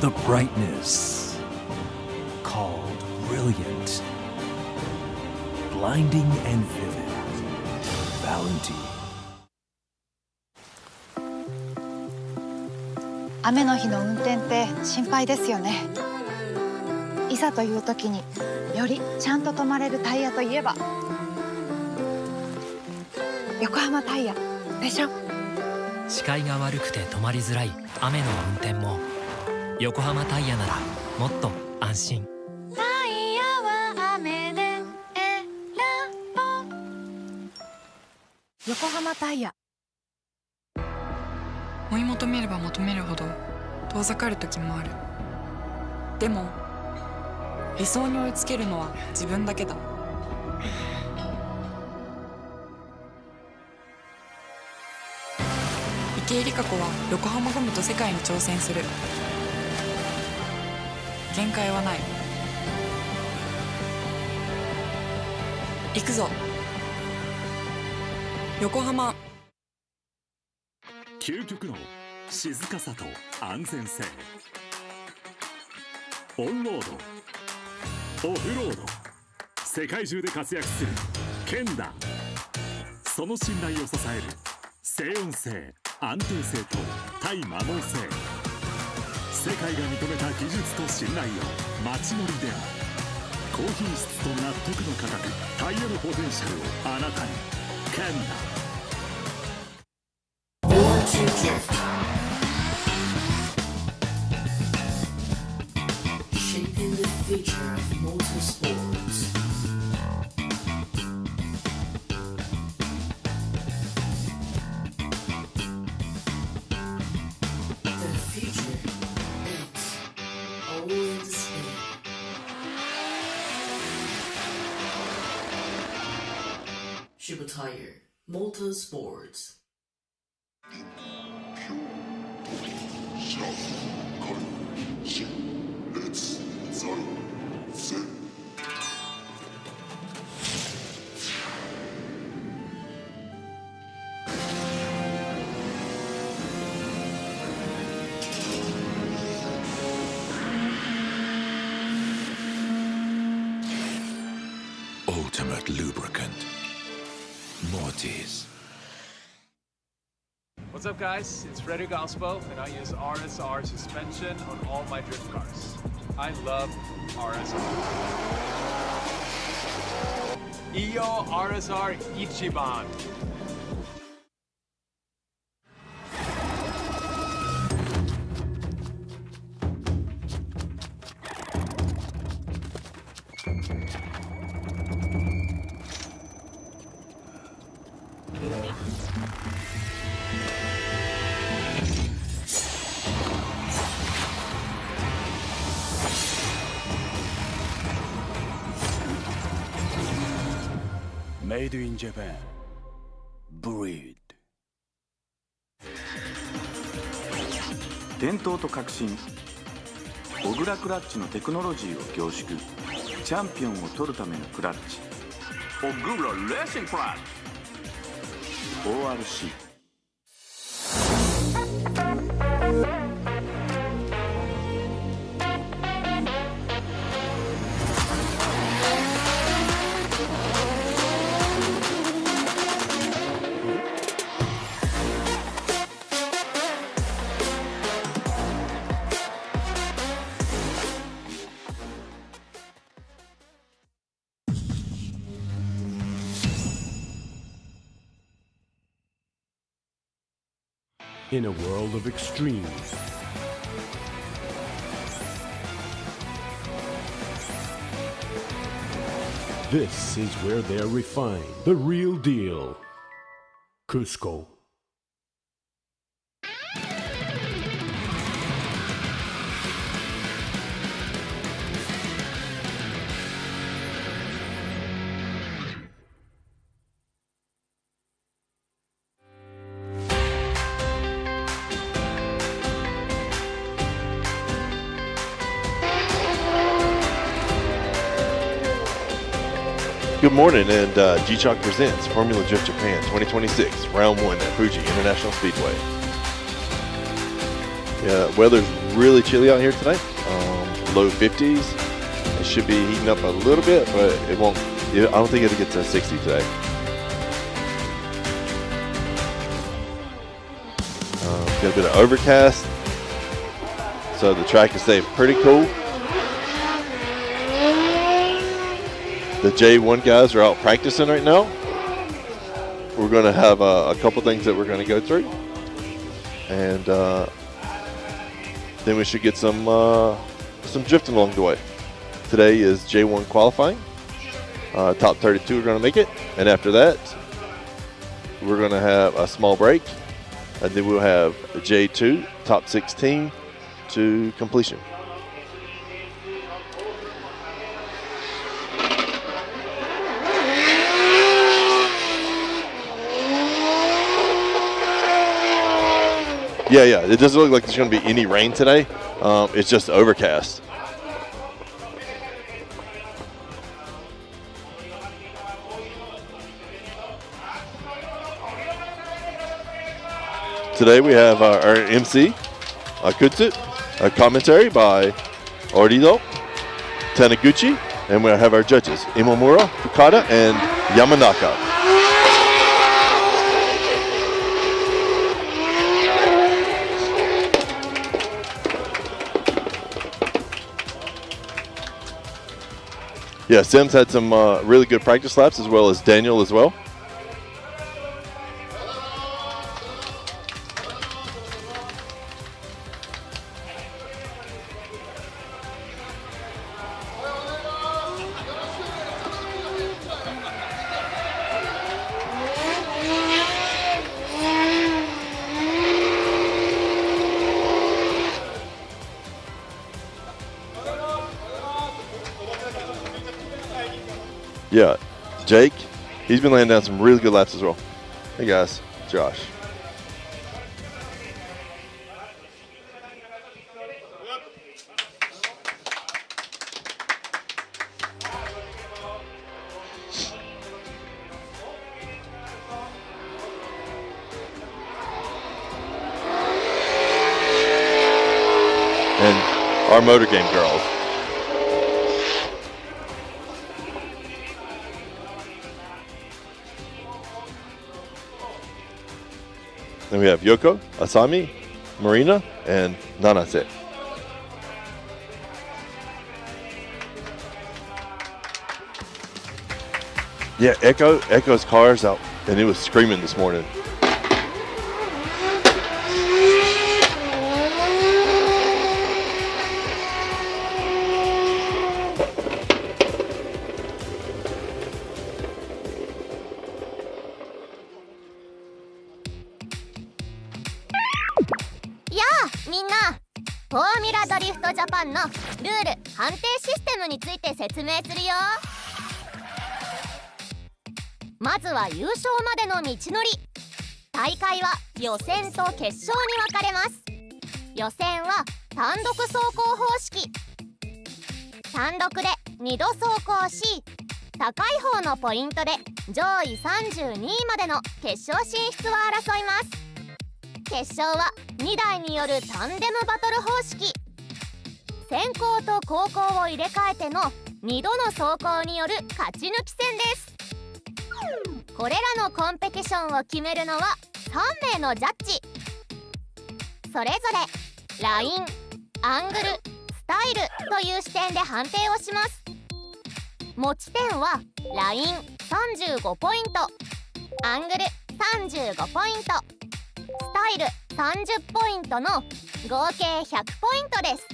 The brightness called brilliant, blinding and vivid. Valentine. 雨の日の運転って心配ですよね。いざという時によりちゃんと止まれるタイヤといえば横浜タイヤでしょ。視界が悪くて止まりづらい雨の運転も横浜タイヤならもっと安心。タイヤは雨で選ぼう。横浜タイヤ。追い求めれば求めるほど遠ざかる時もある。でも理想に追いつけるのは自分だけだ。池江璃花子は横浜ゴムと世界に挑戦する。限界はない。行くぞ横浜。究極の静かさと安全性。オンロード、オフロード、世界中で活躍するケンダ。その信頼を支える静音性、安定性と対摩耗性。世界が認めた技術と信頼を街乗りでも。高品質と納得の価格、タイヤのポテンシャルをあなたに。ケンダ。Shaping the future of motorsports. The future is always in. Shiba Tire Motorsports. ultimate lubricant. Mortis. What's up, guys? It's Frederick Ospo, and I use RSR suspension on all my drift cars. I love RSR. Iyo RSR Ichiban. Made in Japan. Breed. 伝統と革新、小倉クラッチのテクノロジーを凝縮。チャンピオンを取るためのクラッチ、小倉レーシングクラッチ ORC。In a world of extremes, this is where they're refined. The real deal. Cusco. Good morning, and G-Chalk presents Formula Drift Japan 2026, Round 1 at Fuji International Speedway. Yeah, weather's really chilly out here tonight. Low 50s. It should be heating up a little bit, but it won't. I don't think it'll get to 60 today. Got a bit of overcast, so the track is staying pretty cool. The J1 guys are out practicing right now. We're going to have a couple things that we're going to go through, and then we should get some drifting along the way. Today is J1 qualifying. Top 32 are going to make it, and after that, we're going to have a small break, and then we'll have J2 top 16 to completion. Yeah, it doesn't look like there's going to be any rain today. It's just overcast. Today we have our MC, Kutsu, a commentary by Orido, Taniguchi, and we have our judges, Imomura, Fukada, and Yamanaka. Yeah, Sims had some really good practice laps, as well as Daniel as well. Yeah, Jake, he's been laying down some really good laps as well. Hey guys, Josh. And our motor game girls. Then we have Yoko, Asami, Marina, and Nanase. Yeah, Echo's car's out, and it was screaming this morning.ジャパンのルール判定システムについて説明するよ。まずは優勝までの道のり。大会は予選と決勝に分かれます。予選は単独走行方式。単独で2度走行し、高い方のポイントで上位32位までの決勝進出を争います。決勝は2台によるタンデムバトル方式。先行と後攻を入れ替えての2度の走行による勝ち抜き戦です。これらのコンペティションを決めるのは3名のジャッジ。それぞれライン、アングル、スタイルという視点で判定をします。持ち点はライン35ポイント、アングル35ポイント、スタイル30ポイントの合計100ポイントです。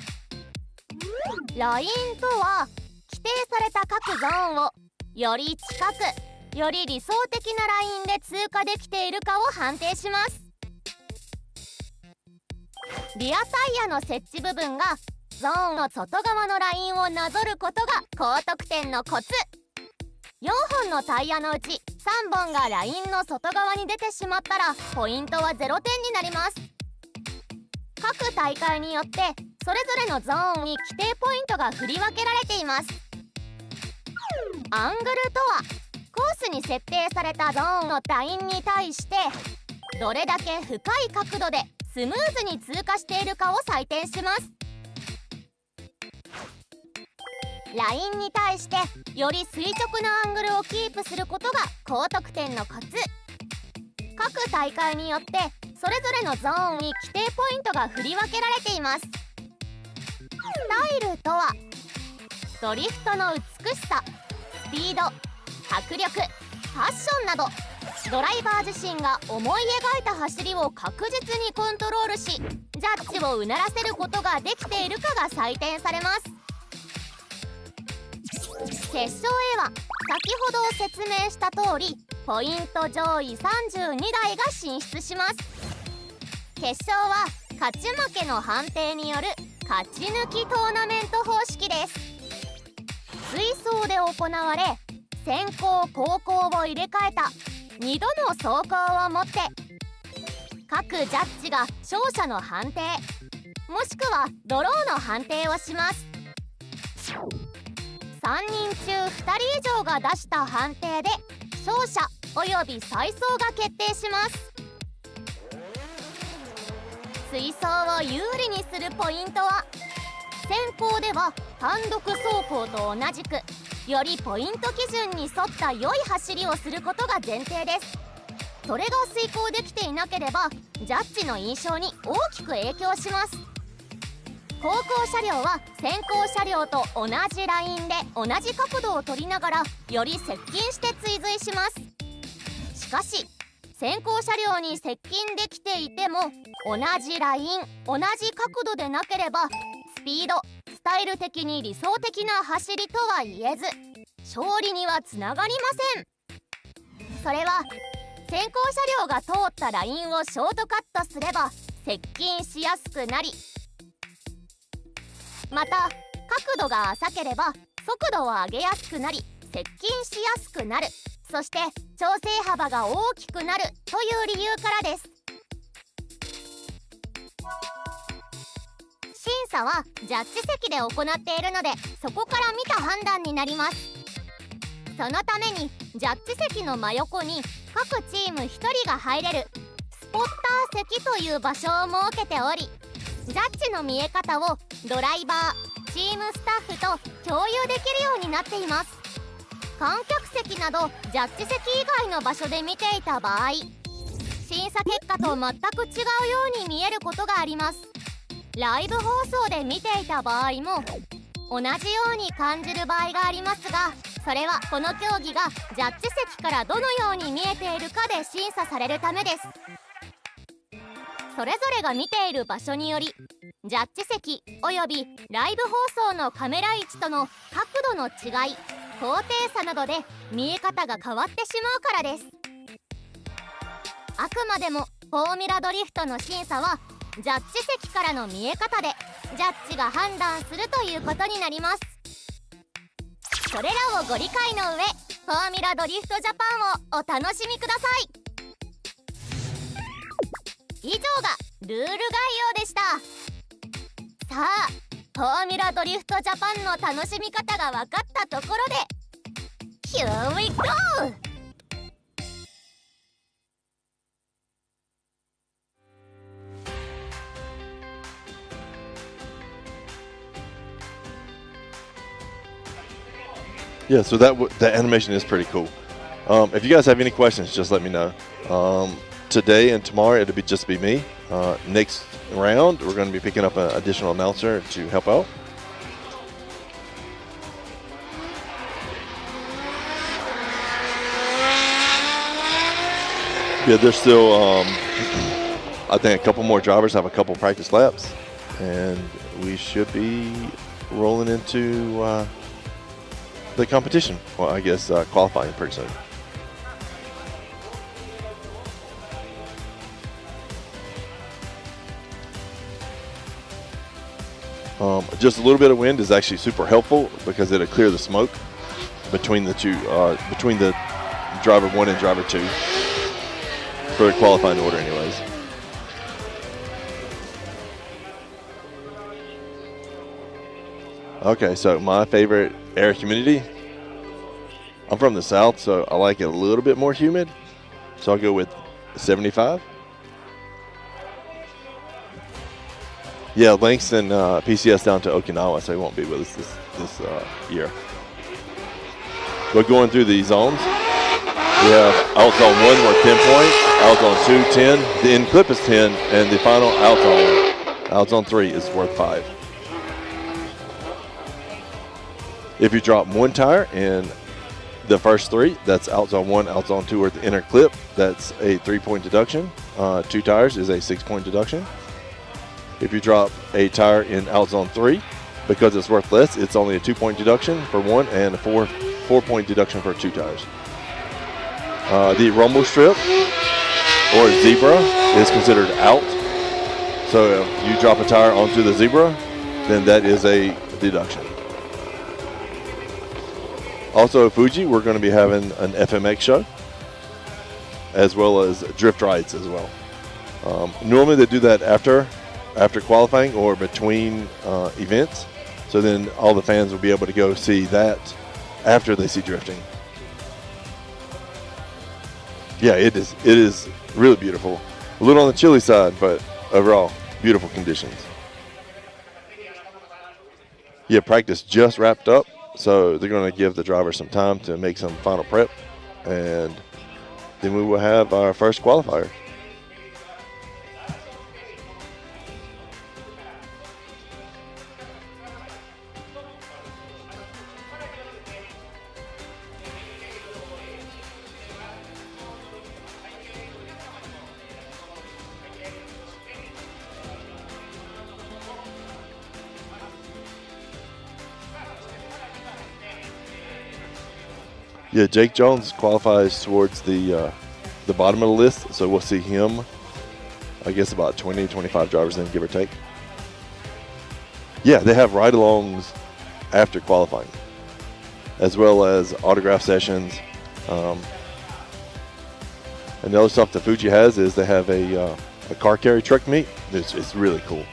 ラインとは規定された各ゾーンをより近く、より理想的なラインで通過できているかを判定します。リアタイヤの設置部分がゾーンの外側のラインをなぞることが高得点のコツ。4本のタイヤのうち3本がラインの外側に出てしまったらポイントは0点になります。各大会によってそれぞれのゾーンに規定ポイントが振り分けられています。アングルとはコースに設定されたゾーンのラインに対してどれだけ深い角度でスムーズに通過しているかを採点します。ラインに対してより垂直なアングルをキープすることが高得点のコツ。各大会によってそれぞれのゾーンに規定ポイントが振り分けられています。スタイルとはドリフトの美しさ、スピード、迫力、ファッションなどドライバー自身が思い描いた走りを確実にコントロールし、ジャッジをうならせることができているかが採点されます。決勝へは先ほど説明した通りポイント上位32台が進出します。決勝は勝ち負けの判定による勝ち抜きトーナメント方式です。追走で行われ先行後攻を入れ替えた2度の走行をもって各ジャッジが勝者の判定もしくはドローの判定をします。3人中2人以上が出した判定で勝者および再走が決定します。追走を有利にするポイントは先行では単独走行と同じくよりポイント基準に沿った良い走りをすることが前提です。それが遂行できていなければジャッジの印象に大きく影響します。後方車両は先行車両と同じラインで同じ角度を取りながらより接近して追随します。しかし先行車両に接近できていても同じライン同じ角度でなければスピードスタイル的に理想的な走りとは言えず勝利にはつながりません。それは先行車両が通ったラインをショートカットすれば接近しやすくなり、また角度が浅ければ速度を上げやすくなり接近しやすくなる、そして調整幅が大きくなるという理由からです。審査はジャッジ席で行っているのでそこから見た判断になります。そのためにジャッジ席の真横に各チーム1人が入れるスポッター席という場所を設けており、ジャッジの見え方をドライバー、チームスタッフと共有できるようになっています。観客席などジャッジ席以外の場所で見ていた場合、審査結果と全く違うように見えることがあります。ライブ放送で見ていた場合も同じように感じる場合がありますが、それはこの競技がジャッジ席からどのように見えているかで審査されるためです。それぞれが見ている場所によりジャッジ席およびライブ放送のカメラ位置との角度の違い、高低差などで見え方が変わってしまうからです。あくまでもフォーミュラドリフトの審査はジャッジ席からの見え方でジャッジが判断するということになります。それらをご理解の上、フォーミュラドリフトジャパンをお楽しみください。以上がルール概要でした。さあ、フォーミュラドリフトジャパンの楽しみ方が分かったところで Here we go! Yeah, so that animation is pretty cool. If you guys have any questions, just let me know. Today and tomorrow it'll just be me. Next round we're going to be picking up an additional announcer to help out. Yeah, there's still I think a couple more drivers have a couple practice laps and we should be rolling into the competition. Well, I guess qualifying pretty soon. Just a little bit of wind is actually super helpful because it'll clear the smoke between the two, between the driver 1 and driver 2 for the qualifying order anyways. Okay, so my favorite air humidity, I'm from the south, so I like it a little bit more humid, so I'll go with 75. Yeah, Langston PCS down to Okinawa, so he won't be with us this year. But going through the zones, we have out zone 1 worth 10 points, out zone 2 10, the in clip is 10, and the final out zone 3 is worth 5. If you drop 1 tire in the first 3, that's out zone 1, out zone 2, or the inner clip, that's a 3-point deduction. 2 tires is a 6-point deduction. If you drop a tire in out zone 3, because it's worth less, it's only a 2-point deduction for 1 and a 4-point deduction for 2 tires. The rumble strip or zebra is considered out. So if you drop a tire onto the zebra, then that is a deduction. Also at Fuji, we're going to be having an FMX show, as well as drift rides as well. Normally they do that after qualifying or between events, so then all the fans will be able to go see that after they see drifting. Yeah, it is really beautiful. A little on the chilly side, but overall, beautiful conditions. Yeah, practice just wrapped up, so they're going to give the driver some time to make some final prep, and then we will have our first qualifier. Yeah, Jake Jones qualifies towards the bottom of the list, so we'll see him, I guess, about 20, 25 drivers in, give or take. Yeah, they have ride-alongs after qualifying, as well as autograph sessions. And the other stuff that Fuji has is they have a car carry truck meet. It's really cool.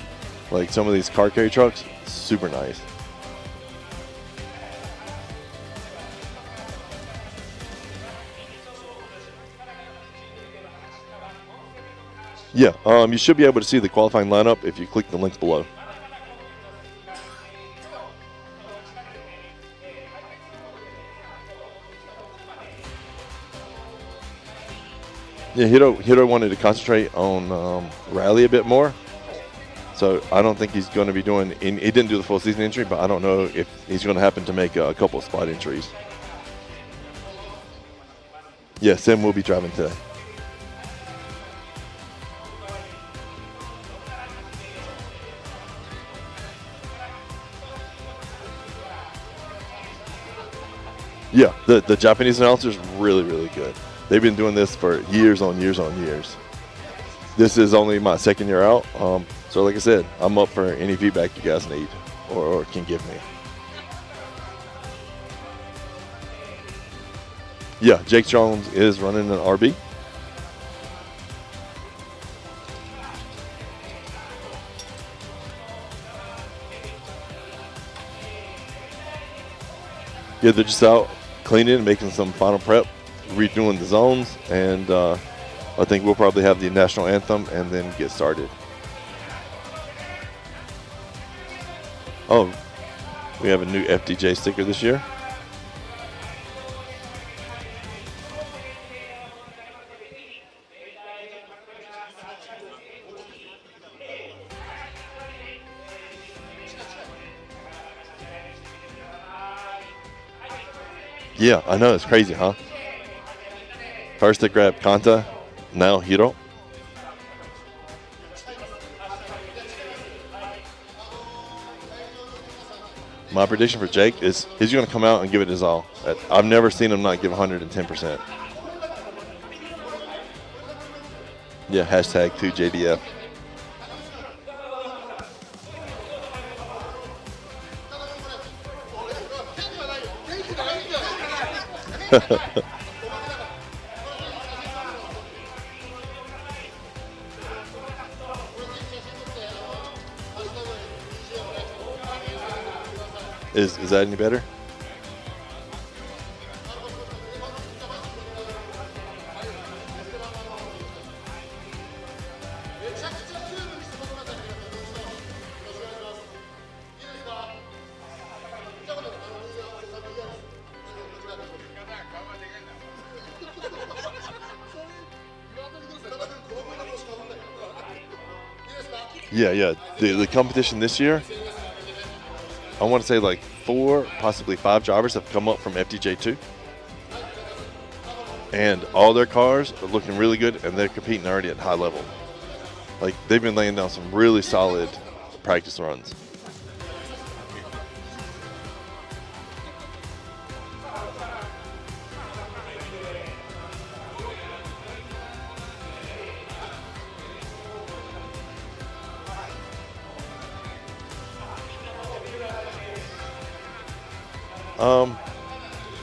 Like some of these car carry trucks, super nice. Yeah, you should be able to see the qualifying lineup if you click the link below. Yeah, Hiro wanted to concentrate on rally a bit more, so I don't think he's going to be doing. He didn't do the full season entry, but I don't know if he's going to happen to make a couple of spot entries. Yeah, Sim will be driving today. Yeah, the Japanese announcers really, really good. They've been doing this for years on years on years. This is only my second year out, so like I said, I'm up for any feedback you guys need or can give me. Yeah, Jake Jones is running an RB. Yeah, they're just out cleaning and making some final prep, redoing the zones, and I think we'll probably have the national anthem and then get started. Oh, we have a new FDJ sticker this year. Yeah, I know, it's crazy, huh? First they grabbed Kanta, now Hiro. My prediction for Jake is he's going to come out and give it his all. I've never seen him not give 110%. Yeah, hashtag 2JDF. Is that any better? Yeah. The competition this year, I want to say like 4, possibly 5 drivers have come up from FDJ2. And all their cars are looking really good, and they're competing already at high level. Like, they've been laying down some really solid practice runs.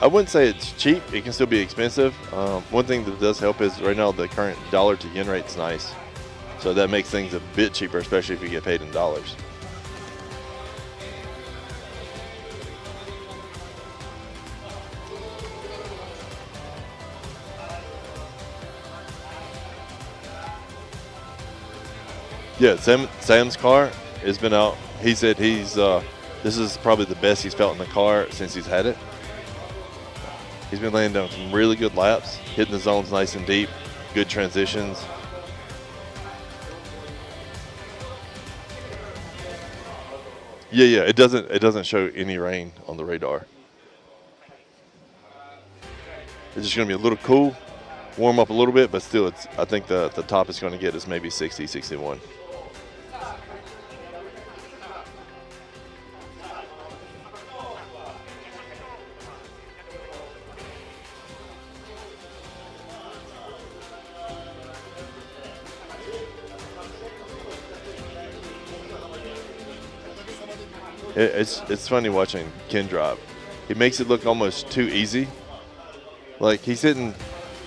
I wouldn't say it's cheap. It can still be expensive. One thing that does help is right now the current dollar to yen rate's nice. So that makes things a bit cheaper, especially if you get paid in dollars. Yeah, Sam's car has been out. He said this is probably the best he's felt in the car since he's had it. He's been laying down some really good laps, hitting the zones nice and deep, good transitions. Yeah, it doesn't show any rain on the radar. It's just going to be a little cool, warm up a little bit, but still, I think the top it's going to get is maybe 60, 61. It's funny watching Ken drive. He makes it look almost too easy. Like, he's hitting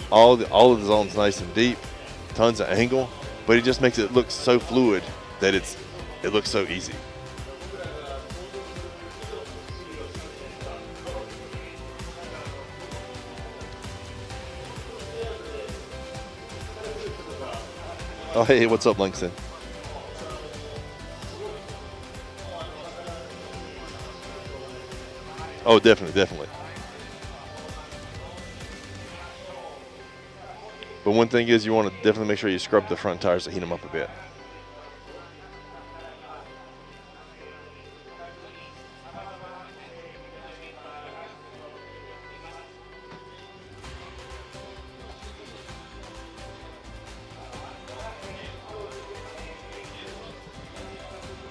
all of the zones nice and deep, tons of angle, but he just makes it look so fluid that it looks so easy. Oh, hey, what's up, Langston? Oh, definitely. But one thing is, you want to definitely make sure you scrub the front tires to heat them up a bit.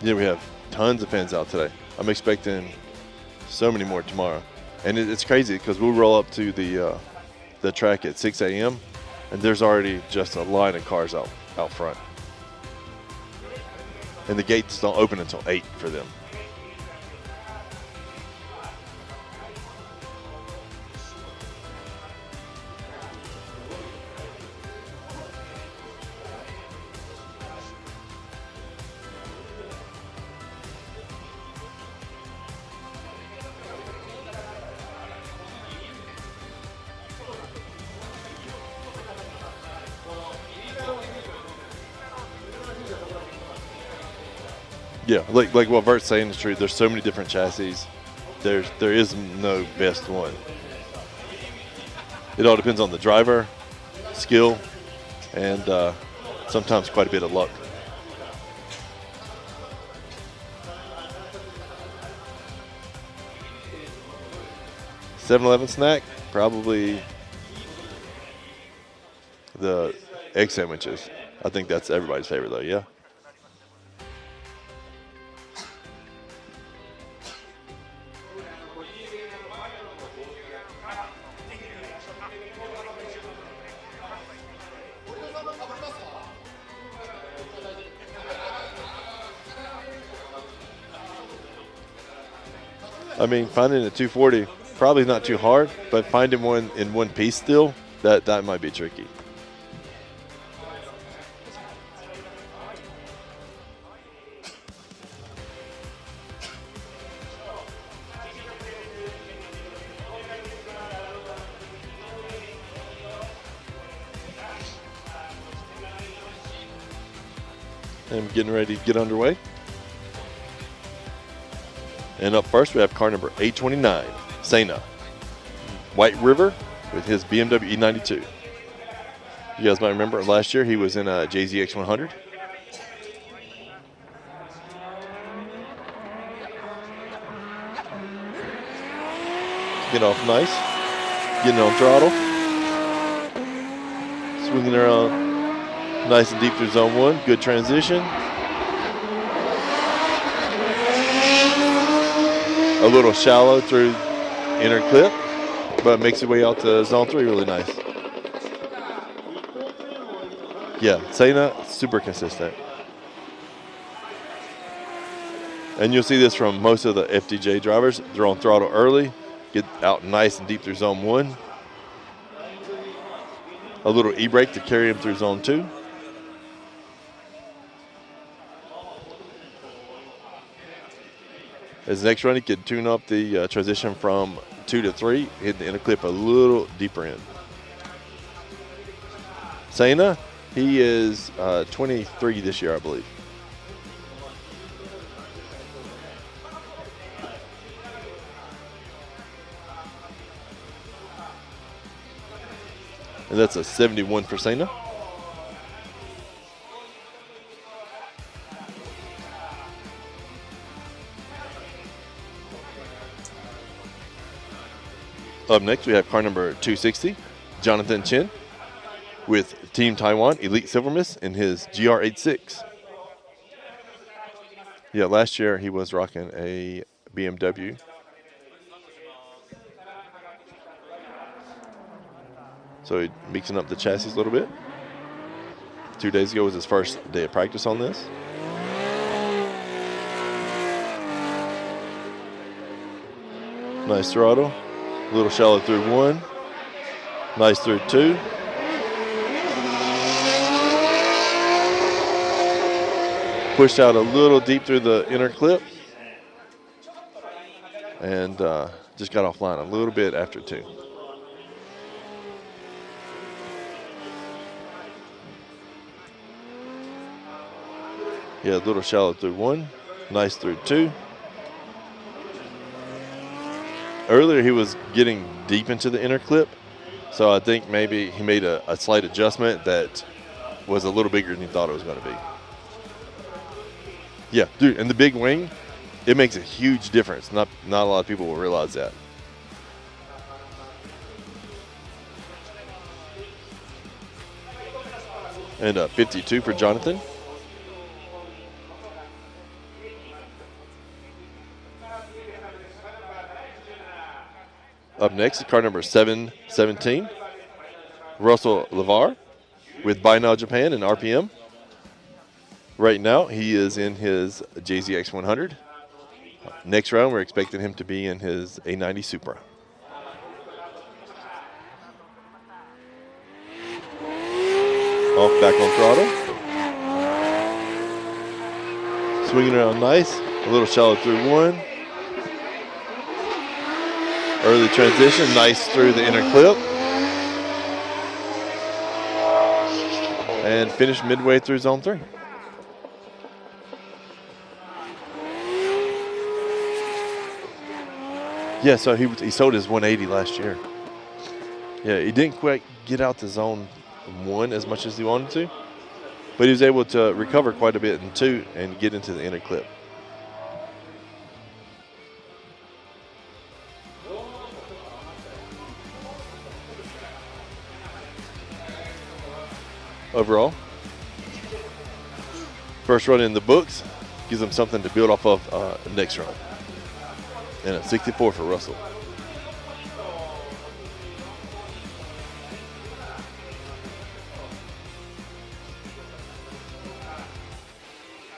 Yeah, we have tons of fans out today. I'm expecting so many more tomorrow. And it's crazy because we'll roll up to the track at 6 a.m. and there's already just a line of cars out front. And the gates don't open until 8 for them. Yeah, like what Vert's saying is true. There's so many different chassis. There is no best one. It all depends on the driver, skill, and sometimes quite a bit of luck. $7-Eleven snack, probably the egg sandwiches. I think that's everybody's favorite though, yeah? I mean, finding a 240 probably not too hard, but finding one in one piece still, that might be tricky. And getting ready to get underway. And up first, we have car number 829, Sena. White River with his BMW E92. You guys might remember last year he was in a JZX 100. Get off nice. Getting on throttle. Swinging around nice and deep through zone 1. Good transition. A little shallow through inner clip, but makes your way out to zone 3 really nice. Yeah, Sena, super consistent. And you'll see this from most of the FDJ drivers. They're on throttle early, get out nice and deep through zone 1. A little e-brake to carry him through zone 2. As the next run, he could tune up the transition from 2 to 3, hit the inner clip a little deeper in. Sena, he is 23 this year, I believe. And that's a 71 for Sena. Up next, we have car number 260, Jonathan Chen, with Team Taiwan Elite Silvermiss in his GR86. Yeah, last year he was rocking a BMW. So he's mixing up the chassis a little bit. 2 days ago was his first day of practice on this. Nice throttle. A little shallow through 1. Nice through 2. Pushed out a little deep through the inner clip. And just got offline a little bit after 2. Yeah, a little shallow through 1. Nice through 2. Earlier he was getting deep into the inner clip, so I think maybe he made a slight adjustment that was a little bigger than he thought it was going to be. Yeah, dude, and the big wing, it makes a huge difference. Not a lot of people will realize that. And 52 for Jonathan. Up next, car number 717, Russell Lavar with Buy Now Japan and RPM. Right now, he is in his JZX 100. Next round, we're expecting him to be in his A90 Supra. Off back on throttle. Swinging around nice. A little shallow through 1. Early transition, nice through the inner clip. And finished midway through zone 3. Yeah, so he sold his 180 last year. Yeah, he didn't quite get out to zone 1 as much as he wanted to, but he was able to recover quite a bit in 2 and get into the inner clip. Overall, first run in the books gives him something to build off of next run. And a 64 for Russell.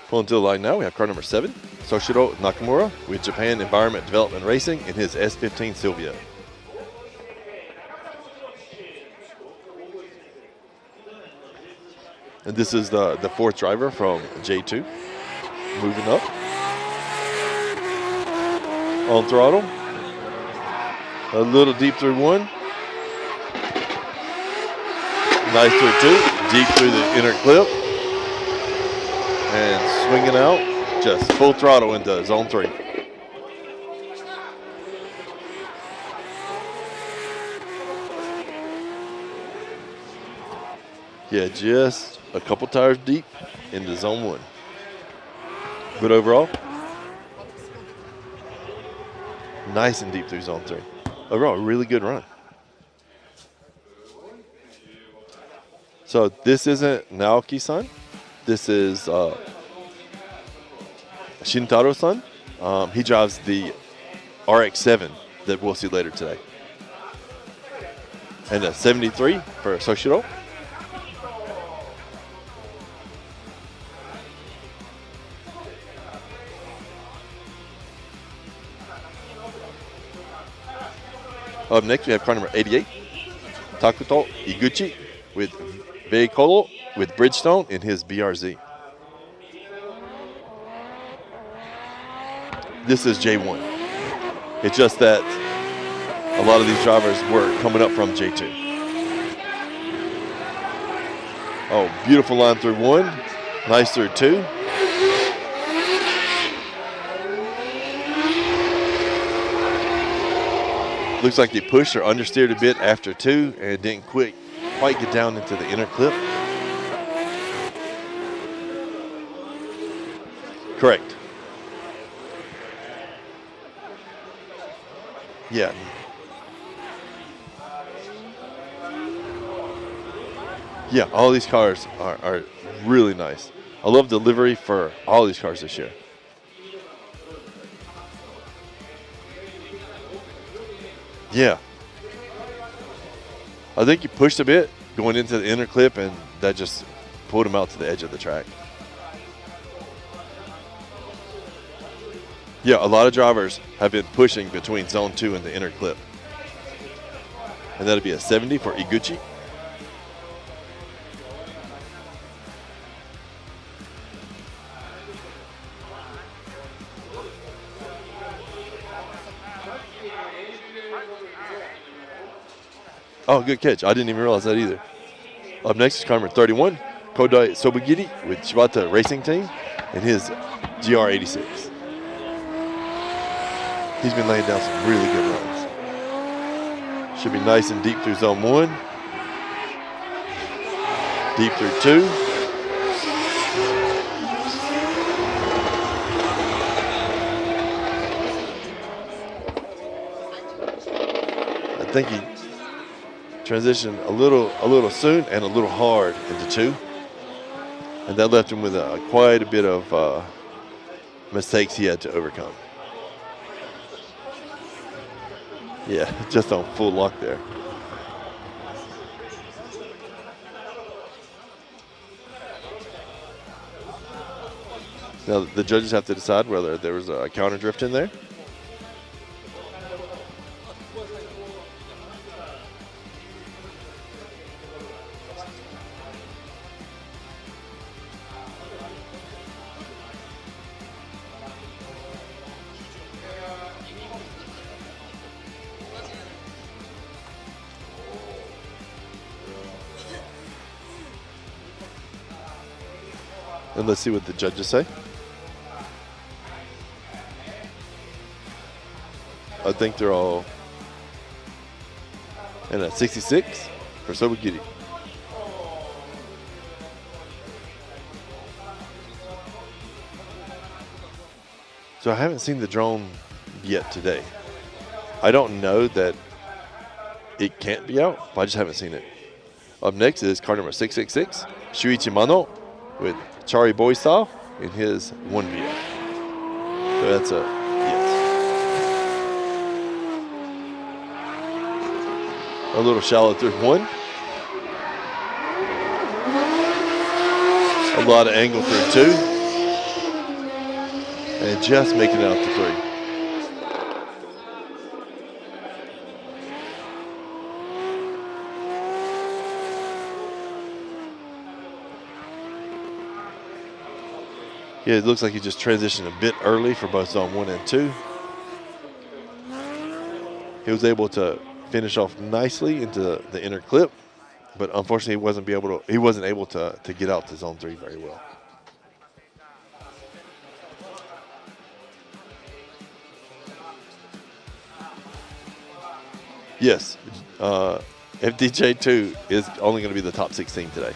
Pulling to the line now, we have car number 7, Soshiro Nakamura with Japan Environment Development Racing in his S15 Silvia. And this is the 4th driver from J2. Moving up. On throttle. A little deep through 1. Nice through 2. Deep through the inner clip. And swinging out. Just full throttle into zone 3. Yeah, just a couple tires deep into zone 1. But overall, nice and deep through zone 3. Overall, a really good run. So this isn't Naoki-san. This is Shintaro-san. He drives the RX-7 that we'll see later today. And a 73 for Soshiro. Up next, we have car number 88, Takuto Iguchi with Veikolo with Bridgestone in his BRZ. This is J1. It's just that a lot of these drivers were coming up from J2. Oh, beautiful line through 1, nice through 2. Looks like they pushed or understeered a bit after 2 and didn't quite get down into the inner clip. Correct. Yeah. Yeah, all these cars are really nice. I love the livery for all these cars this year. Yeah. I think he pushed a bit going into the inner clip, and that just pulled him out to the edge of the track. Yeah, a lot of drivers have been pushing between zone 2 and the inner clip. And that'll be a 70 for Iguchi. Oh, good catch. I didn't even realize that either. Up next is car number 31, Kodai Sobagiri with Shibata Racing Team in his GR86. He's been laying down some really good runs. Should be nice and deep through zone 1. Deep through 2. I think he transitioned a little soon and a little hard into 2, and that left him with quite a bit of mistakes he had to overcome. Yeah, just on full lock there. Now the judges have to decide whether there was a counter drift in there. And let's see what the judges say. I think they're all in a 66 for Sobagiri. So I haven't seen the drone yet today. I don't know that it can't be out, but I just haven't seen it. Up next is car number 666, Shuichi Mano with Chari Boy style in his 1VF. So that's a yes. A little shallow through 1. A lot of angle through 2. And just making it out to 3. Yeah, it looks like he just transitioned a bit early for both zone 1 and 2. He was able to finish off nicely into the inner clip, but unfortunately he wasn't able to get out to zone 3 very well. Yes, FDJ 2 is only going to be the top 16 today.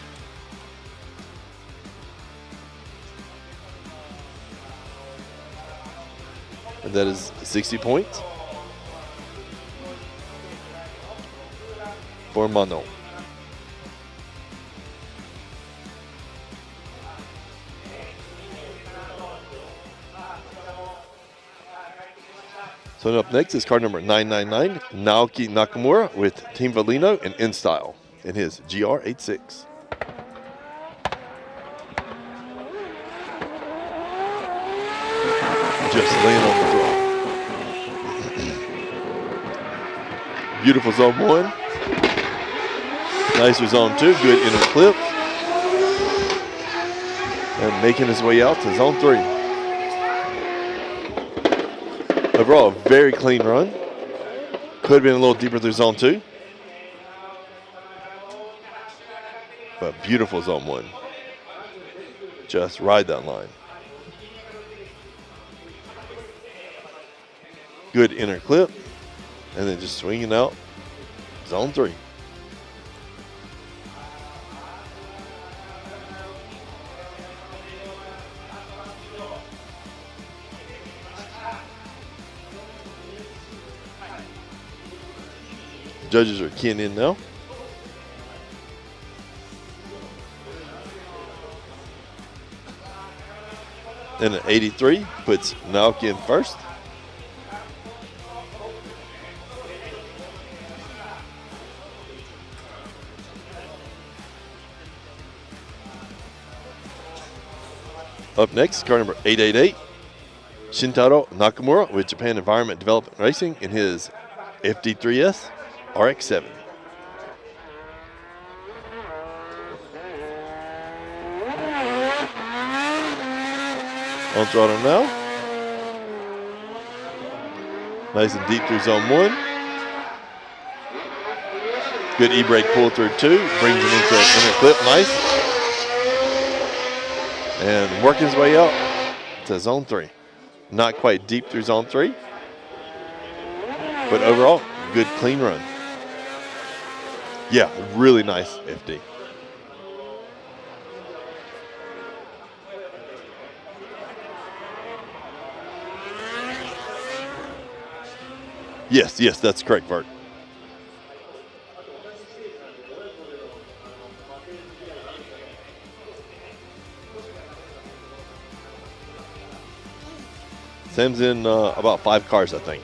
And that is 60 points. for Mano. So up next is car number 999, Naoki Nakamura with Team Valino and InStyle in his GR86. Just laying on the throttle. Beautiful zone 1. Nicer zone 2, good inner clip. And making his way out to zone 3. Overall, a very clean run. Could have been a little deeper through zone 2. But beautiful zone 1. Just ride that line. Good inner clip. And then just swinging out zone 3. Judges are keying in now. And an 83 puts Naoki in first. Up next, car number 888, Shintaro Nakamura with Japan Environment Development Racing in his FD3S RX-7. On throttle now. Nice and deep through zone 1. Good e-brake pull through 2. Brings him into an inner clip. Nice. And working his way up to zone 3. Not quite deep through zone 3. But overall, good clean run. Yeah, really nice FD. Yes, that's correct, Vert. Sam's in about 5 cars, I think.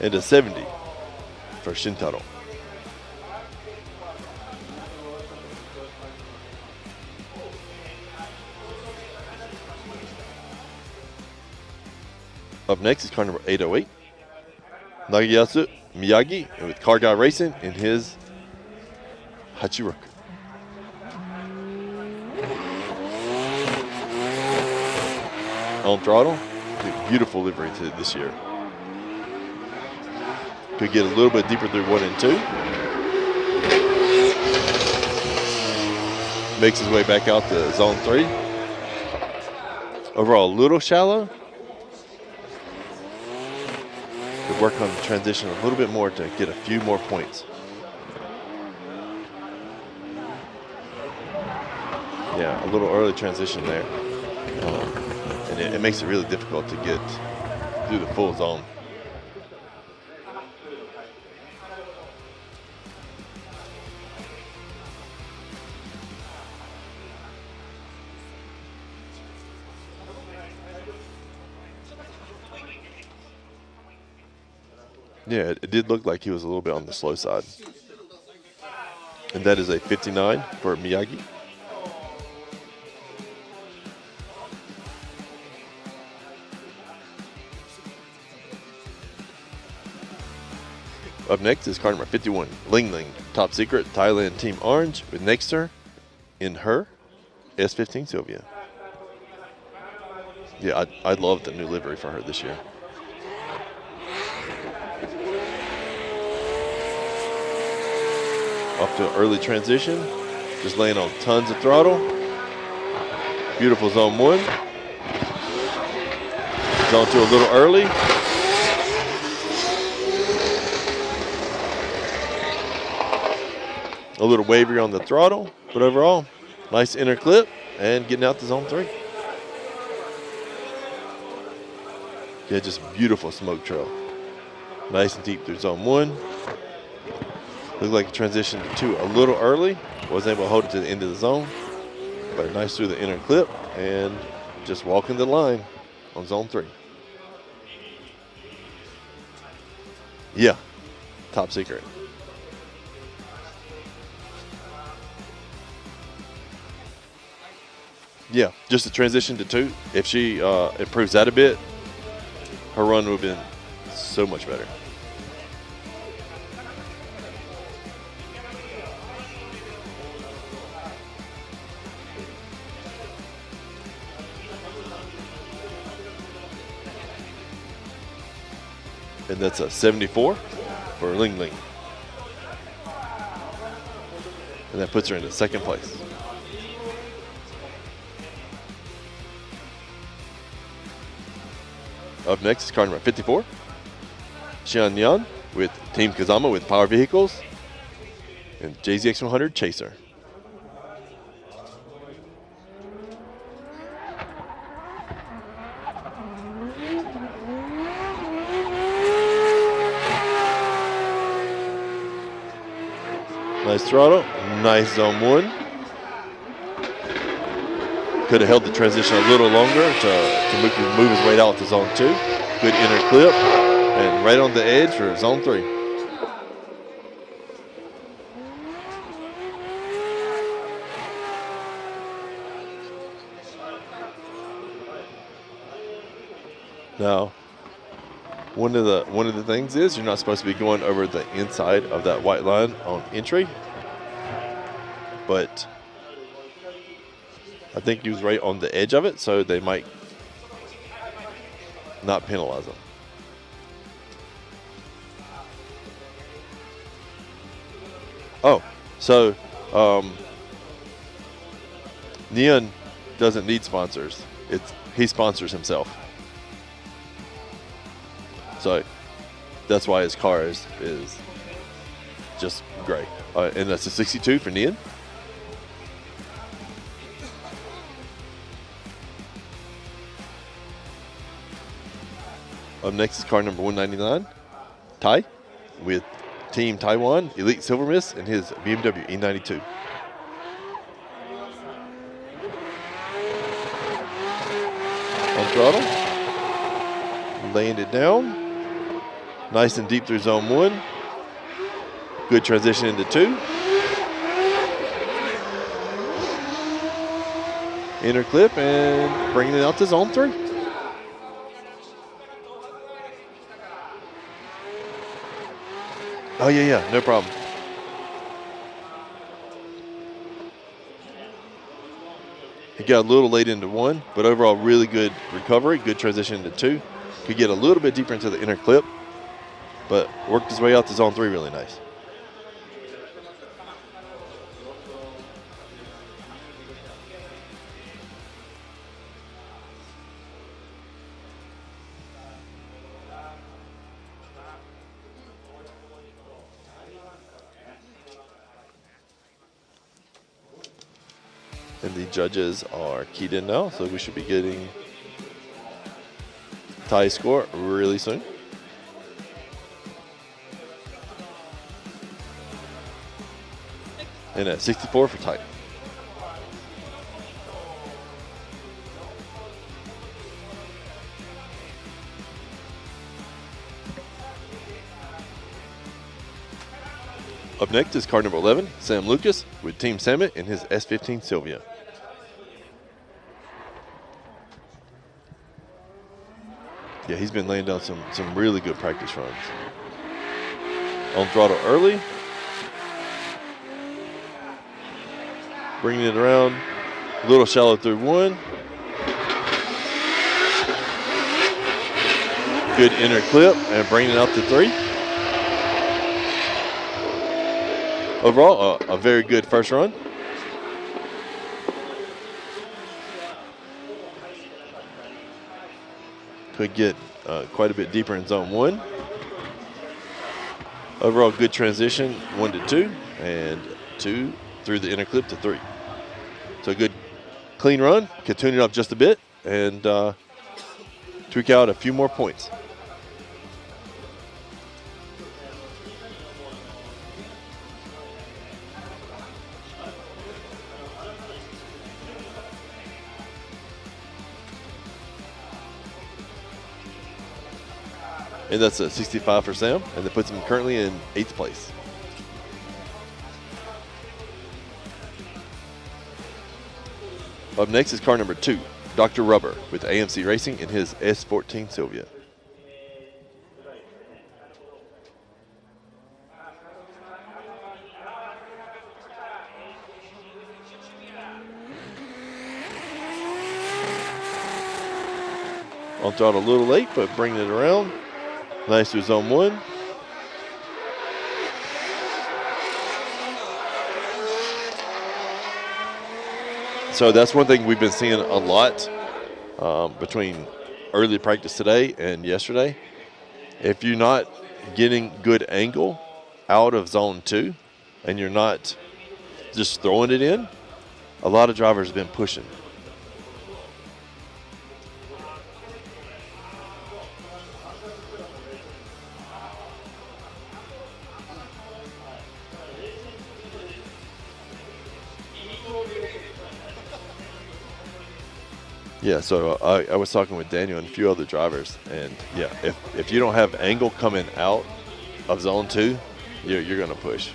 And a 70 for Shintaro. Up next is car number 808, Nagayasu Miyagi with Car Guy Racing in his Hachiroku. On throttle, beautiful livery this year. Could get a little bit deeper through 1 and 2. Makes his way back out to zone 3. Overall, a little shallow. Could work on the transition a little bit more to get a few more points. Yeah, a little early transition there. And it makes it really difficult to get through the full zone. Yeah, it did look like he was a little bit on the slow side. And that is a 59 for Miyagi. Up next is car number 51, Ling Ling, Top Secret, Thailand Team Orange, with next to her in her S15 Sylvia. Yeah, I love the new livery for her this year. Off to an early transition, just laying on tons of throttle. Beautiful zone 1. Zone 2 a little early. A little wavier on the throttle, but overall, nice inner clip and getting out to zone 3. Yeah, just beautiful smoke trail. Nice and deep through zone 1. Looked like a transition to 2 a little early. Wasn't able to hold it to the end of the zone. But nice through the inner clip and just walking the line on zone 3. Yeah, top secret. Yeah, just a transition to 2. If she improves that a bit, her run would have been so much better. And that's a 74 for Ling Ling. And that puts her into 2nd place. Up next is car number 54, Xian Yan with Team Kazama with Power Vehicles and JZX100 Chaser. Nice throttle, nice zone 1. Could have held the transition a little longer to move his way out to zone 2. Good inner clip, and right on the edge for zone 3. Now, one of the things is you're not supposed to be going over the inside of that white line on entry, but I think he was right on the edge of it, so they might not penalize him. Oh, so Neon doesn't need sponsors. He sponsors himself. So that's why his car is just great. And that's a 62 for Neon. Up next is car number 199, Tai, with Team Taiwan Elite Silver Mist and his BMW E92. On throttle, laying it down. Nice and deep through zone 1. Good transition into 2. Inner clip and bringing it out to zone 3. Oh, yeah, no problem. He got a little late into 1, but overall really good recovery, good transition into 2. Could get a little bit deeper into the inner clip, but worked his way out to zone 3 really nice. And the judges are keyed in now, so we should be getting Tai's score really soon. And at 64 for Tai. Up next is car number 11, Sam Lucas with Team Samet and his S15 Sylvia. Yeah, he's been laying down some really good practice runs. On throttle early. Bringing it around, a little shallow through 1. Good inner clip and bringing it out to 3. Overall, a very good first run. Could get quite a bit deeper in zone 1. Overall, good transition, 1 to 2, and 2 through the inner clip to 3. So a good clean run, could tune it up just a bit, and tweak out a few more points. And that's a 65 for Sam, and that puts him currently in 8th place. Up next is car number 2, Dr. Rubber, with AMC Racing in his S14 Sylvia. On throttle a little late, but bringing it around. Nice to zone 1. So that's one thing we've been seeing a lot between early practice today and yesterday. If you're not getting good angle out of zone 2 and you're not just throwing it in, a lot of drivers have been pushing. Yeah, so I was talking with Daniel and a few other drivers, and yeah, if you don't have angle coming out of zone 2, you're going to push.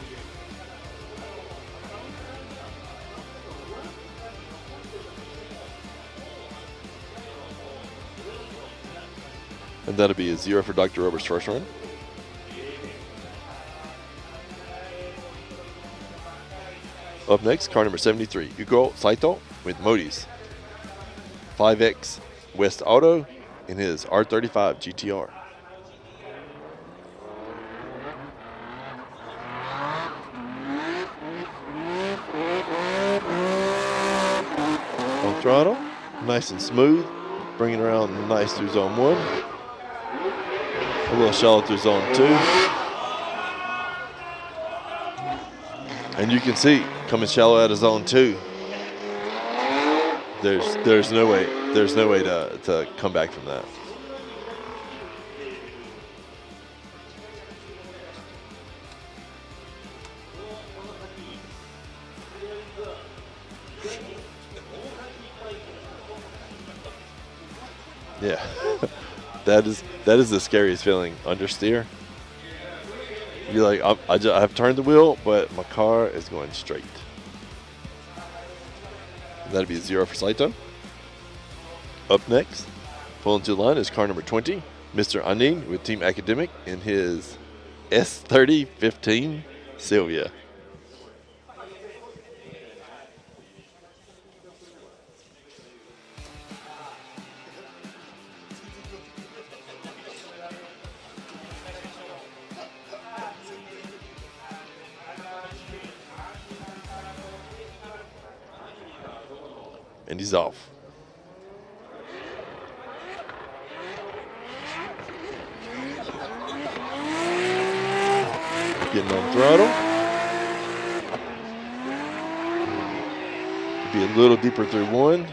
And that'll be a 0 for Dr. Rubber's first run. Up next, car number 73, Yuko Saito with Modi's 5X West Auto in his R35 GTR. On throttle, nice and smooth, bringing around nice through zone 1. A little shallow through zone 2. And you can see, coming shallow out of zone 2, there's no way to come back from that. Yeah, that is the scariest feeling, understeer. You're like, I've turned the wheel, but my car is going straight. That'd be a 0 for Saito. Up next, pulling to the line is car number 20, Mr. Anin with Team Academic in his S30 15 Sylvia. And he's off. Getting on throttle. Be a little deeper through 1.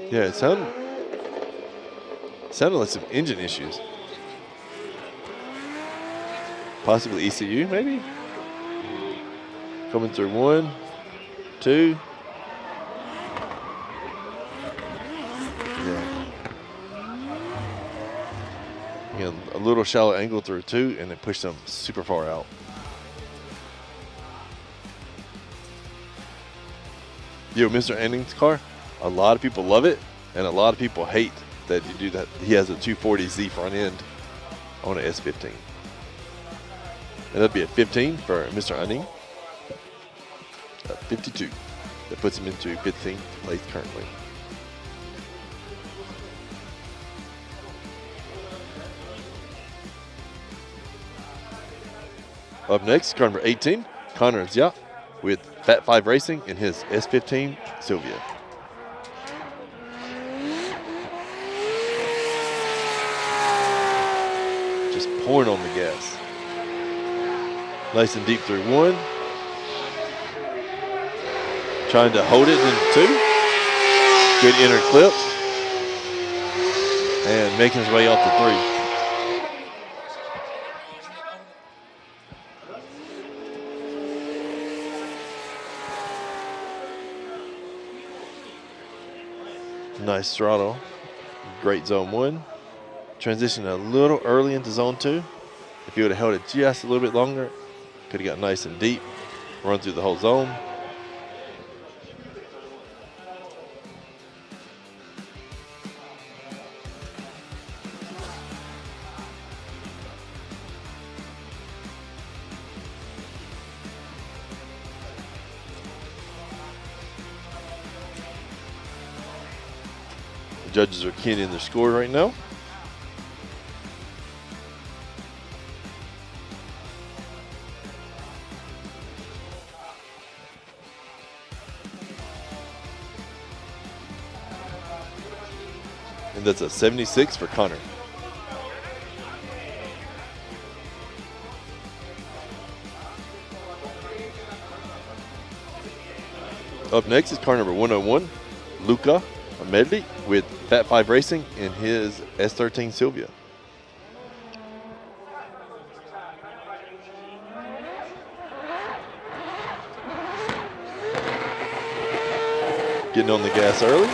Yeah, it sounded like some engine issues. Possibly ECU, maybe? Coming through 1, 2. Yeah. Again, a little shallow angle through 2, and it pushed them super far out. Yo, Mr. Anning's car, a lot of people love it, and a lot of people hate that you do that. He has a 240Z front end on an S15. And that'd be a 15 for Mr. Anning. 52. That puts him into 15th place currently. Up next, car number 18, Connor Zia with Fat 5 Racing in his S15 Sylvia. Just pouring on the gas. Nice and deep through 1. Trying to hold it in 2. Good inner clip. And making his way out to 3. Nice throttle. Great zone 1. Transition a little early into zone 2. If you would have held it just a little bit longer, could have got nice and deep, run through the whole zone. The judges are keying in their score right now. And that's a 76 for Connor. Up next is car number 101, Luca Medley with Fat 5 Racing in his S13 Silvia. Getting on the gas early.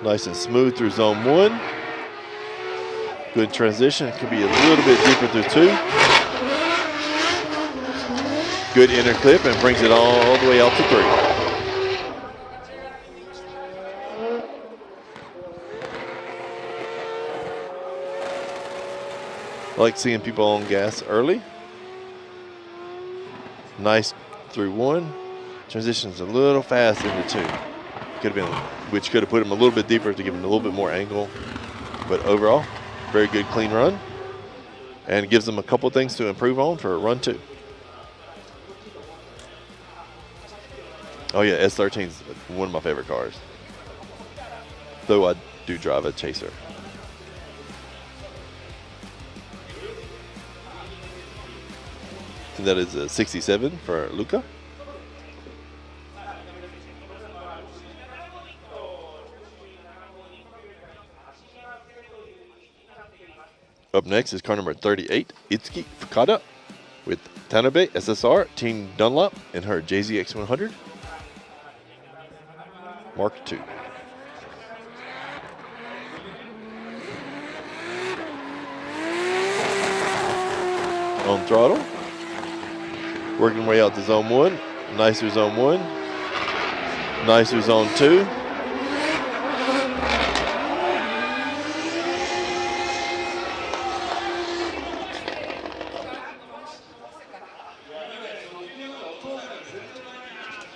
Nice and smooth through zone 1. Good transition. Could be a little bit deeper through 2. Good inner clip and brings it all the way out to 3. I like seeing people on gas early. Nice through 1. Transitions a little fast into 2. Could have been, which could have put him a little bit deeper to give him a little bit more angle. But overall, very good, clean run. And gives them a couple things to improve on for run 2. Oh yeah, S13 is one of my favorite cars. Though I do drive a Chaser. And that is a 67 for Luca. Up next is car number 38, Itsuki Fukada with Tanabe SSR Team Dunlop in her JZX100 Mark II. On throttle. Working way out to zone 1. Nice through zone 1. Nice through zone 2.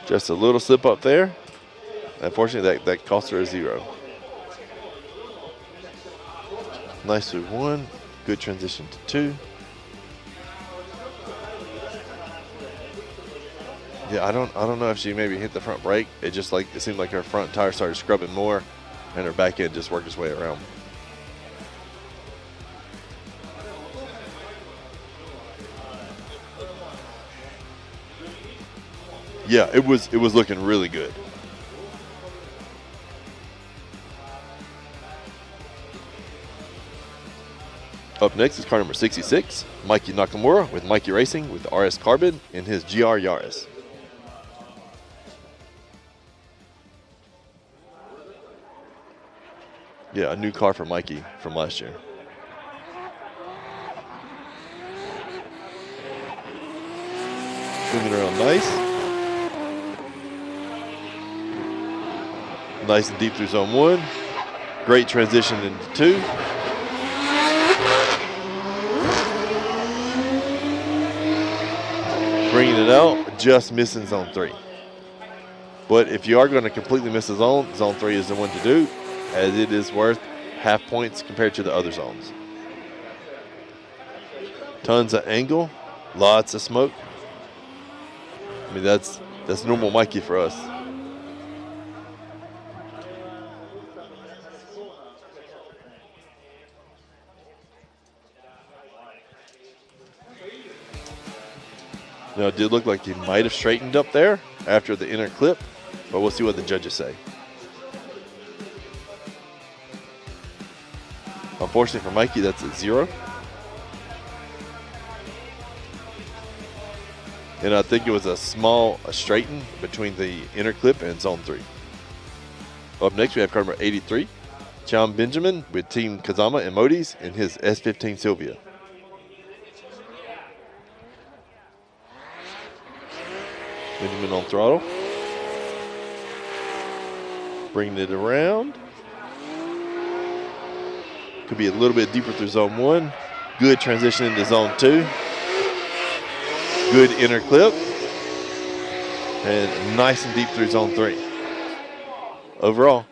Just a little slip up there. Unfortunately, that cost her a 0. Nice through 1. Good transition to 2. Yeah, I don't know if she maybe hit the front brake. It seemed like her front tire started scrubbing more, and her back end just worked its way around. Yeah, it was looking really good. Up next is car number 66, Mikey Nakamura with Mikey Racing with RS Carbon in his GR Yaris. Yeah, a new car for Mikey from last year. Swinging around nice. Nice and deep through zone 1. Great transition into 2. Bringing it out, just missing zone 3. But if you are going to completely miss a zone, zone 3 is the one to do, as it is worth half points compared to the other zones. Tons of angle, lots of smoke. I mean, that's normal Mikey for us. Now, it did look like he might have straightened up there after the inner clip, but we'll see what the judges say. Unfortunately for Mikey, that's a 0. And I think it was a straighten between the inner clip and zone 3. Up next, we have car number 83, John Benjamin with Team Kazama and Modis in his S15 Sylvia. Benjamin on throttle. Bringing it around. Could be a little bit deeper through zone 1. Good transition into zone 2. Good inner clip. And nice and deep through zone 3. Overall,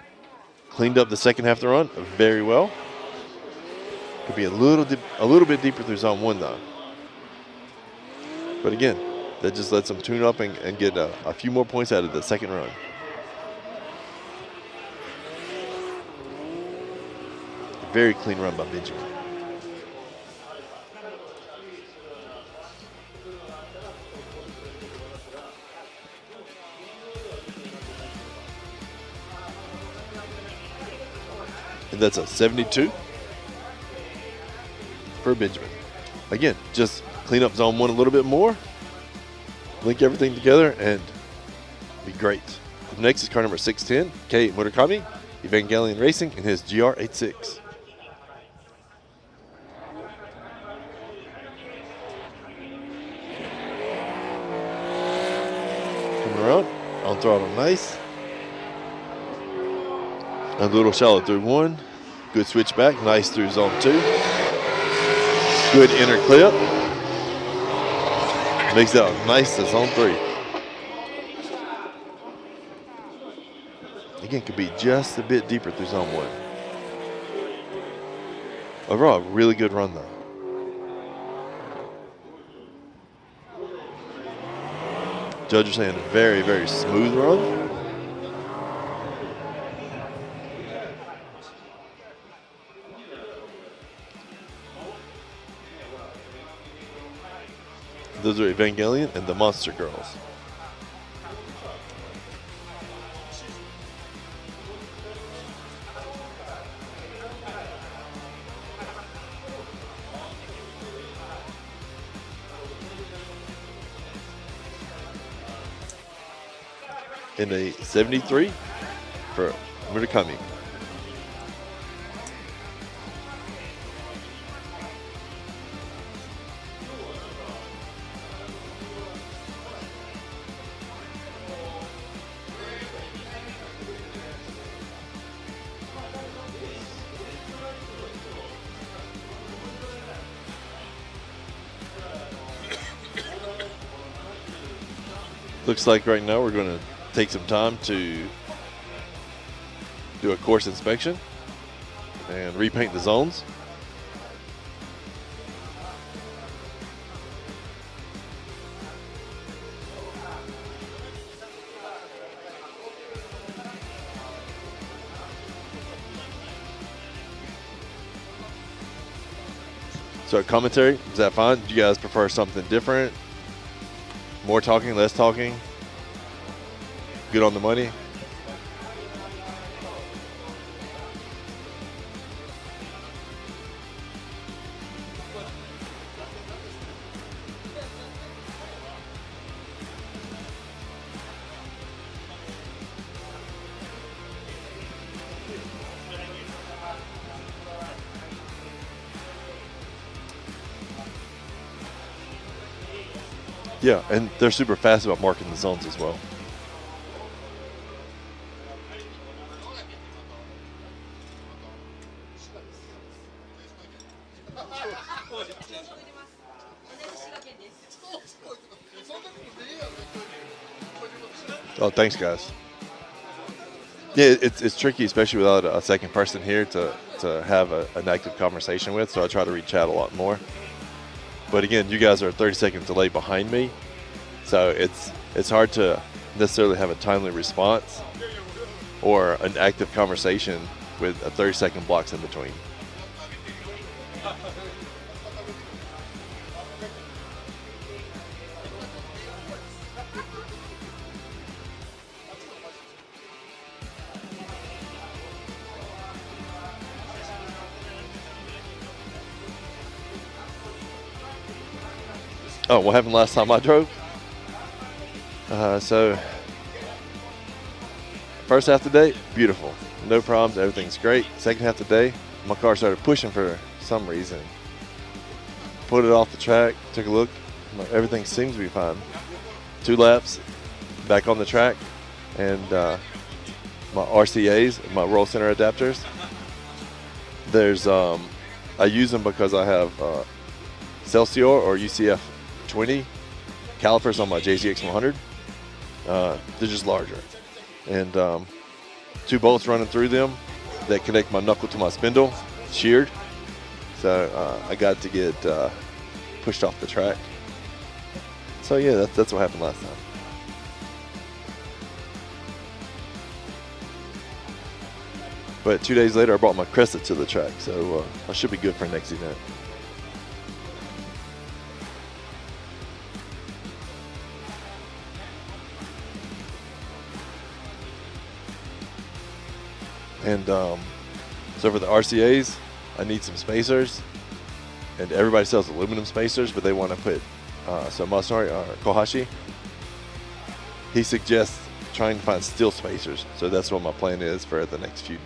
cleaned up the second half of the run very well. Could be a little bit deeper through zone 1 though. But again, that just lets them tune up and get a few more points out of the second run. Very clean run by Benjamin. And that's a 72 for Benjamin. Again, just clean up zone 1 a little bit more, link everything together, and be great. Up next is car number 610, Kei Murakami, Evangelion Racing in his GR86. Coming around, on throttle, nice. A little shallow through 1. Good switchback, nice through zone 2. Good inner clip. Makes that nice to zone 3. Again, could be just a bit deeper through zone 1. Overall, really good run though. Judge are saying a very, very smooth run. Those are Evangelion and the Monster Girls. In a 73 for Murakami. Looks like right now we're going to take some time to do a course inspection and repaint the zones. So commentary, is that fine? Do you guys prefer something different? More talking, less talking? Good on the money? Yeah, and they're super fast about marking the zones as well. Oh, thanks, guys. Yeah, it's tricky, especially without a second person here to have an active conversation with, so I try to read chat a lot more. But again, you guys are a 30-second delay behind me, so it's hard to necessarily have a timely response or an active conversation with a 30-second blocks in between. Oh, what happened last time I drove? So first half of the day, beautiful. No problems, everything's great. Second half of the day, my car started pushing for some reason. Put it off the track, took a look, everything seems to be fine. 2 laps, back on the track, and my RCAs, my roll center adapters, there's, I use them because I have Celsior or UCF 20 calipers on my JZX 100. They're just larger. And 2 bolts running through them that connect my knuckle to my spindle, sheared. So I got to get pushed off the track. So yeah, that's what happened last time. But 2 days later, I brought my Crescent to the track, so I should be good for next event. And so for the RCAs, I need some spacers, and everybody sells aluminum spacers, but they want to put, so Masanori or Kohashi, he suggests trying to find steel spacers. So that's what my plan is for the next few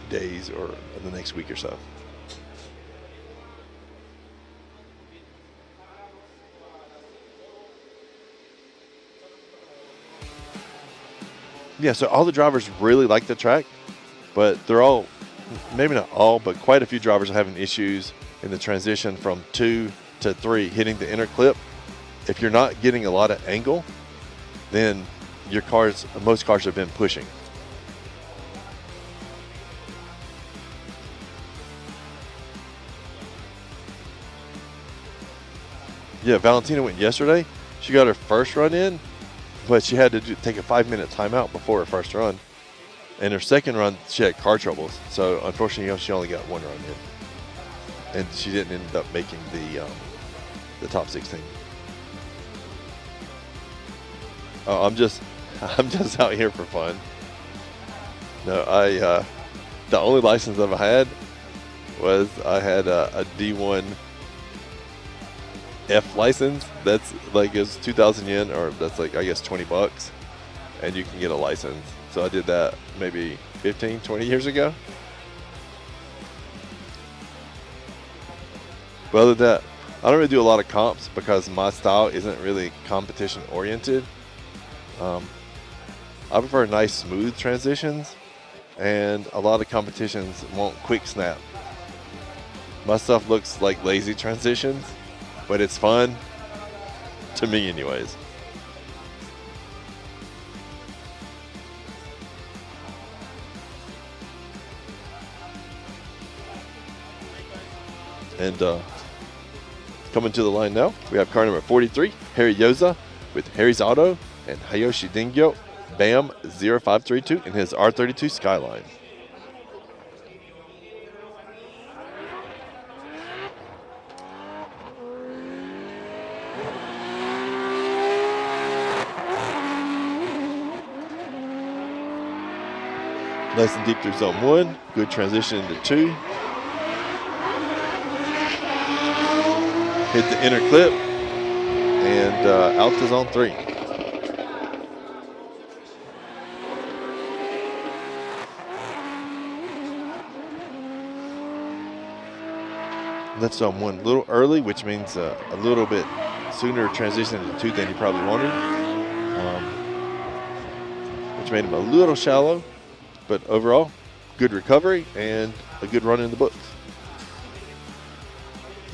days or the next week or so. Yeah, so all the drivers really like the track, but they're all, maybe not all, but quite a few drivers are having issues in the transition from 2 to 3, hitting the inner clip. If you're not getting a lot of angle, then your cars, most cars have been pushing. Yeah, Valentina went yesterday. She got her first run in, but she had to take a 5-minute timeout before her first run. And her second run, she had car troubles. So unfortunately, she only got 1 run in, and she didn't end up making the top 16. Oh, I'm just out here for fun. No, the only license I've had was I had a D1 F license. That's like, it's 2,000 yen, or that's like, I guess, $20, and you can get a license. So I did that maybe 15, 20 years ago. But other than that, I don't really do a lot of comps because my style isn't really competition oriented. I prefer nice smooth transitions, and a lot of competitions want quick snap. My stuff looks like lazy transitions, but it's fun to me anyways. And coming to the line now, we have car number 43, Harry Yoza with Harry's Auto and Hayoshi Dingyo BAM 0532 in his R32 Skyline. Nice and deep through zone 1, good transition into 2. Hit the inner clip and out to zone 3. That's zone 1 a little early, which means a little bit sooner transition into 2 than he probably wanted, which made him a little shallow, but overall, good recovery and a good run in the books.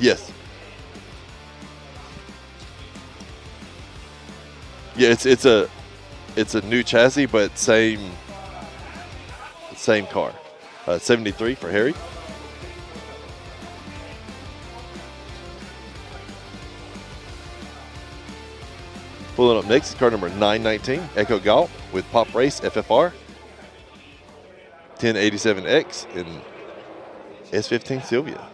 Yes. Yeah, it's a new chassis, but same car. 73 for Harry. Pulling up next is car number 919, Echo Gal with Pop Race FFR 1087X in S15 Sylvia.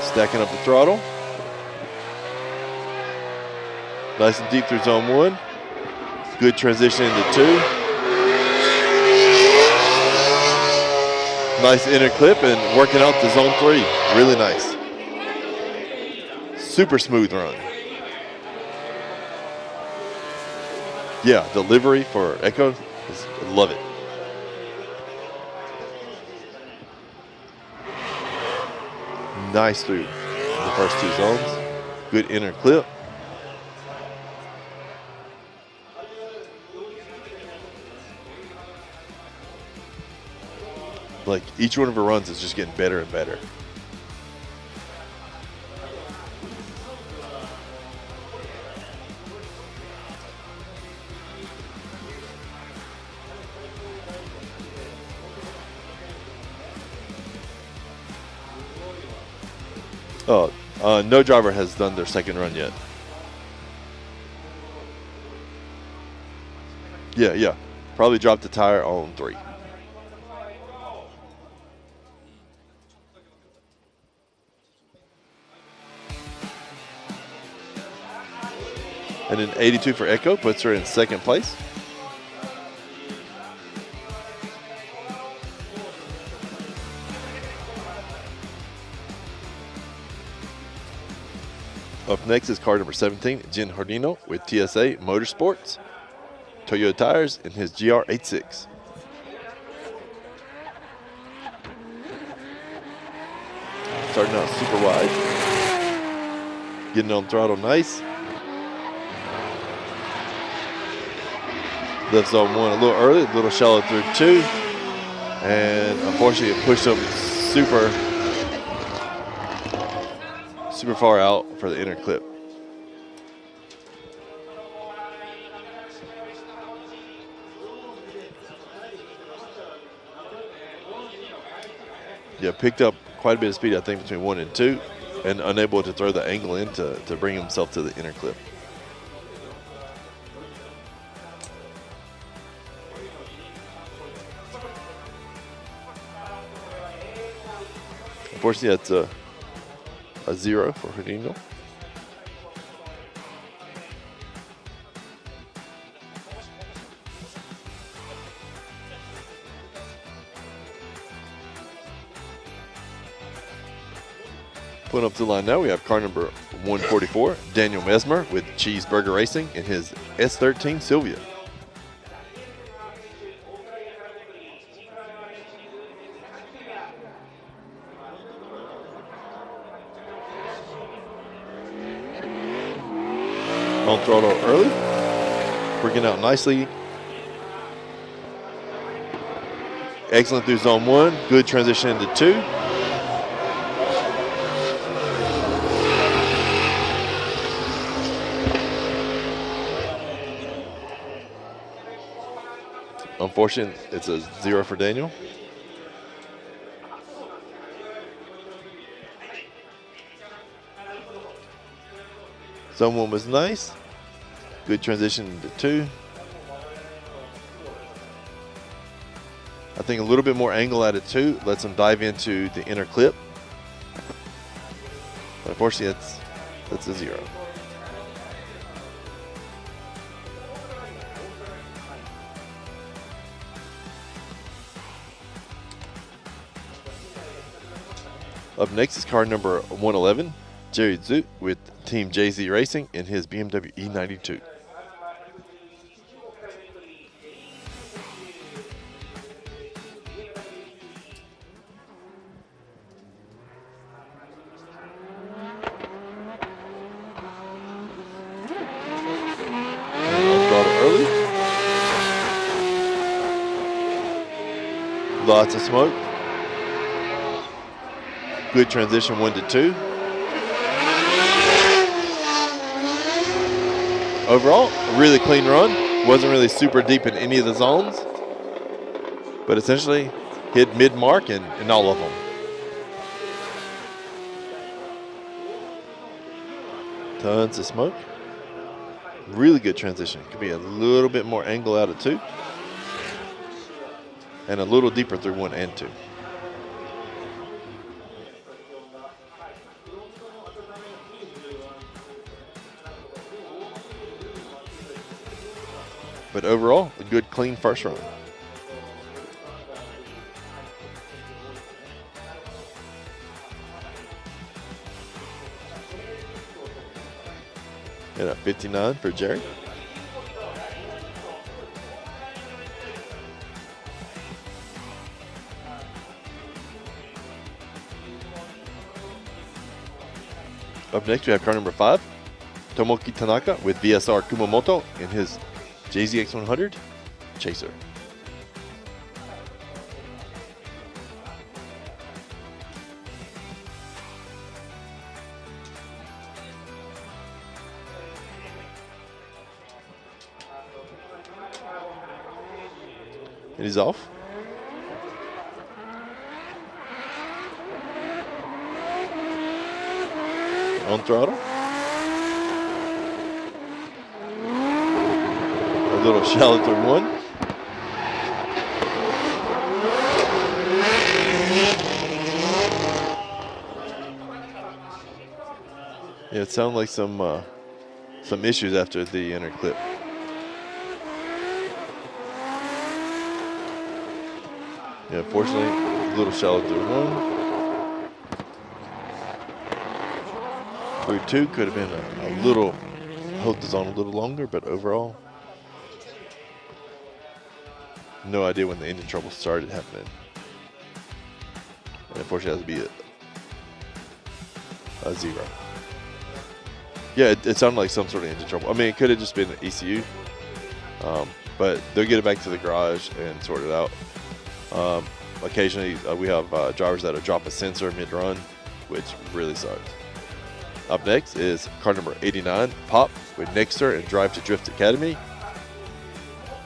Stacking up the throttle. Nice and deep through zone 1. Good transition into 2. Nice inner clip and working out the zone 3. Really nice. Super smooth run. Yeah, delivery for Echo, love it. Nice through the first 2 zones. Good inner clip. Like each one of her runs is just getting better and better. No driver has done their second run yet. Yeah. Probably dropped the tire on 3. And an 82 for Echo puts her in second place. Up next is car number 17, Jin Hardino with TSA Motorsports, Toyota tires in his GR86. Starting out super wide. Getting on throttle nice. Left zone 1 a little early, a little shallow through 2. And unfortunately it pushed him super far out for the inner clip. Yeah, picked up quite a bit of speed, I think, between 1 and 2, and unable to throw the angle in to bring himself to the inner clip. Unfortunately, that's a 0 for Hardino. Pulling up to the line now, we have car number 144, Daniel Mesmer with Cheeseburger Racing in his S13 Sylvia. On throttle early, working out nicely. Excellent through zone 1, good transition into 2. Unfortunate, it's a 0 for Daniel. Zone 1 was nice. Good transition into 2. I think a little bit more angle out of 2 lets him dive into the inner clip. But unfortunately, that's a 0. Up next is car number 111, Jerry Zhu with Team JZ Racing in his BMW E92. Early. Lots of smoke. Good transition 1 to 2. Overall, a really clean run. Wasn't really super deep in any of the zones, but essentially hit mid-mark in all of them. Tons of smoke. Really good transition. Could be a little bit more angle out of 2. And a little deeper through 1 and 2. But overall, a good, clean first run. And a 59 for Jerry. Up next, we have car number 5, Tomoki Tanaka with VSR Kumamoto in his JZX100 Chaser. And he's off. On throttle. A little shallow turn 1. Yeah, it sounded like some issues after the inner clip. Yeah, unfortunately, a little shallow through 1. Through 2 could have been a little, held the zone a little longer, but overall, no idea when the engine trouble started happening. And unfortunately, it has to be a 0. Yeah, it sounded like some sort of engine trouble. I mean, it could have just been an ECU, but they'll get it back to the garage and sort it out. Occasionally, we have drivers that'll drop a sensor mid-run, which really sucks. Up next is car number 89, Pop with Nexter and Drive to Drift Academy.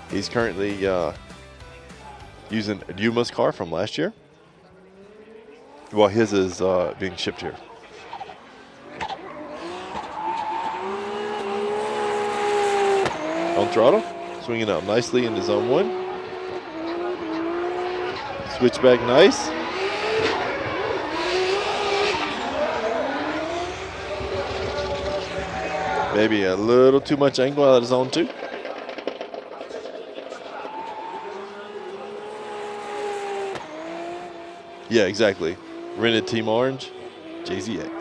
He's currently using Yuma's car from last year, while his is being shipped here. On throttle, swinging out nicely into zone 1. Switchback nice. Maybe a little too much angle out of zone 2. Yeah, exactly. Rented Team Orange, JZX.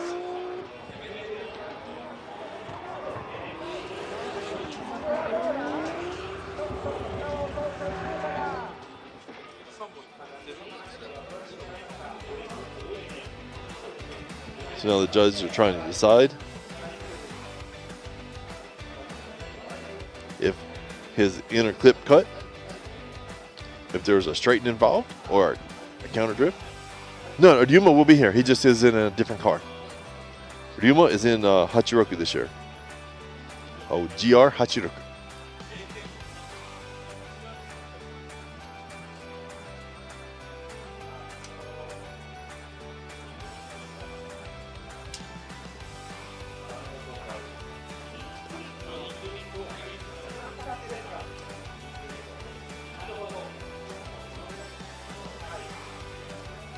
So now the judges are trying to decide if his inner clip cut, if there was a straighten involved, or a counter drift. No, Ryuma will be here. He just is in a different car. Ryuma is in Hachiroku this year. Oh, GR Hachiroku.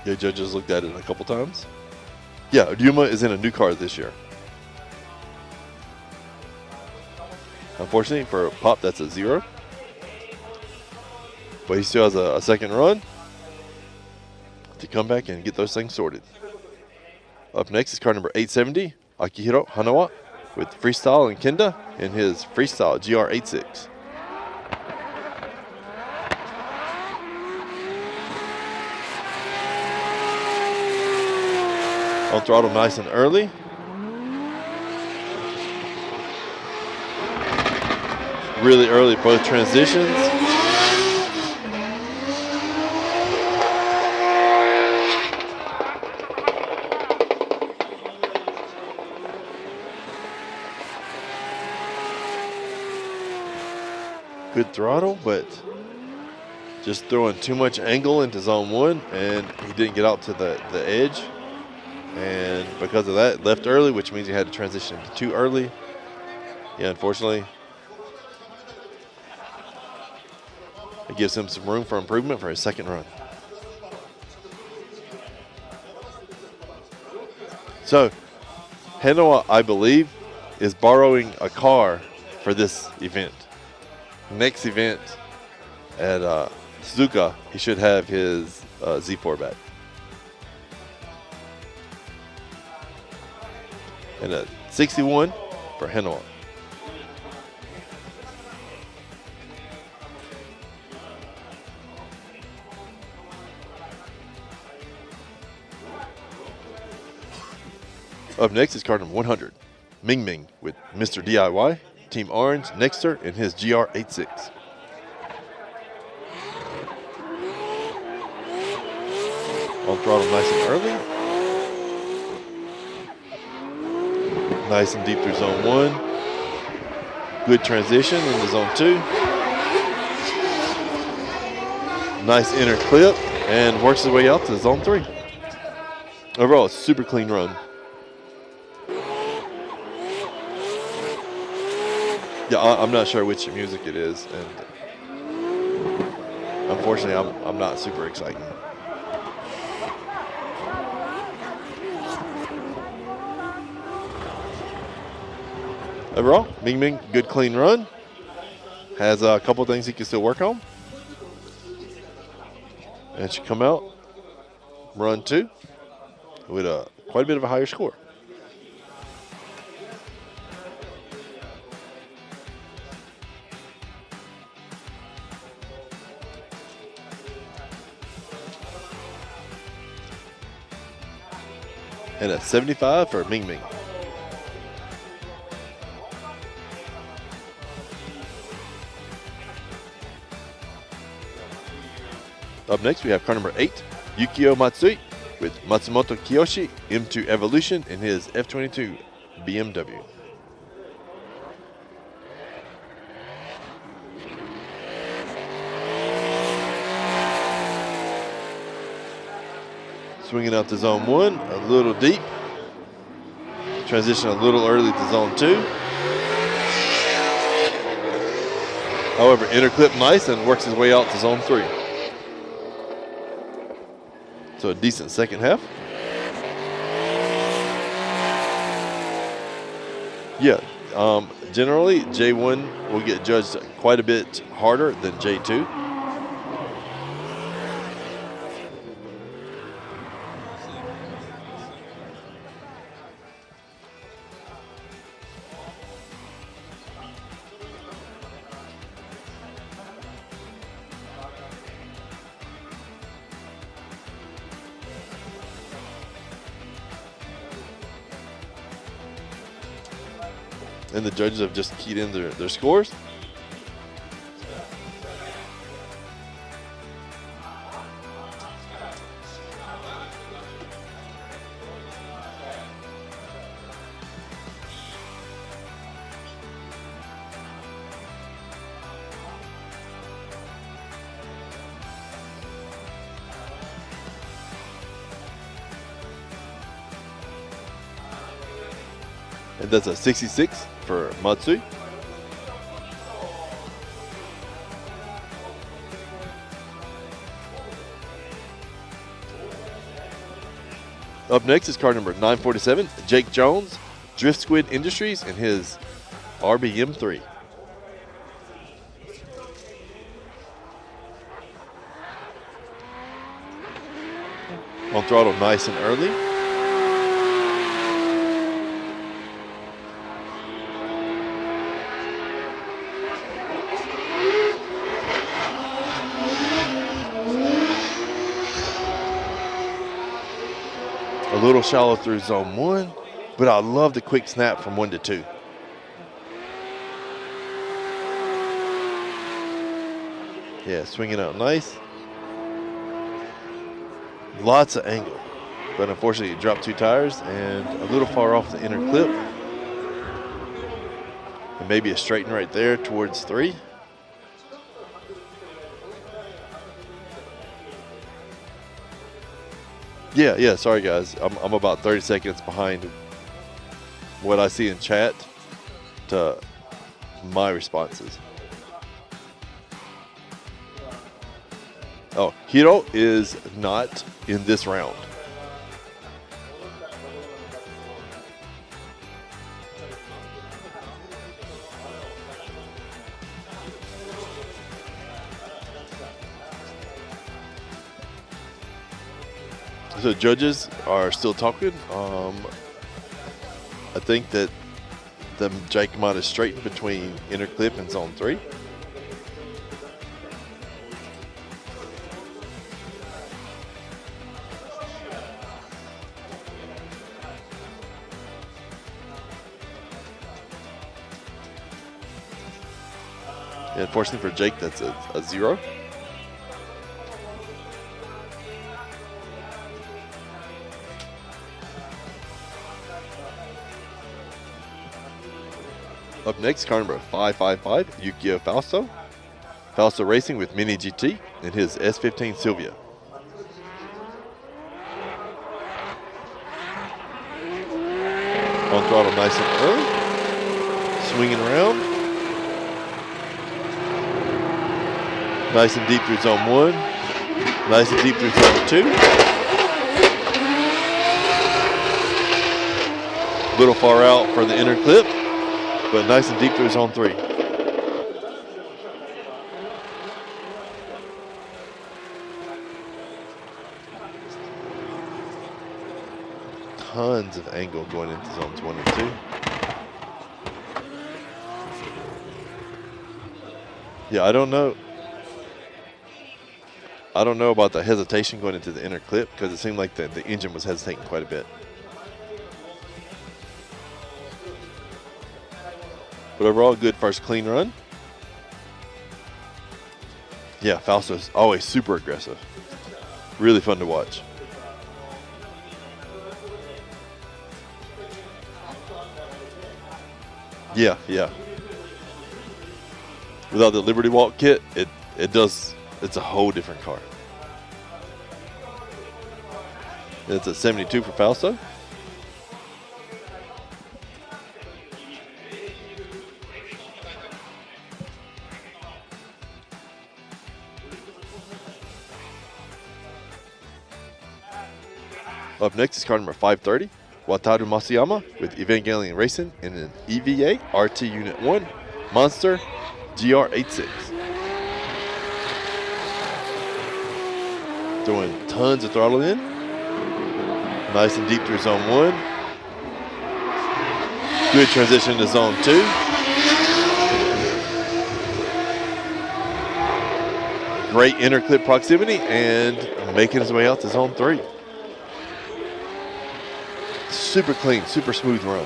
Yeah, judges looked at it a couple times. Yeah, Ryuma is in a new car this year. Unfortunately for Pop, that's a 0. But he still has a second run to come back and get those things sorted. Up next is car number 870, Akihiro Hanawa with Freestyle and Kenda in his Freestyle GR86. On throttle nice and early. Really early both transitions. Good throttle, but just throwing too much angle into zone 1, and he didn't get out to the edge. And because of that, left early, which means he had to transition into 2 early. Yeah, unfortunately, it gives him some room for improvement for his second run. So, Hanawa, I believe, is borrowing a car for this event. Next event at Suzuka, he should have his Z4 back. And a 61 for Hanawa. Up next is car number 100, Ming Ming with Mr. DIY, Team Orange, Nexter, and his GR86. On throttle nice and early. Nice and deep through zone 1. Good transition into zone 2. Nice inner clip and works his way out to zone 3. Overall, a super clean run. Yeah, I'm not sure which music it is, and unfortunately, I'm not super excited. Overall, Ming Ming, good clean run. Has a couple things he can still work on. And should come out, run 2, with quite a bit of a higher score. And a 75 for Ming Ming. Up next, we have car number 8, Yukio Matsui with Matsumoto Kiyoshi M2 Evolution in his F22 BMW. Swinging out to zone 1, a little deep. Transition a little early to zone 2. However, inner clip nice and works his way out to zone 3. So a decent second half. Yeah, generally J1 will get judged quite a bit harder than J2. And the judges have just keyed in their scores. And that's a 66 for Matsui. Up next is car number 947, Jake Jones, Drift Squid Industries, and his RBM3. On throttle nice and early. A little shallow through zone 1, but I love the quick snap from 1 to 2. Yeah, swinging out nice. Lots of angle, but unfortunately it dropped 2 tires and a little far off the inner clip. And maybe a straighten right there towards 3. Yeah, sorry guys. I'm about 30 seconds behind what I see in chat to my responses. Oh, Hiro is not in this round. So judges are still talking. I think that the Jake might have straightened between inner clip and zone 3. And unfortunately for Jake, that's a 0. Up next, car number 555, Yukio Fausto. Fausto racing with Mini GT in his S15 Silvia. On throttle nice and early. Swinging around. Nice and deep through zone 1. Nice and deep through zone 2. Little far out for the inner clip, but nice and deep through zone 3. Tons of angle going into zones 1 and 2. Yeah, I don't know about the hesitation going into the inner clip because it seemed like the engine was hesitating quite a bit. But overall, good first clean run. Yeah, Fausto's always super aggressive. Really fun to watch. Yeah. Without the Liberty Walk kit, it's a whole different car. It's a 72 for Fausto. Up next is car number 530, Wataru Masuyama with Evangelion Racing in an EVA RT Unit 1 Monster GR86. Throwing tons of throttle in. Nice and deep through zone 1. Good transition to zone 2. Great inner clip proximity and making his way out to zone 3. Super clean, super smooth run.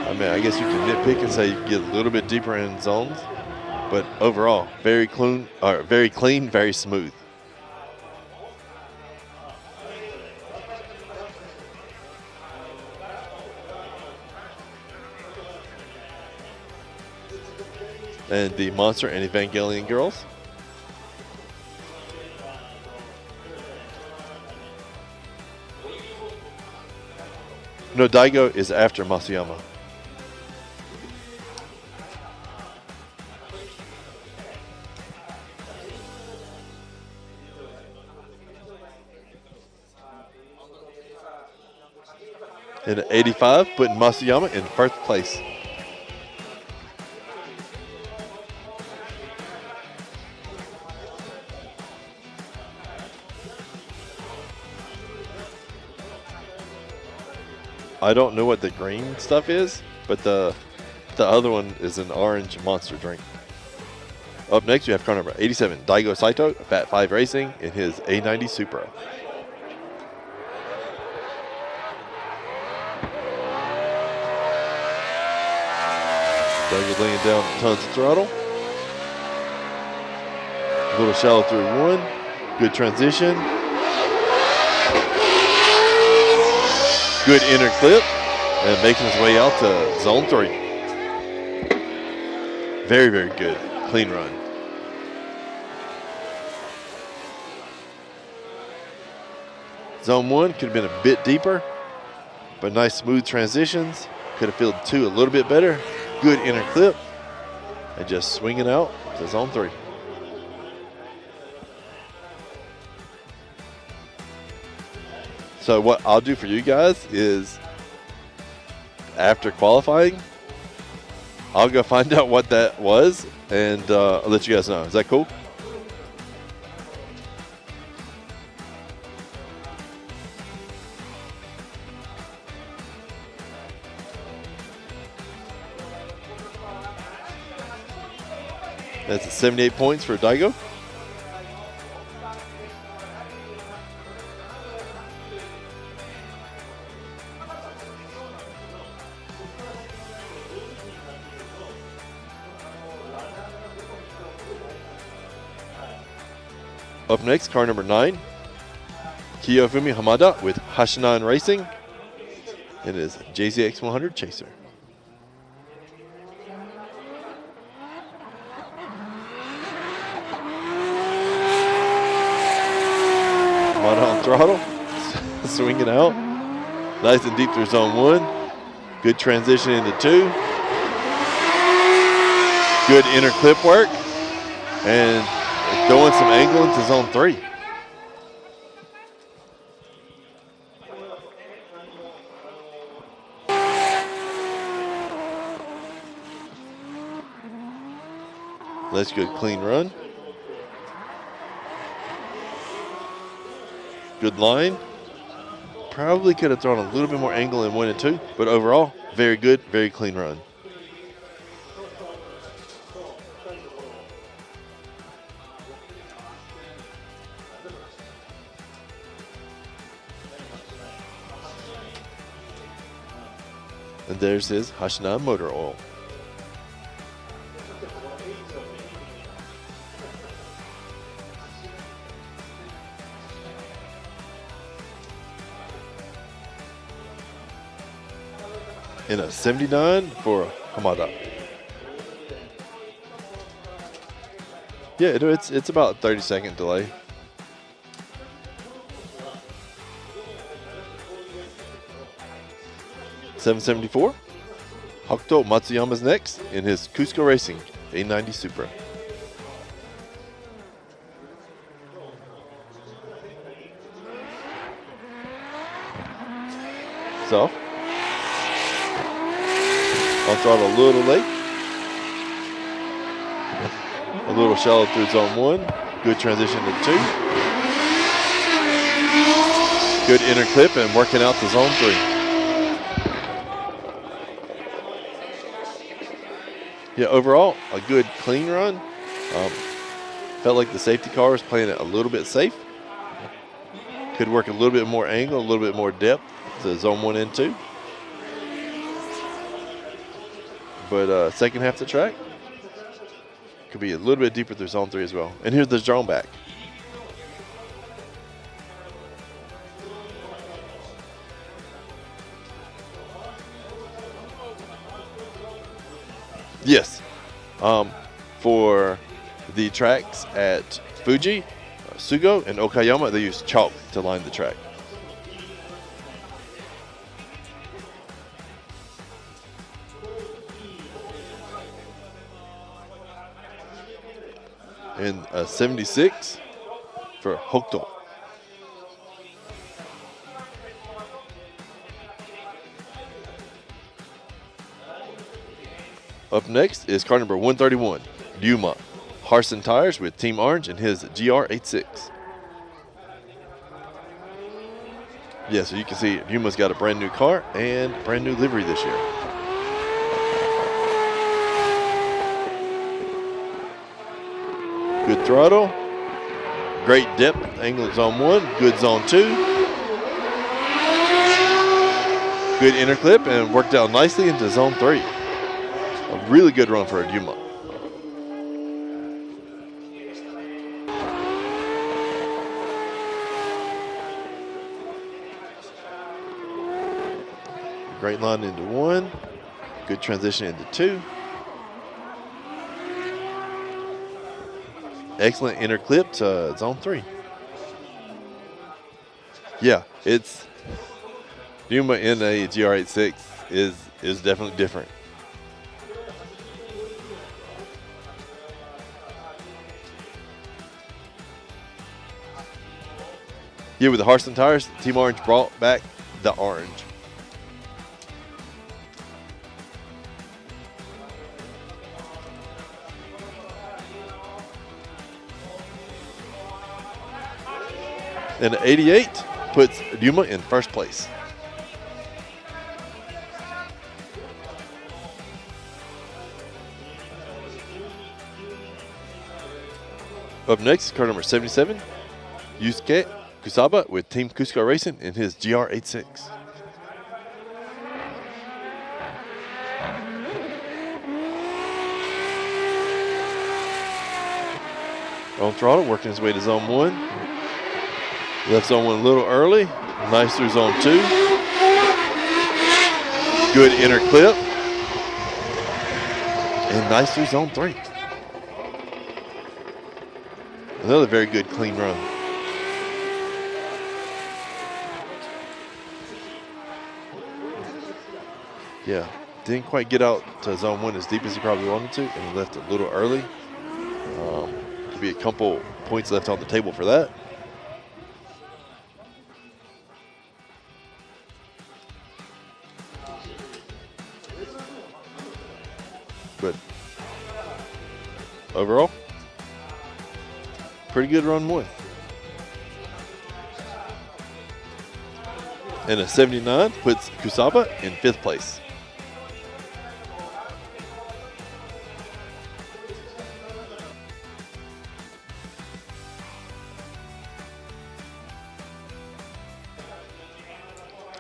I mean, I guess you can nitpick and say you can get a little bit deeper in zones, but overall, very clean, very smooth. And the Monster and Evangelion girls. No, Daigo is after Masuyama. And at 85, putting Masuyama in first place. I don't know what the green stuff is, but the other one is an orange monster drink. Up next, we have car number 87, Daigo Saito, Fat 5 Racing in his A90 Supra. Daigo laying down tons of throttle. A little shallow through 1. Good transition. Good inner clip and making his way out to zone 3. Very, very good. Clean run. Zone 1 could have been a bit deeper, but nice smooth transitions. Could have filled 2 a little bit better. Good inner clip and just swinging out to zone 3. So what I'll do for you guys is, after qualifying, I'll go find out what that was, and I'll let you guys know. Is that cool? That's 78 points for Daigo. Up next, car number 9, Kiyofumi Hamada with Hashinan Racing. It is JZX 100 Chaser. Hamada on throttle, swinging out. Nice and deep through zone 1. Good transition into 2. Good inner clip work. And throwing some angle into zone 3. That's good, clean run. Good line. Probably could have thrown a little bit more angle in 1 and 2, but overall, very good, very clean run. And there's his Hashinan motor oil. In a 79 for Hamada. Yeah, it's about a 30-second delay. $774. Hokuto Matsuyama's next in his Cusco Racing A90 Supra. So, on throttle a little late. A little shallow through zone 1. Good transition to 2. Good inner clip and working out to zone 3. Yeah, overall, a good clean run. Felt like the safety car was playing it a little bit safe. Could work a little bit more angle, a little bit more depth to zone 1 and 2. But second half of the track could be a little bit deeper through zone 3 as well. And here's the drone back. Yes. For the tracks at Fuji, Sugo, and Okayama, they use chalk to line the track. And a 76 for Hokuto. Up next is car number 131, Ryuma. Harson Tires with Team Orange and his GR86. Yeah, so you can see Ryuma's got a brand new car and brand new livery this year. Good throttle, great depth, angle at zone 1, good zone 2. Good inner clip and worked out nicely into zone 3. A really good run for a Ryuma. Great line into 1. Good transition into 2. Excellent inner clip to zone 3. Yeah, it's Ryuma in a GR86 is definitely different. Yeah, with the Harson Tires, Team Orange brought back the orange. And 88 puts Ryuma in first place. Up next, car number 77, Yusuke Kusaba with Team Cusco Racing in his GR86. On throttle, working his way to zone 1. Left zone 1 a little early. Nice through zone 2. Good inner clip. And nice through zone 3. Another very good clean run. Yeah, didn't quite get out to zone 1 as deep as he probably wanted to, and he left a little early. Could be a couple points left on the table for that. But overall, pretty good run 1. And a 79 puts Kusaba in 5th place.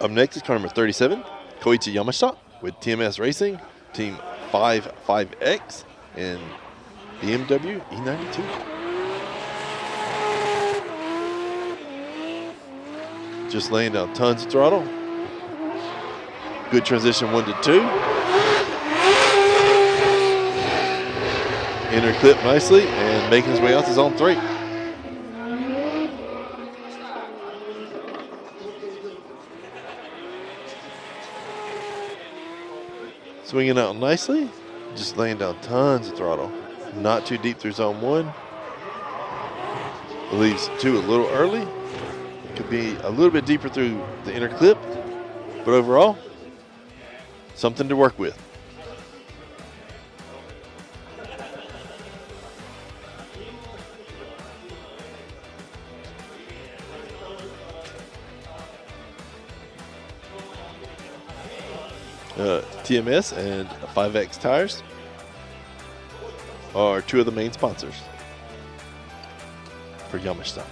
Up next is car number 37, Koichi Yamashita with TMS Racing, Team 55X, and BMW E92. Just laying down tons of throttle. Good transition 1 to 2. Inner clip nicely and making his way out to zone 3. Swinging out nicely, just laying down tons of throttle. Not too deep through zone 1. Leaves 2 a little early. Could be a little bit deeper through the inner clip, but overall, something to work with. TMS and 5X tires are 2 of the main sponsors for Yamashita.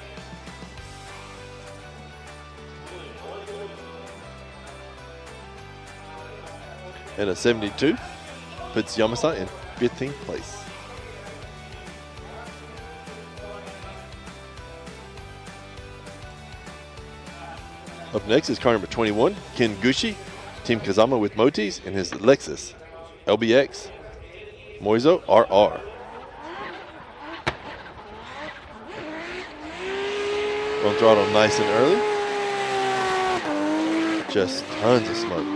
And a 72 puts Yamashita in 15th place. Up next is car number 21, Ken Gushi, Team Kazama with Motis in his Lexus LBX Moizo RR. On throttle nice and early. Just tons of smoke.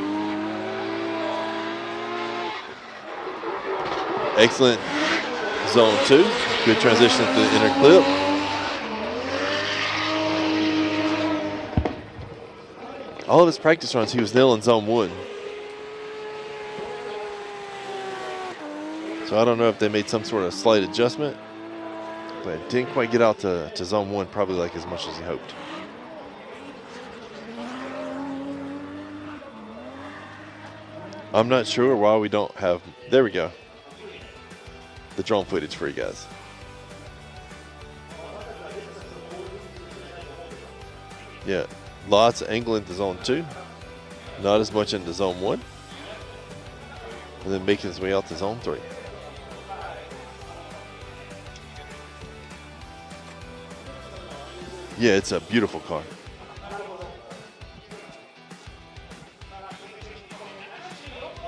Excellent zone 2. Good transition to the inner clip. All of his practice runs, he was nailing zone 1. So I don't know if they made some sort of slight adjustment, but didn't quite get out to zone 1 probably like as much as he hoped. I'm not sure why we don't have, there we go, the drone footage for you guys. Yeah. Lots of angle into zone 2, not as much into zone 1, and then making his way out to zone 3. Yeah, it's a beautiful car.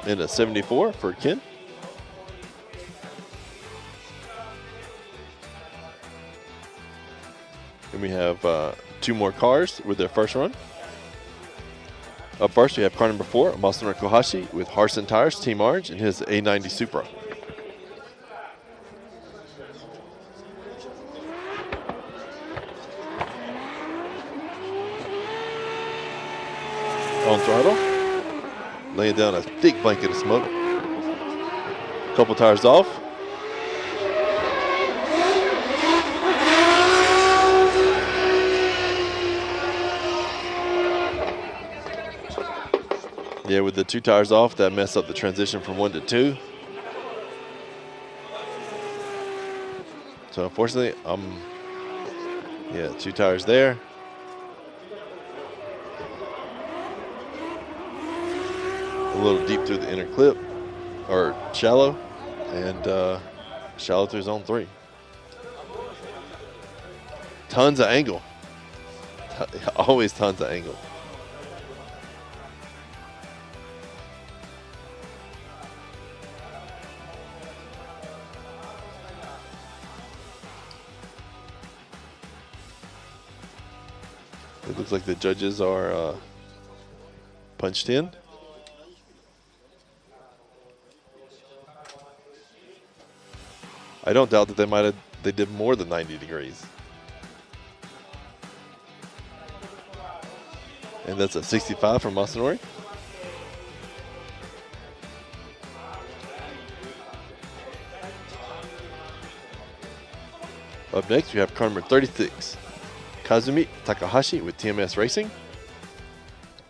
And a 74 for Ken. And we have 2 more cars with their first run. Up first, we have car number 4, Masanori Kohashi with Harson Tires, Team Orange, in his A90 Supra. On throttle, laying down a thick blanket of smoke. Couple tires off. Yeah, with the 2 tires off, that messed up the transition from 1 to 2. So unfortunately, 2 tires there. A little deep through the inner clip, or shallow, and shallow through zone 3. Tons of angle. Always tons of angle. It looks like the judges are punched in. I don't doubt that they did more than 90 degrees. And that's a 65 from Masanori. Up next, we have car number 36, Kazumi Takahashi with TMS Racing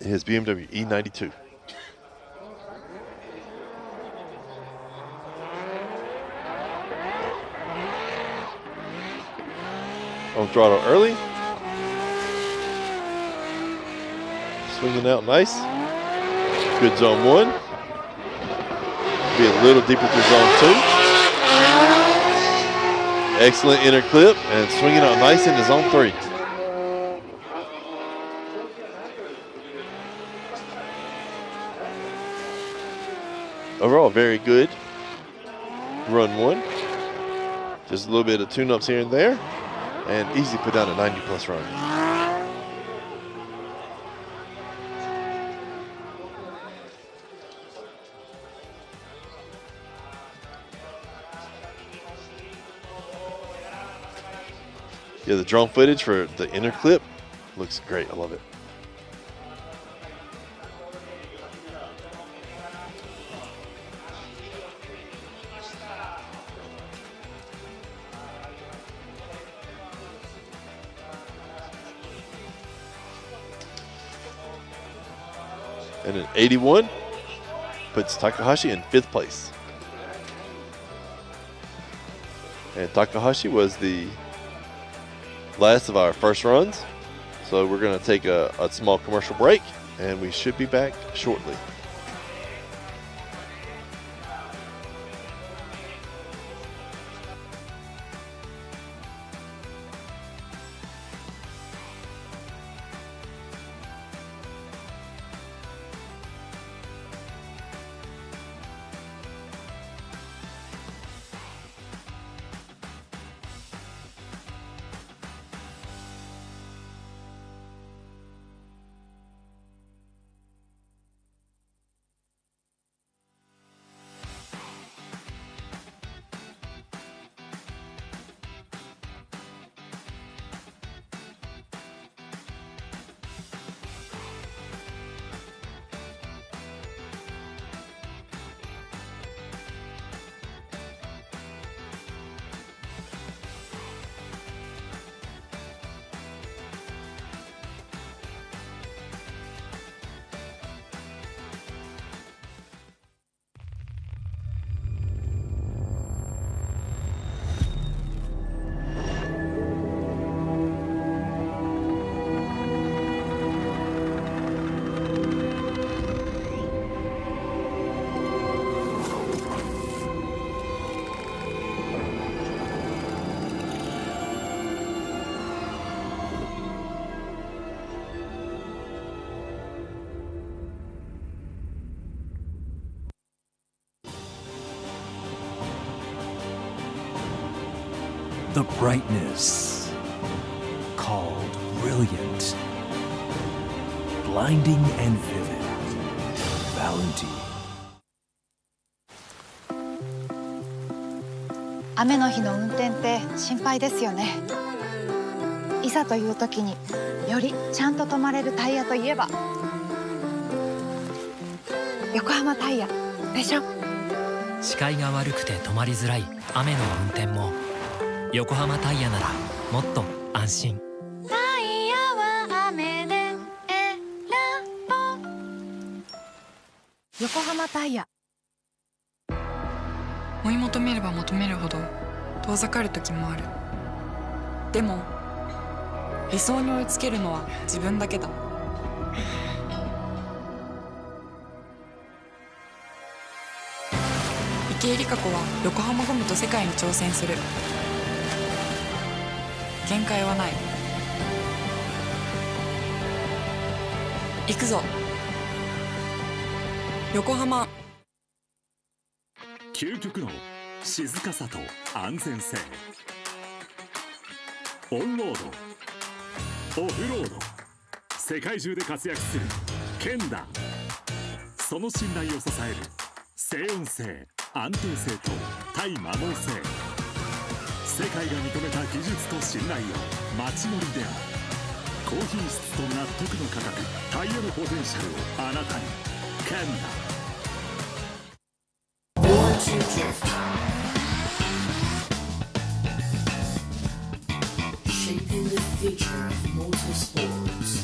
in his BMW E92. On throttle early. Swinging out nice. Good zone 1. Be a little deeper through zone 2. Excellent inner clip and swinging out nice into zone 3. Overall, very good run 1. Just a little bit of tune-ups here and there, and easy put down a 90+ run. Yeah, the drone footage for the inner clip looks great. I love it. And an 81 puts Takahashi in 5th place. And Takahashi was the last of our first runs. So we're going to take a small commercial break and we should be back shortly. The brightness, called brilliant, blinding and vivid, Valentine. 雨の日の運転って心配ですよね。いざという時によりちゃんと止まれるタイヤといえば横浜タイヤでしょ。視界が悪くて止まりづらい雨の運転も横浜タイヤならもっと安心。タイヤは雨で選ぼう。横浜タイヤ。追い求めれば求めるほど遠ざかる時もある。でも理想に追いつけるのは自分だけだ。池江璃花子は横浜ゴムと世界に挑戦する。限界はない。行くぞ横浜。究極の静かさと安全性。オンロード、オフロード、世界中で活躍する剣だ。その信頼を支える静音性、安定性と対摩耗性。世界が認めた技術と信頼を街乗りである。高品質と納得の価格、タイヤのポテンシャルをあなたに。剣だ。Shaping the future of motorsports.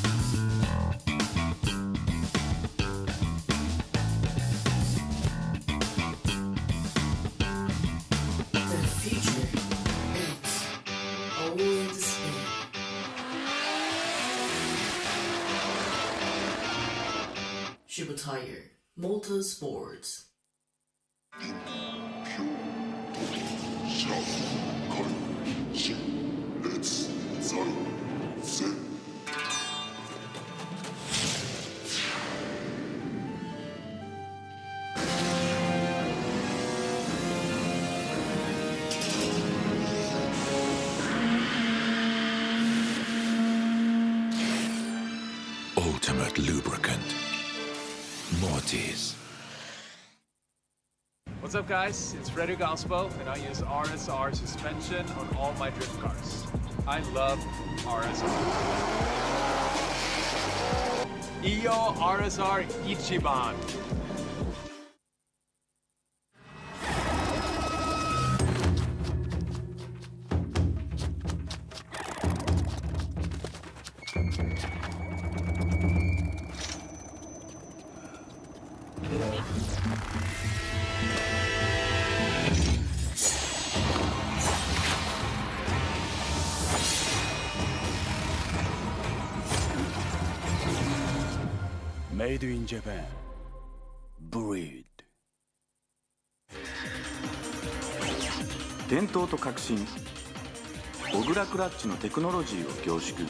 The future is all in display. Shiba Tire Motorsports. Ultimate lubricant. Mortis. What's up, guys? It's Freddy Gaspo, and I use RSR suspension on all my drift cars. I love RSR. Iyo RSR Ichiban. Made in Japan. Breed. 伝統と革新、小倉クラッチのテクノロジーを凝縮。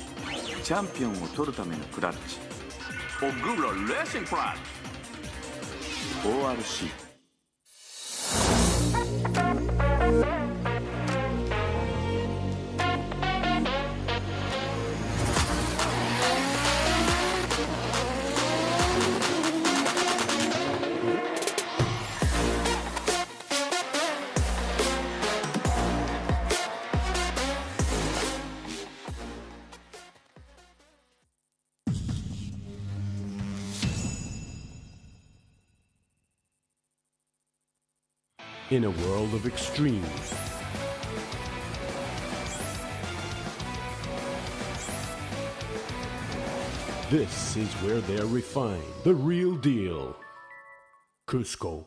チャンピオンを取るためのクラッチ、小倉レーシングクラッチ ORC。In a world of extremes, this is where they're refined. The real deal. Cusco.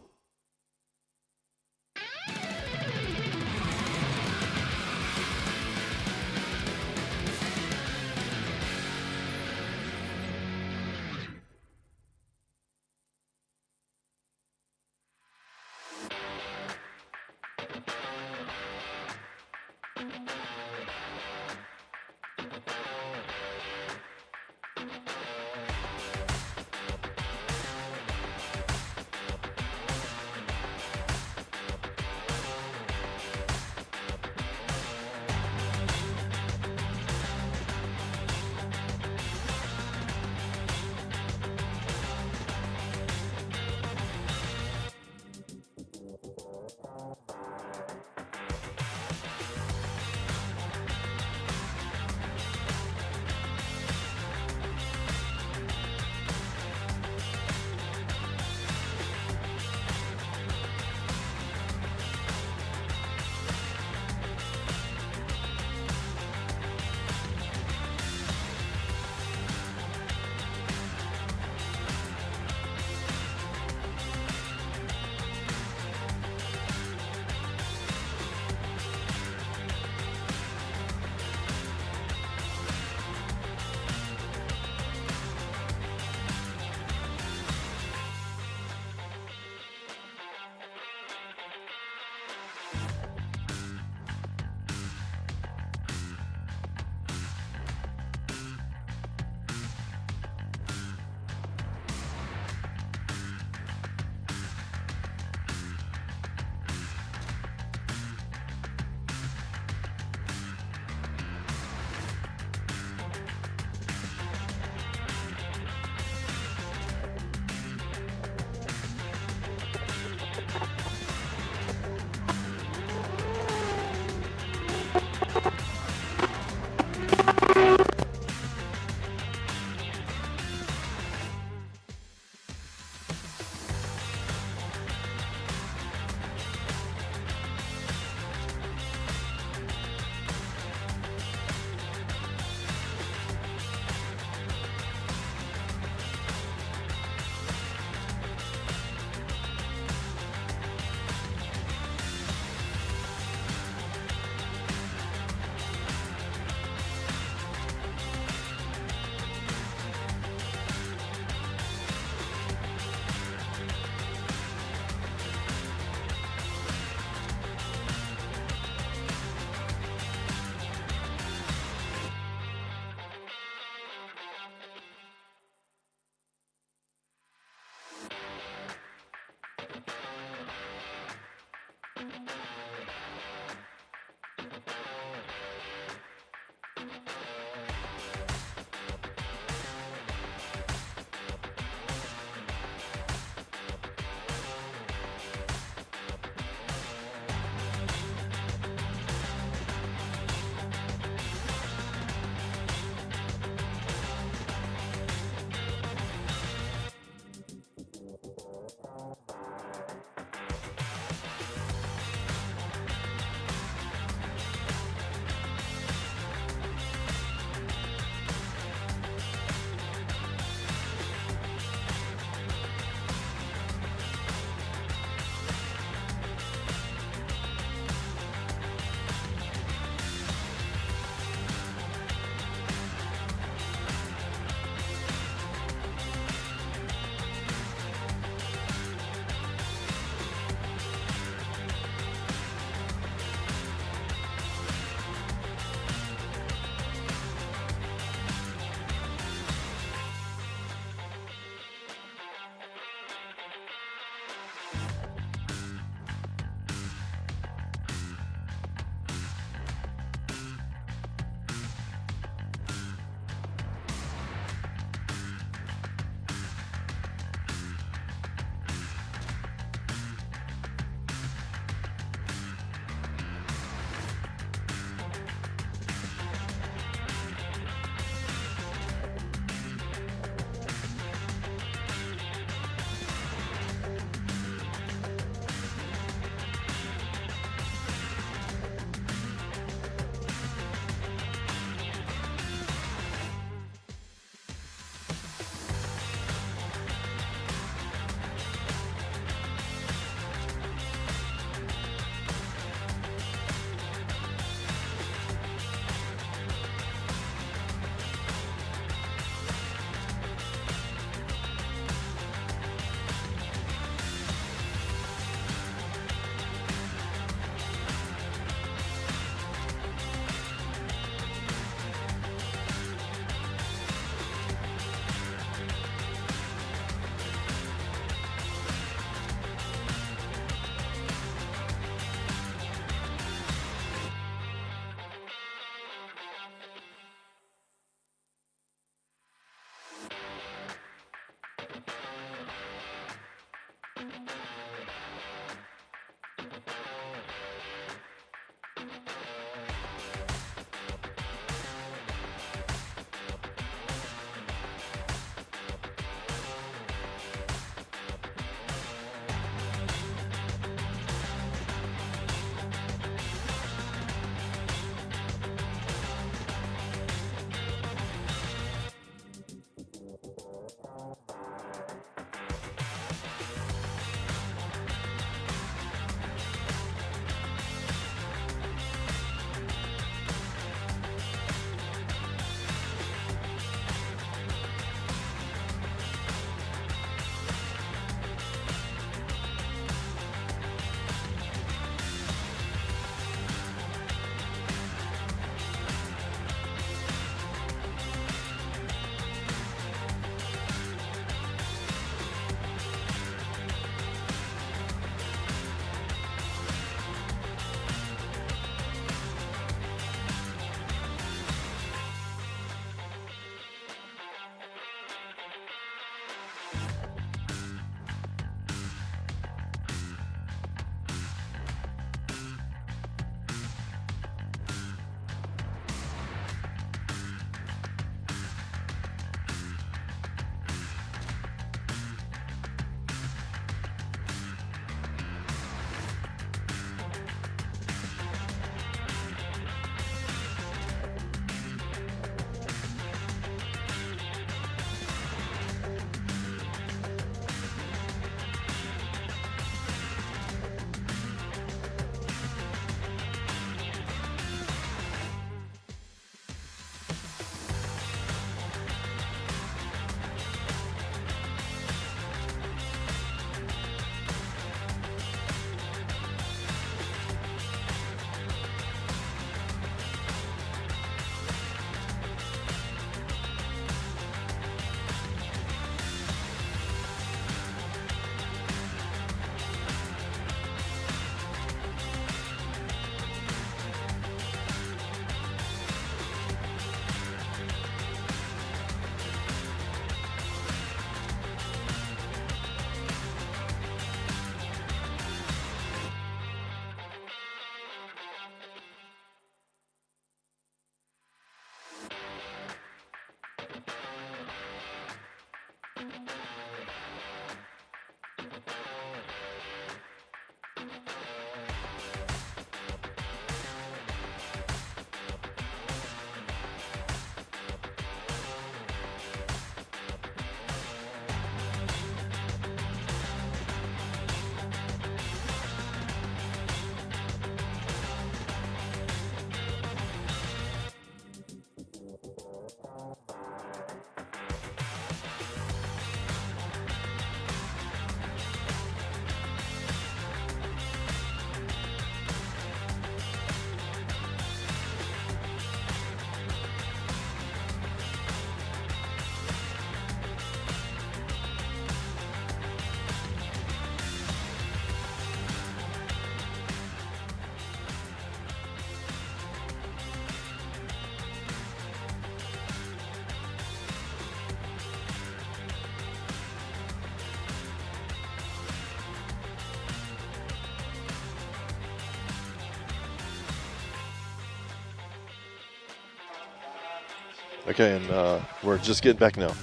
Okay, and we're just getting back now.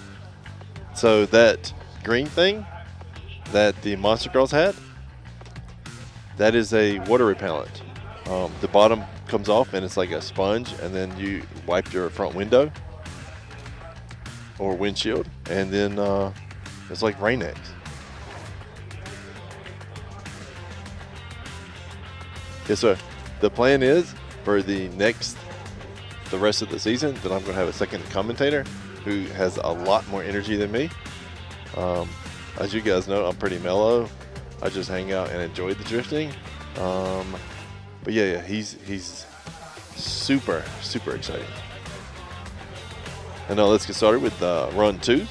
So that green thing that the Monster Girls had, that is a water repellent. The bottom comes off and it's like a sponge, and then you wipe your front window or windshield, and then it's like Rain-X. Yes, sir. The plan is for the rest of the season that I'm going to have a second commentator who has a lot more energy than me. As you guys know, I'm pretty mellow. I just hang out and enjoy the drifting. But yeah, he's super exciting. And now let's get started with run 2.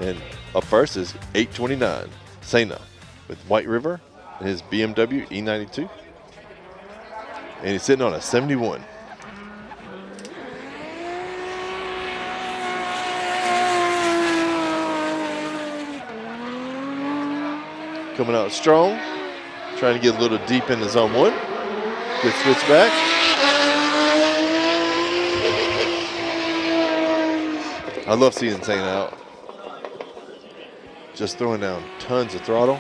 And up first is 829 Sena with White River and his BMW E92. And he's sitting on a 71. Coming out strong, trying to get a little deep into zone 1. Good switch back. I love seeing Zane out. Just throwing down tons of throttle.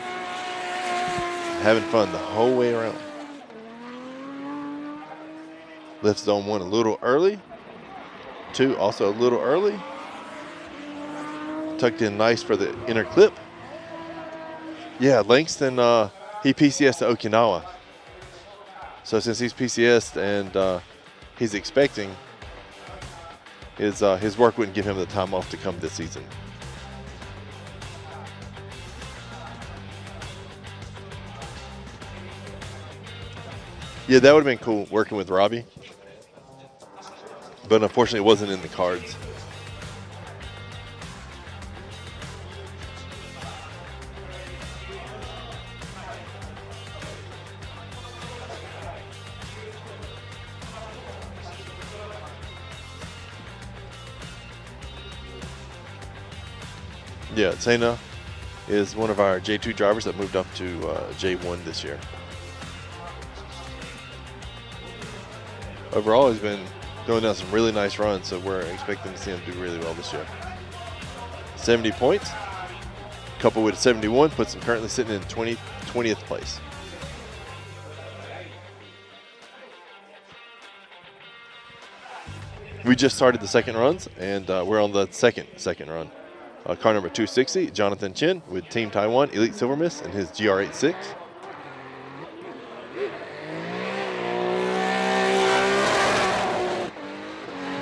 Having fun the whole way around. Left zone 1 a little early. 2 also a little early. Tucked in nice for the inner clip. Yeah, Langston, he PCS'd to Okinawa. So since he's PCS'd and he's expecting, his work wouldn't give him the time off to come this season. Yeah, that would have been cool working with Robbie. But unfortunately, it wasn't in the cards. Yeah, Sena is one of our J2 drivers that moved up to J1 this year. Overall, he's been going down some really nice runs, so we're expecting to see him do really well this year. 70 points, coupled with 71, puts him currently sitting in 20th place. We just started the second runs, and we're on the second run. Car number 260, Jonathan Chen with Team Taiwan Elite Silver Mist and his GR86.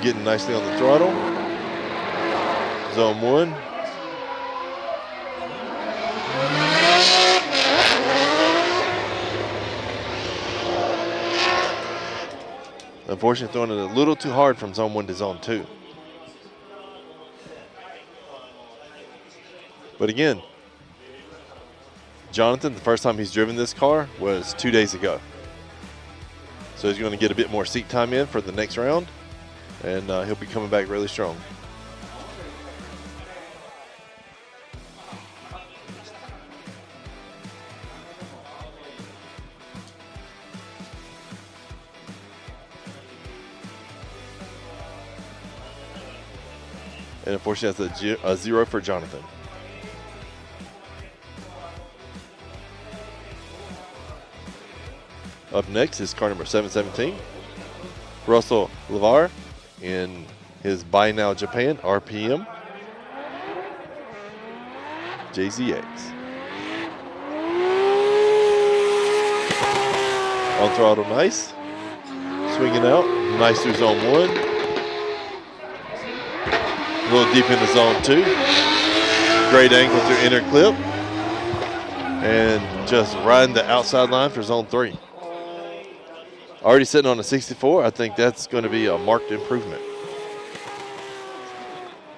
Getting nicely on the throttle. Zone 1. Unfortunately, throwing it a little too hard from zone 1 to zone 2. But again, Jonathan, the first time he's driven this car was 2 days ago. So he's going to get a bit more seat time in for the next round, and he'll be coming back really strong. And unfortunately, that's a 0 for Jonathan. Up next is car number 717, Russell Lavar in his Buy Now Japan RPM JZX. On throttle, nice. Swinging out, nice through zone 1. A little deep into zone 2. Great angle through inner clip. And just riding the outside line for zone 3. Already sitting on a 64, I think that's going to be a marked improvement.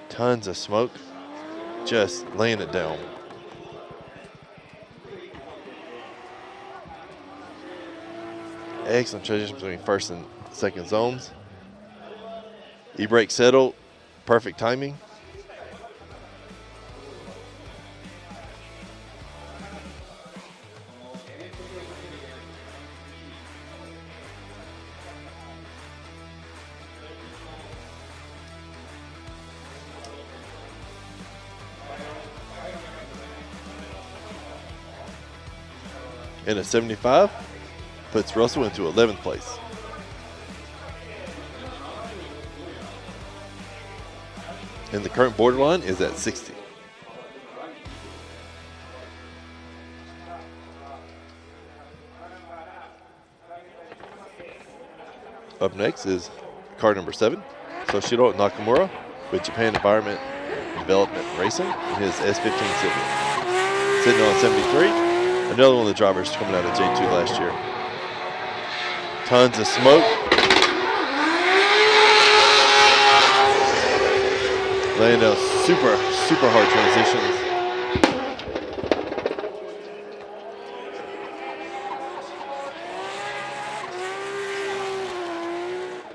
Tons of smoke, just laying it down. Excellent transition between first and second zones. E-brake settled, perfect timing. And a 75 puts Russell into 11th place. And the current borderline is at 60. Up next is car number 7, Soshiro Nakamura with Japan Environment Development Racing in his S15 Silver. Sitting on 73, another one of the drivers coming out of J2 last year. Tons of smoke. Laying down super hard transitions.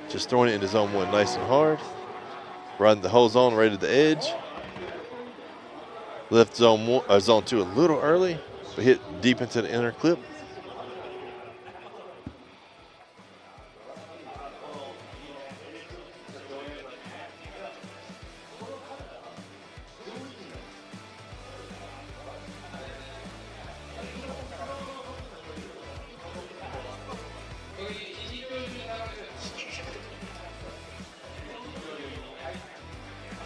Just throwing it into zone 1 nice and hard. Riding the whole zone right at the edge. Left zone 2 a little early, but hit deep into the inner clip.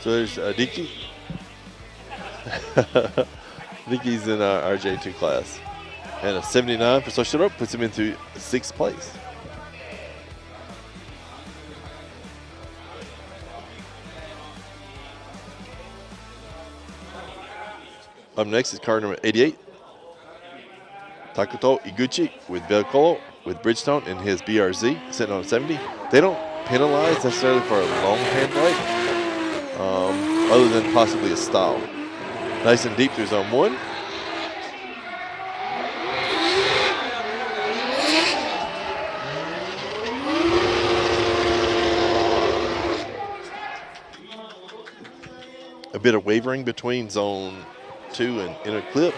So there's Diki. Diki's in our J2 class. And a 79 for Soshiro puts him into 6th place. Up next is car number 88. Takuto Iguchi with Belcolo with Bridgestone in his BRZ, sitting on 70. They don't penalize necessarily for a long hand ride. Other than possibly a style. Nice and deep through zone 1. A bit of wavering between zone 2 and inner clip.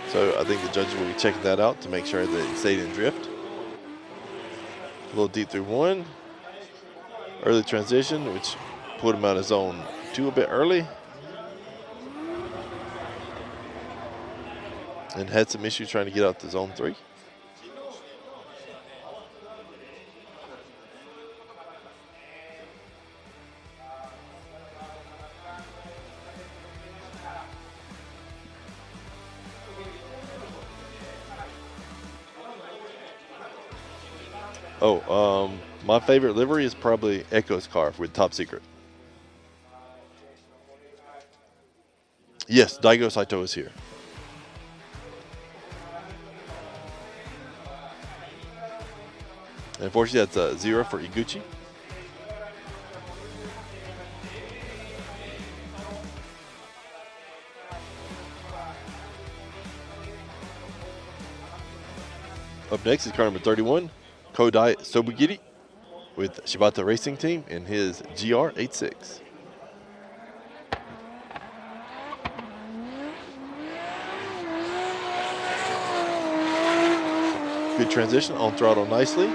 So I think the judges will be checking that out to make sure that it stayed in drift. A little deep through 1. Early transition, which put him out of zone 2 a bit early. And had some issues trying to get out to zone 3. My favorite livery is probably Echo's car with Top Secret. Yes, Daigo Saito is here. Unfortunately, that's a 0 for Iguchi. Up next is car number 31, Kodai Sobugiri with Shibata Racing Team in his GR86. Good transition on throttle nicely.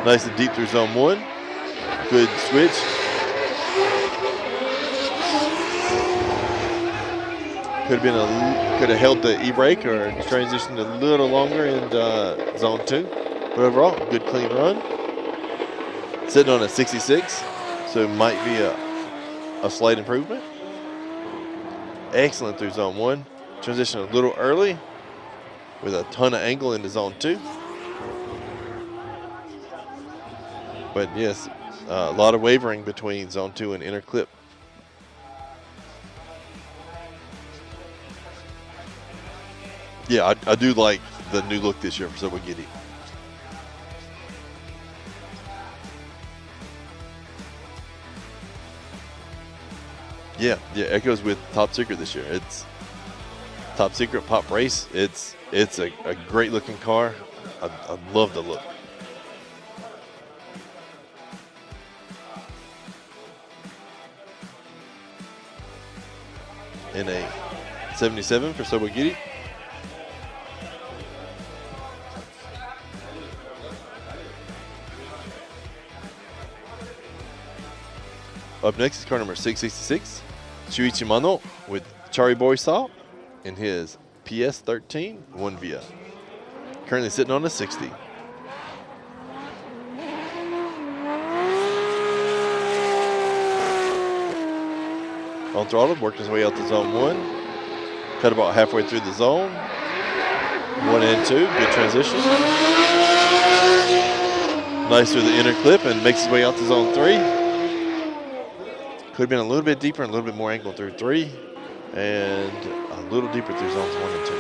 Nice and deep through zone 1. Good switch. Could have held the e-brake or transitioned a little longer in zone 2. But overall, good clean run. Sitting on a 66, so it might be a slight improvement. Excellent through zone 1. Transition a little early with a ton of angle into zone 2. But yes, a lot of wavering between zone 2 and inner clip. Yeah, I do like the new look this year for Sobugiri. Yeah, Echoes with Top Secret this year. It's Top Secret Pop Race. It's a great looking car. I love the look. In a 77 for Sobugiri. Up next is car number 666, Shuichi Mano with Chari Boy style in his PS13 1 Via. currently sitting on a 60. On throttle, working his way out to zone 1. Cut about halfway through the zone. 1 and 2, good transition. Nice through the inner clip and makes his way out to zone 3. Could have been a little bit deeper and a little bit more angle through 3. And a little deeper through zones 1 and 2.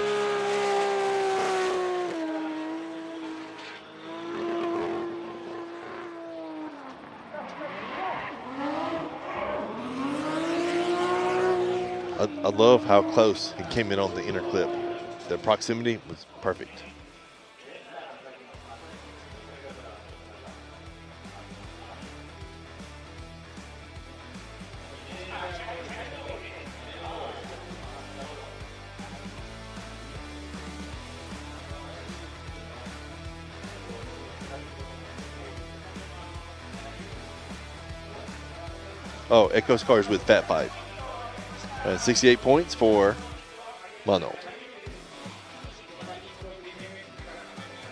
I love how close he came in on the inner clip. The proximity was perfect. Oh, Echo's cars with Fat 5. 68 points for Mano.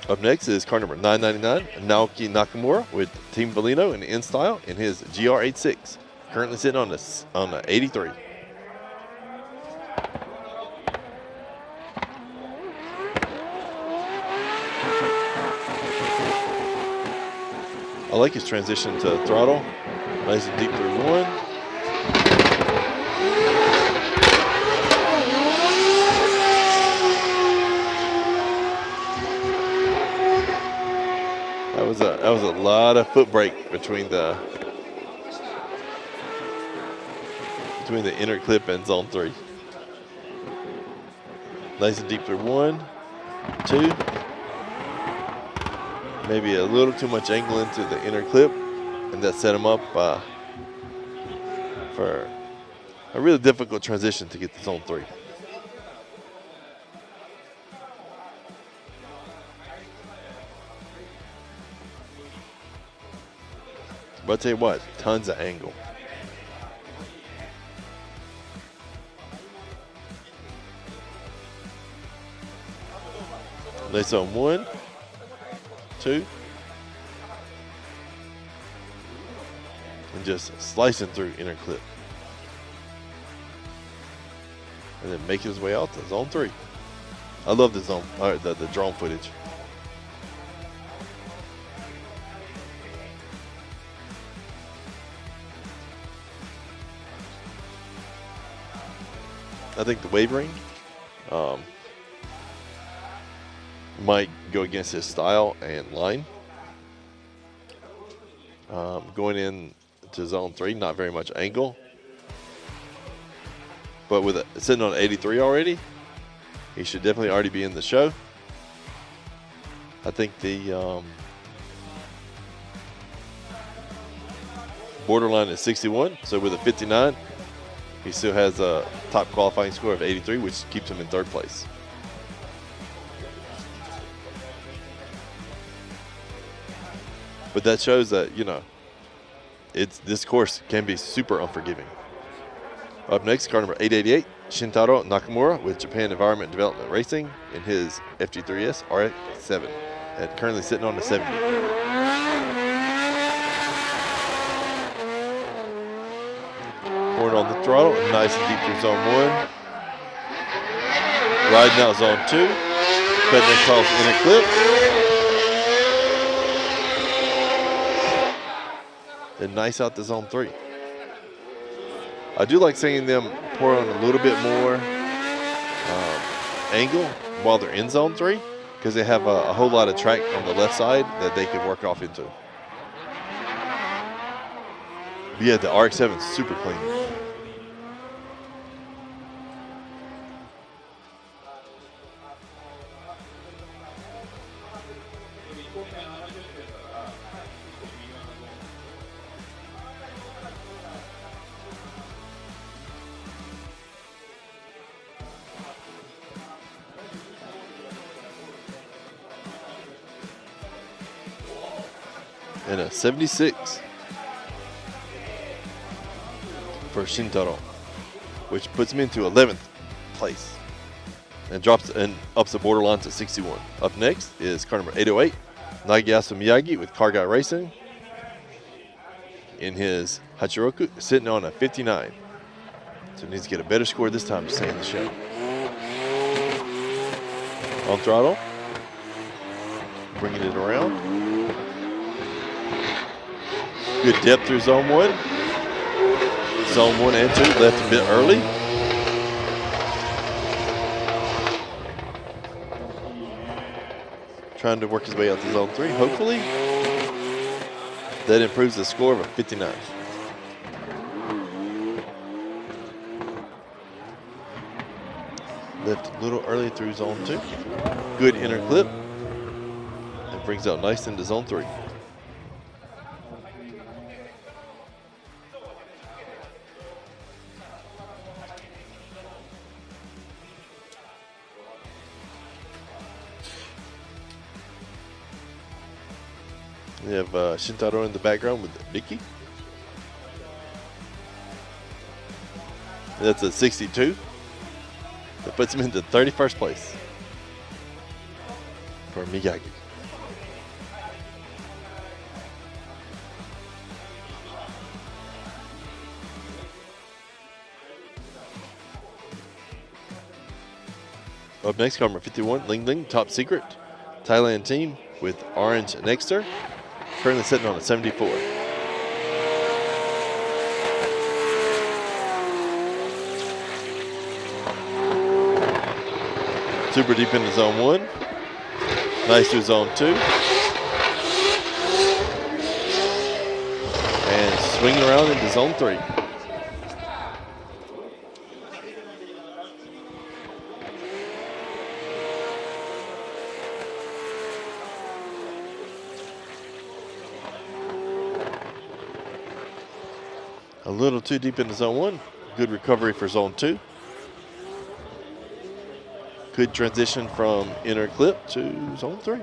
Up next is car number 999, Naoki Nakamura with Team Bellino in InStyle in his GR86. Currently sitting on the 83. I like his transition to throttle. Nice and deep through 1. That was a lot of foot brake between the inner clip and zone 3. Nice and deep through 1, 2. Maybe a little too much angle into the inner clip, and that set him up for a really difficult transition to get to zone 3. But I'll tell you what, tons of angle. Nice on 1, 2. And just slicing through inner clip. And then making his way out to zone 3. I love the zone, the drone footage. I think the wavering might go against his style and line. Going in to zone 3, not very much angle. But with sitting on 83 already, he should definitely already be in the show. I think the borderline is 61, so with a 59, he still has a top qualifying score of 83, which keeps him in 3rd place. But that shows that, you know, this course can be super unforgiving. Up next, car number 888, Shintaro Nakamura with Japan Environment Development Racing in his FG3S RX-7, and currently sitting on the 70. On the throttle, nice and deep through zone 1. Riding out zone 2, cutting across the inner clip. And nice out to zone 3. I do like seeing them pour on a little bit more angle while they're in zone 3, because they have a whole lot of track on the left side that they can work off into. But yeah, the RX-7 is super clean. And a 76 for Shintaro, which puts him into 11th place. and drops and ups the borderline to 61. Up next is car number 808, Nagiyasu Miyagi with Car Guy Racing in his Hachiroku, sitting on a 59. So he needs to get a better score this time to stay in the show. On throttle, bringing it around. Good depth through zone 1. Zone 1 and 2, left a bit early. Trying to work his way out to zone 3, hopefully. That improves the score of a 59. Left a little early through zone 2. Good inner clip. And brings out nice into zone 3. We have Shintaro in the background with Mickey. That's a 62. That puts him into 31st place for Miyagi. Up next, car number 51, Ling Ling, Top Secret. Thailand team with Orange and Exeter. Currently sitting on a 74. Super deep into zone 1. Nice through zone 2. And swinging around into zone 3. A little too deep into zone 1. Good recovery for zone 2. Good transition from inner clip to zone 3.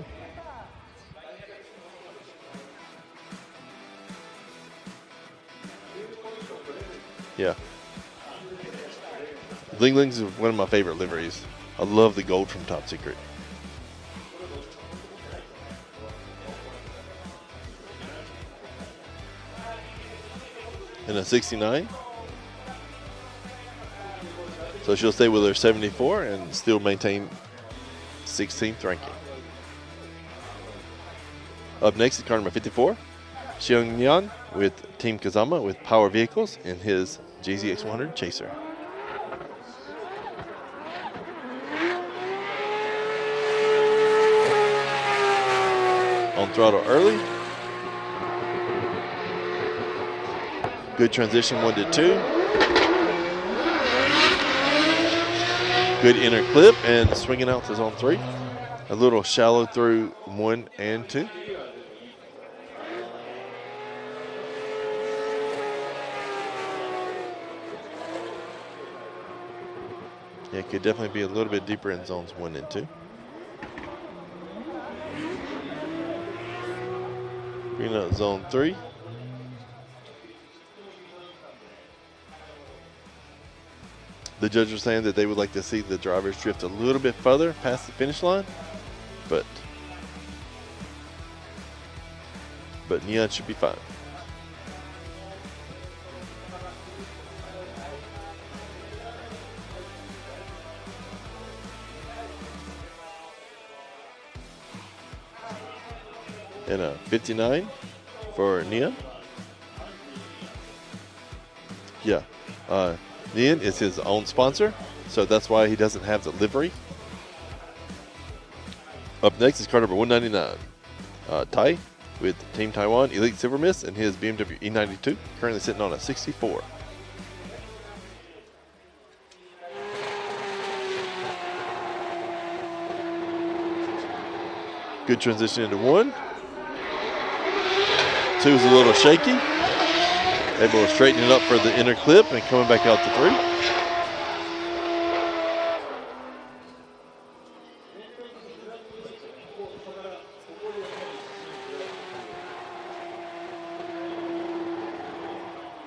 Yeah. Ling Ling's is one of my favorite liveries. I love the gold from Top Secret. And a 69. So she'll stay with her 74 and still maintain 16th ranking. Up next is car number 54, Xiongyan with Team Kazama with Power Vehicles in his JZX100 Chaser. On throttle early. Good transition 1 to 2. Good inner clip and swinging out to zone 3. A little shallow through 1 and 2. Yeah, it could definitely be a little bit deeper in zones 1 and 2. Bringing out zone 3. The judges are saying that they would like to see the drivers drift a little bit further past the finish line, but Neon should be fine. And a 59 for Neon. Yeah. Neon is his own sponsor, so that's why he doesn't have the livery. Up next is car number 199, Tai with Team Taiwan Elite Silver Mist and his BMW E92, currently sitting on a 64. Good transition into 1. 2 is a little shaky. Able to straighten it up for the inner clip and coming back out to 3.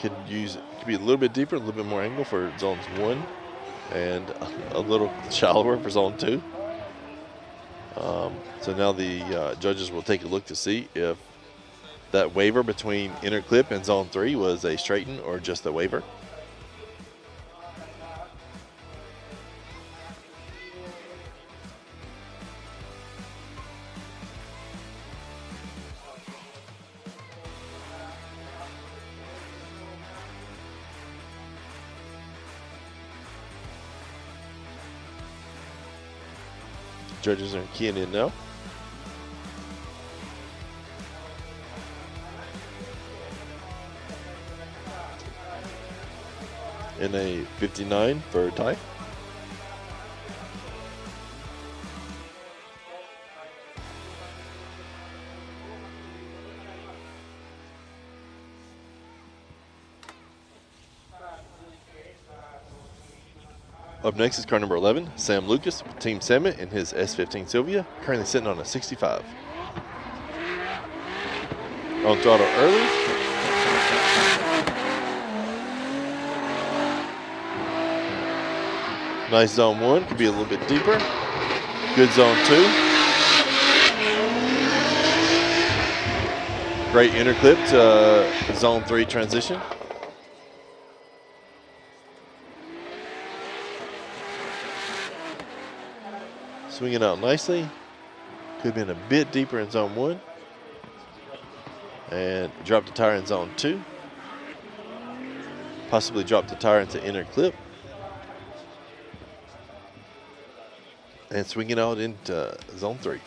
Could be a little bit deeper, a little bit more angle for zones 1 and a little shallower for zone 2. So now the judges will take a look to see if that waiver between inner clip and zone 3 was a straighten or just a waiver. Judges are keying in now. In a 59 for a tie. Up next is car number 11, Sam Lucas with Team Summit in his S15 Sylvia, currently sitting on a 65. On throttle early. Nice zone 1, could be a little bit deeper. Good zone 2. Great interclip to zone 3 transition. Swinging out nicely. Could have been a bit deeper in zone 1. And dropped the tire in zone 2. Possibly dropped the tire into inner clip. And swinging out into zone 3.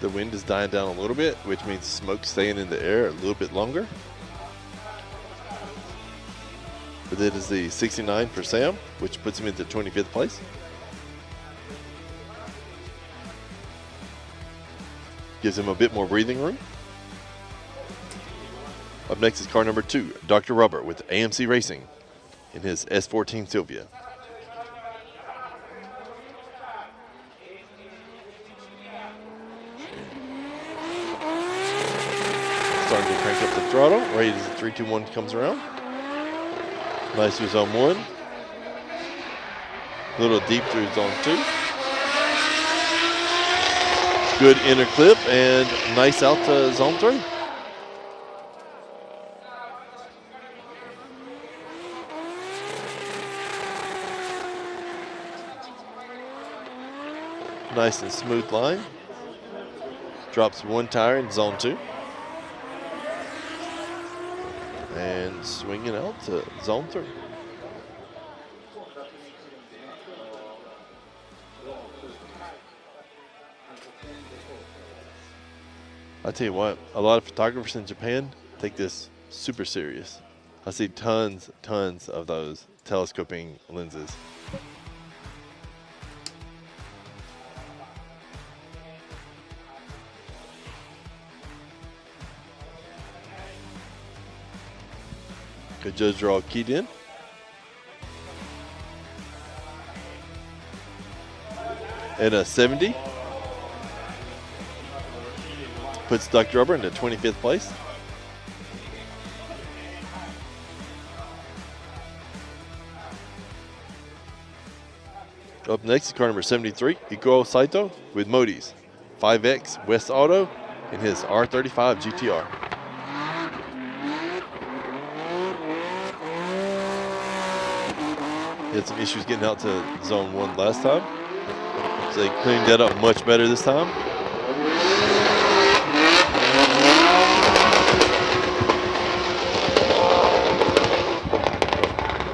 The wind is dying down a little bit, which means smoke staying in the air a little bit longer. But it is the 69 for Sam, which puts him into 25th place. Gives him a bit more breathing room. Up next is car number 2, Dr. Rubber with AMC Racing in his S14 Sylvia. Starting to crank up the throttle right as the 3, 2, 1 comes around. Nice through zone 1. A little deep through zone 2. Good inner clip and nice out to zone 3. Nice and smooth line. Drops 1 tire in zone 2. And swinging out to zone 3. I tell you what, a lot of photographers in Japan take this super serious. I see tons of those telescoping lenses. Good judge are all keyed in. And a 70. Puts Dr. Rubber into 25th place. Up next is car number 73, Ikuo Saito with Modi's 5X West Auto in his R35 GTR. He had some issues getting out to zone 1 last time, so they cleaned that up much better this time.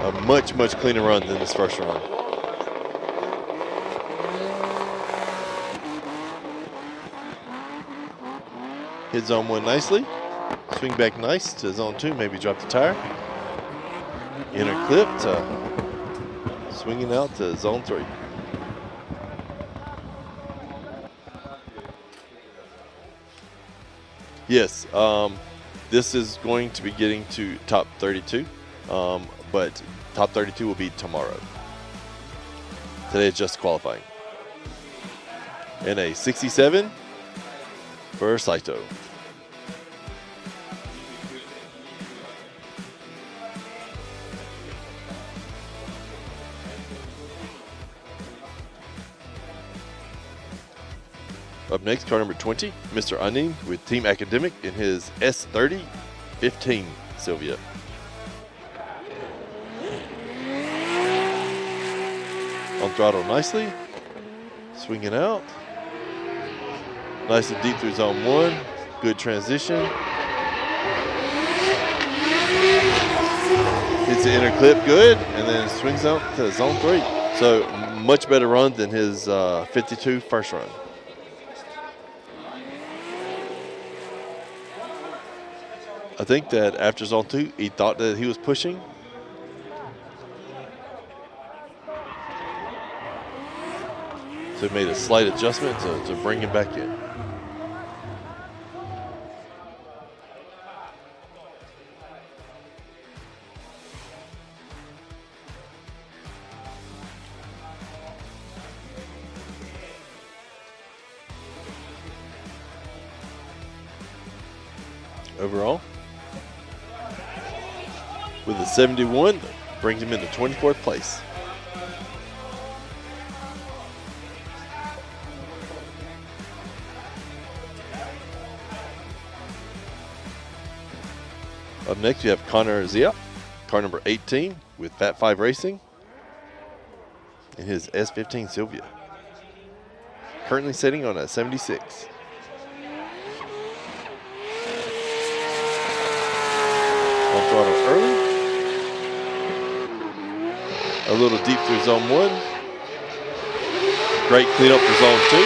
A much cleaner run than this first run. Hit zone 1 nicely. Swing back nice to zone 2, maybe drop the tire. Inner clip to swinging out to zone 3. Yes, this is going to be getting to top 32, but top 32 will be tomorrow. Today is just qualifying. And a 67 for Saito. Up next, car number 20, Mr. Anin with Team Academic in his S30 15 Sylvia. On throttle nicely, swinging out. Nice and deep through zone 1, good transition. Hits the inner clip good, and then swings out to zone 3. So much better run than his 52 first run. I think that after zone 2, he thought that he was pushing. So he made a slight adjustment to bring him back in. Overall, with a 71, brings him into 24th place. Up next, we have Connor Zia, car number 18 with Fat 5 Racing in his S15 Sylvia. Currently sitting on a 76. On throttle early. A little deep through zone 1. Great cleanup for zone 2.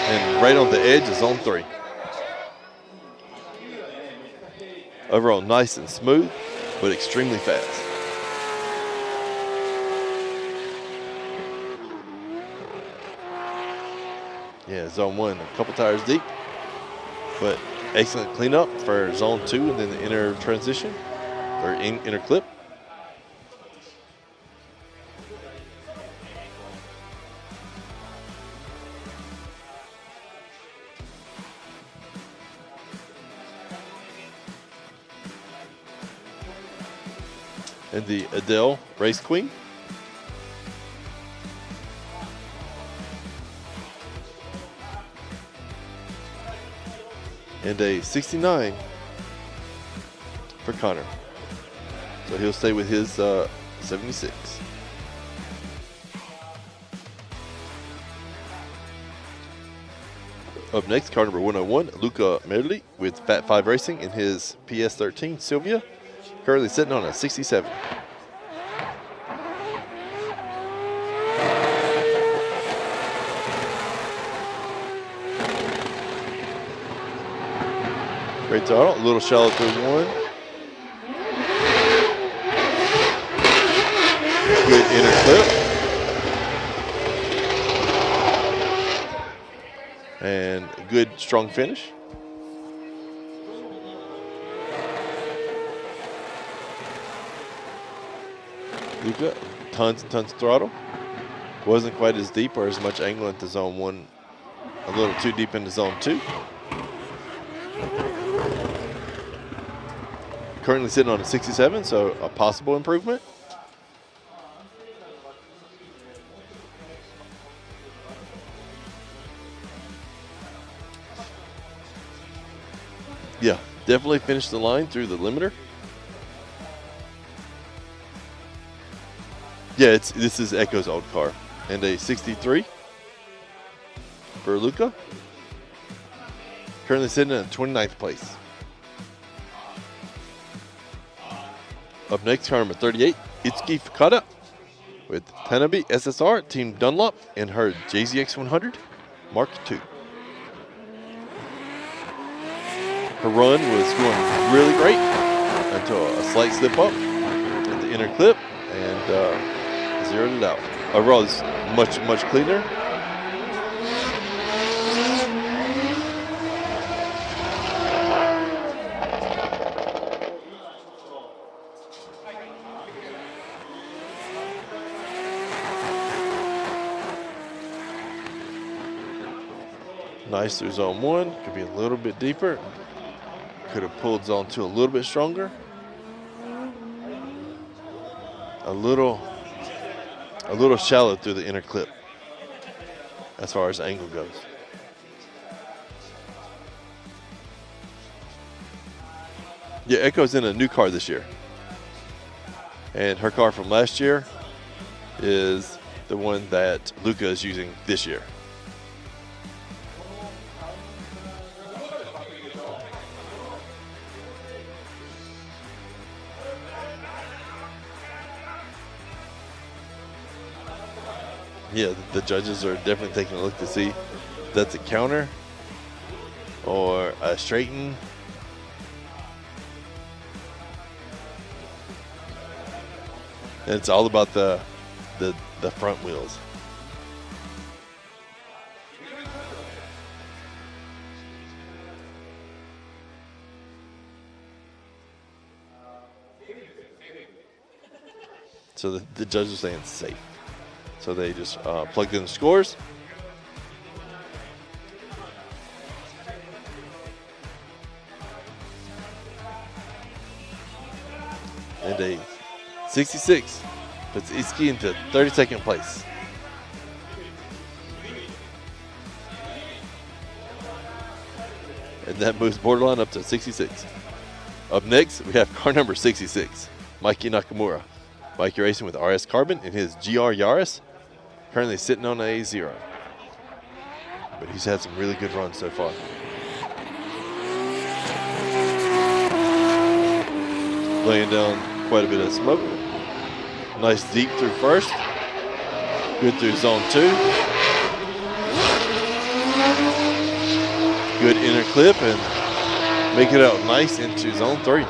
And right on the edge is zone 3. Overall nice and smooth, but extremely fast. Yeah, zone 1, a couple tires deep, but excellent cleanup for zone 2 and then the inner transition, or inner clip. And the Adele Race Queen. And a 69 for Connor. So he'll stay with his 76. Up next, car number 101, Luca Merli with Fat 5 Racing in his PS13 Sylvia. Currently sitting on a 67. Great throttle, a little shallow through 1. Good inner clip. And a good strong finish. Luca, tons and tons of throttle. Wasn't quite as deep or as much angle into zone 1. A little too deep into zone 2. Currently sitting on a 67, so a possible improvement. Yeah, definitely finished the line through the limiter. Yeah, this is Echo's old car. And a 63 for Luca. Currently sitting in 29th place. Up next, car number 38, Itsuki Fukada with Tanabe SSR, Team Dunlop, and her JZX100 Mark II. Her run was going really great until a slight slip up at the inner clip and zeroed it out. Overall, it's much, much cleaner. Nice through zone 1. Could be a little bit deeper. Could have pulled zone 2 a little bit stronger. A little shallow through the inner clip as far as angle goes. Yeah, Echo's in a new car this year. And her car from last year is the one that Luca is using this year. Yeah, the judges are definitely taking a look to see if that's a counter or a straighten. And it's all about the front wheels. So the judges are saying it's safe. So they just plugged in the scores. And a 66 puts Iski into 32nd place. And that moves Borderline up to 66. Up next, we have car number 66, Mikey Nakamura. Mikey racing with RS Carbon in his GR Yaris, currently sitting on a 0. But he's had some really good runs so far. Laying down quite a bit of smoke. Nice deep through first. Good through zone 2. Good inner clip and make it out nice into zone 3.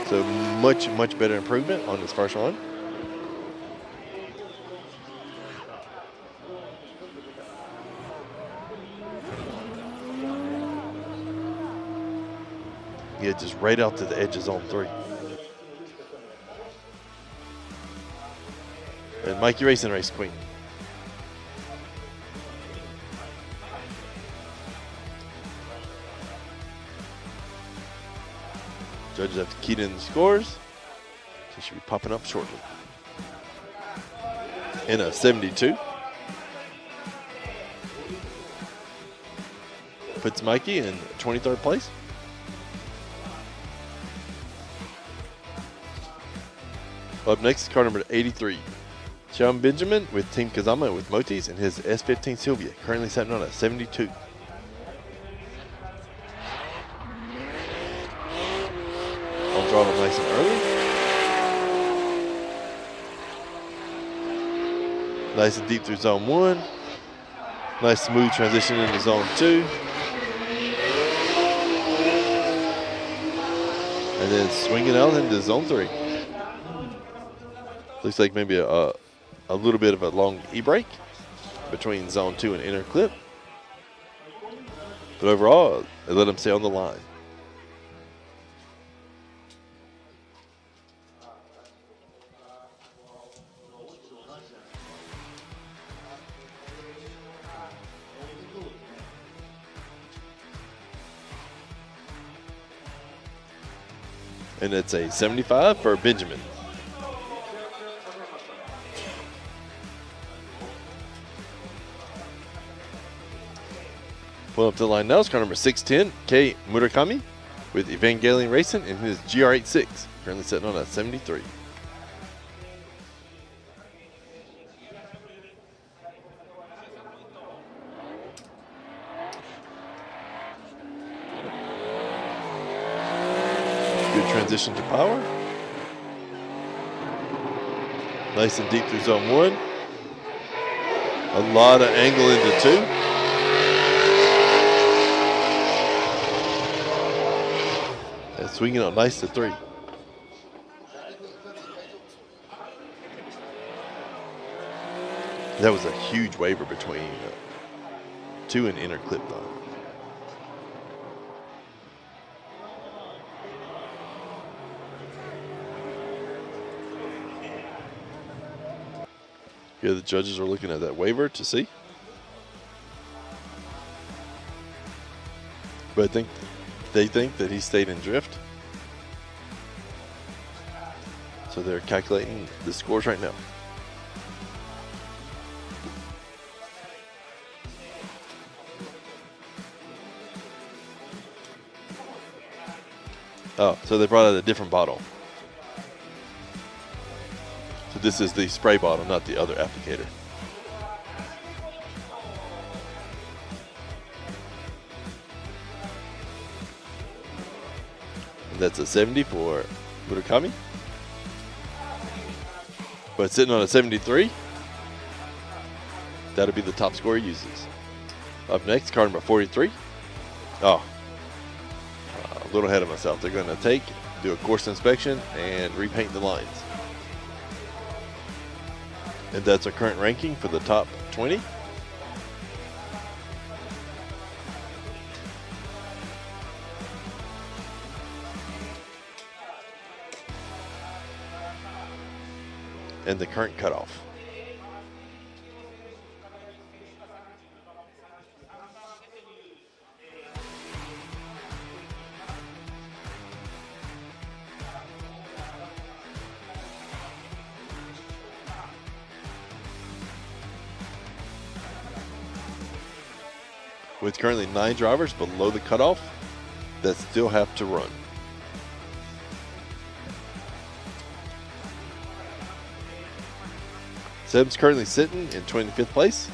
So much better improvement on his first run. Yeah, just right out to the edge of zone 3. And Mikey Racing Race Queen. Judges have to key in the scores. They should be popping up shortly. In a 72. Puts Mikey in 23rd place. Up next is car number 83. Xiaom Benjamin with Team Kazama with Motis and his S15 Sylvia, currently sitting on a 72. I'll draw them nice and early. Nice and deep through zone 1. Nice smooth transition into zone 2. And then swinging out into zone 3. Looks like maybe a little bit of a long e-brake between zone 2 and inner clip. But overall, they let him stay on the line. And it's a 75 for Benjamin. Pulling up to the line now is car number 610, Kei Murakami with Evangelion Racing in his GR86, currently sitting on a 73. Good transition to power. Nice and deep through zone 1. A lot of angle into 2. Swinging out nice to 3. That was a huge waiver between 2 and inner clip though. Here the judges are looking at that waiver to see. But I think they think that he stayed in drift. So they're calculating the scores right now. Oh, so they brought out a different bottle. So this is the spray bottle, not the other applicator. And that's a 70 for Murakami. But sitting on a 73, that'll be the top score he uses. Up next, car number 43. Oh, a little ahead of myself. They're going to do a course inspection and repaint the lines. And that's our current ranking for the top 20. And the current cutoff. With currently 9 drivers below the cutoff that still have to run. Seb's currently sitting in 25th place.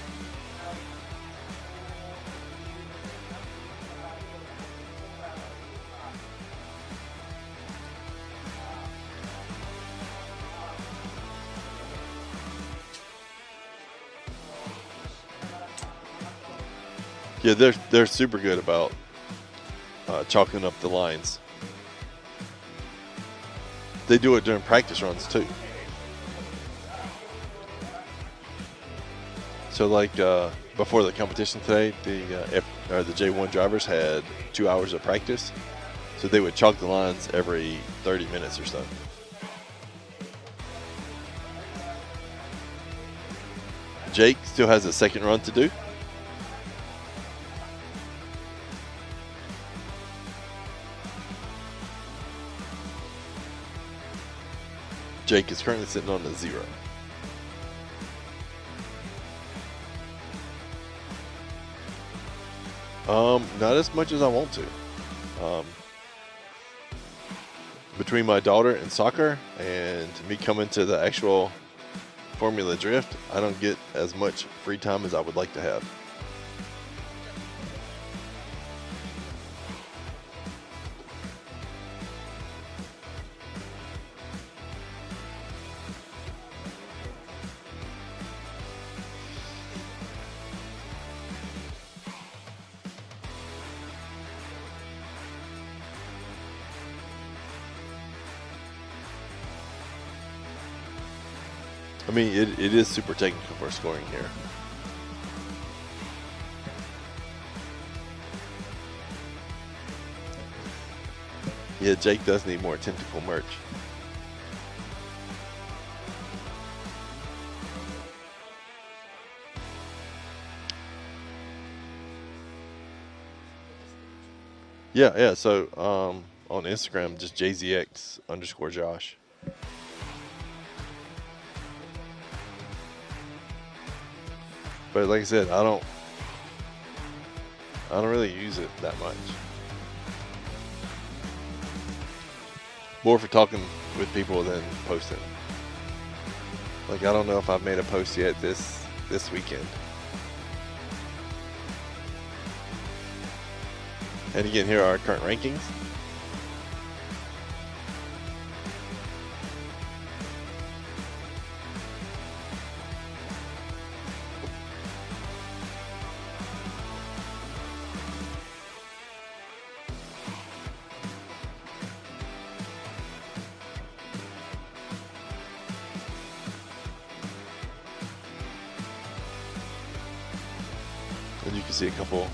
Yeah, they're super good about chalking up the lines. They do it during practice runs too. So like before the competition today, the J1 drivers had 2 hours of practice. So they would chalk the lines every 30 minutes or so. Jake still has a second run to do. Jake is currently sitting on a 0. Not as much as I want to. Between my daughter and soccer and me coming to the actual Formula Drift, I don't get as much free time as I would like to have. I mean, it is super technical for scoring here. Yeah, Jake does need more tentacle merch. Yeah. So on Instagram, just JZX_Josh. But like I said, I don't really use it that much. More for talking with people than posting. Like, I don't know if I've made a post yet this weekend. And again, here are our current rankings. And you can see a couple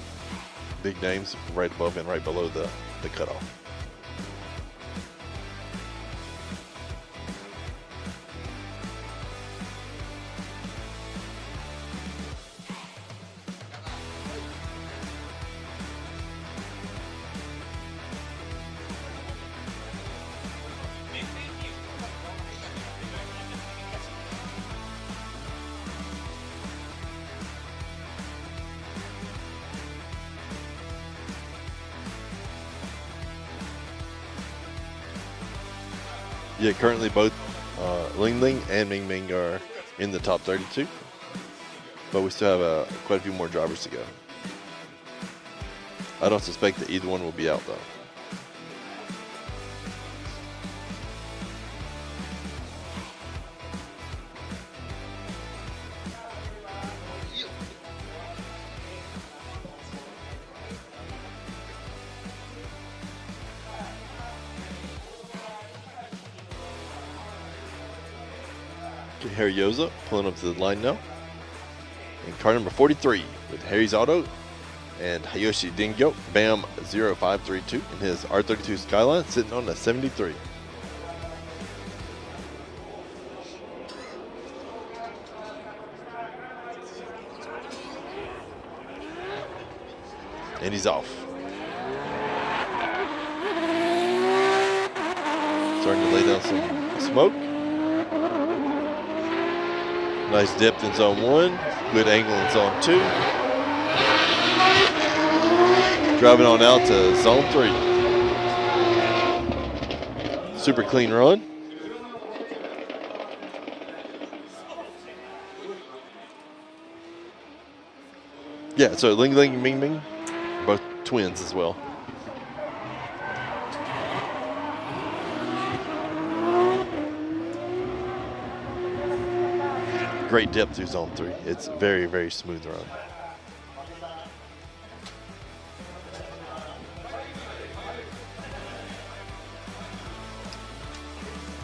big names right above and right below the cutoff. Yeah, currently both Ling Ling and Ming Ming are in the top 32, but we still have quite a few more drivers to go. I don't suspect that either one will be out though. Harry Yoza pulling up to the line now. In car number 43 with Harry's Auto and Hayoshi Dingyo, Bam 0532 in his R32 Skyline sitting on a 73. And he's off. Starting to lay down some smoke. Nice depth in zone 1, good angle in zone 2. Driving on out to zone 3. Super clean run. Yeah, so Ling Ling and Ming Ming, both twins as well. Great depth through zone 3. It's very, very smooth run.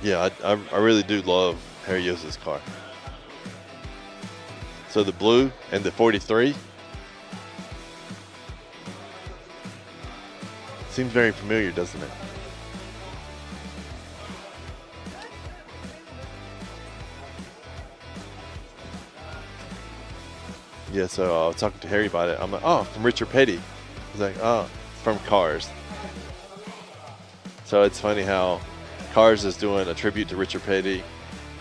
Yeah, I really do love Harry Yoza's car. So the blue and the 43 seems very familiar, doesn't it? Yeah, so I was talking to Harry about it. I'm like, oh, from Richard Petty. He's like, oh, from Cars. So it's funny how Cars is doing a tribute to Richard Petty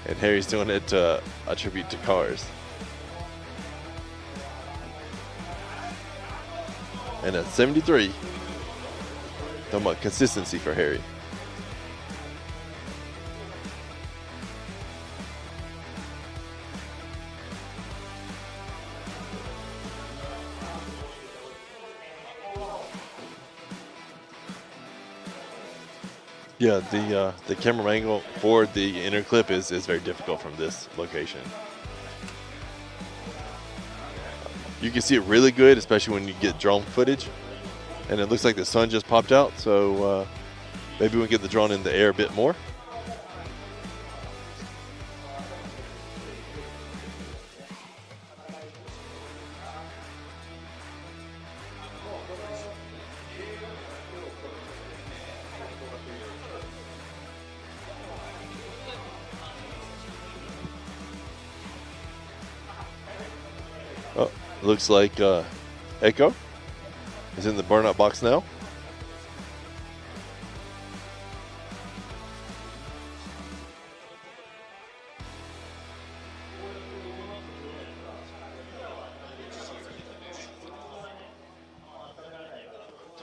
and Harry's doing it to a tribute to Cars. And at 73, talking about consistency for Harry. Yeah, the camera angle for the inner clip is very difficult from this location. You can see it really good, especially when you get drone footage. And it looks like the sun just popped out, so maybe we can get the drone in the air a bit more. Oh, looks like Echo is in the burnout box now.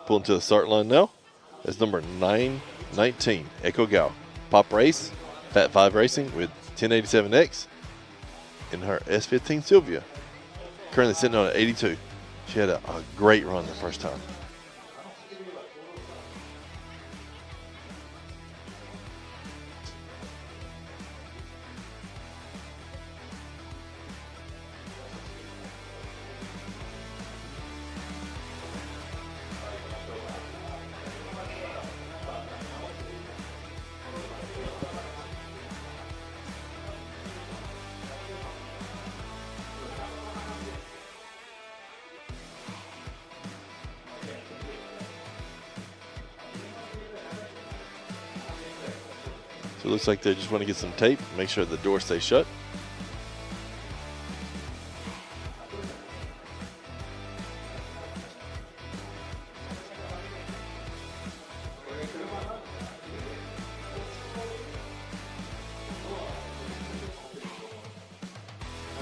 Pulling to the start line now. That's number 919, Echo Gao. Pop Race, Fat 5 Racing with 1087X in her S15 Sylvia. Currently sitting on an 82. She had a great run the first time. So it looks like they just want to get some tape, make sure the door stays shut.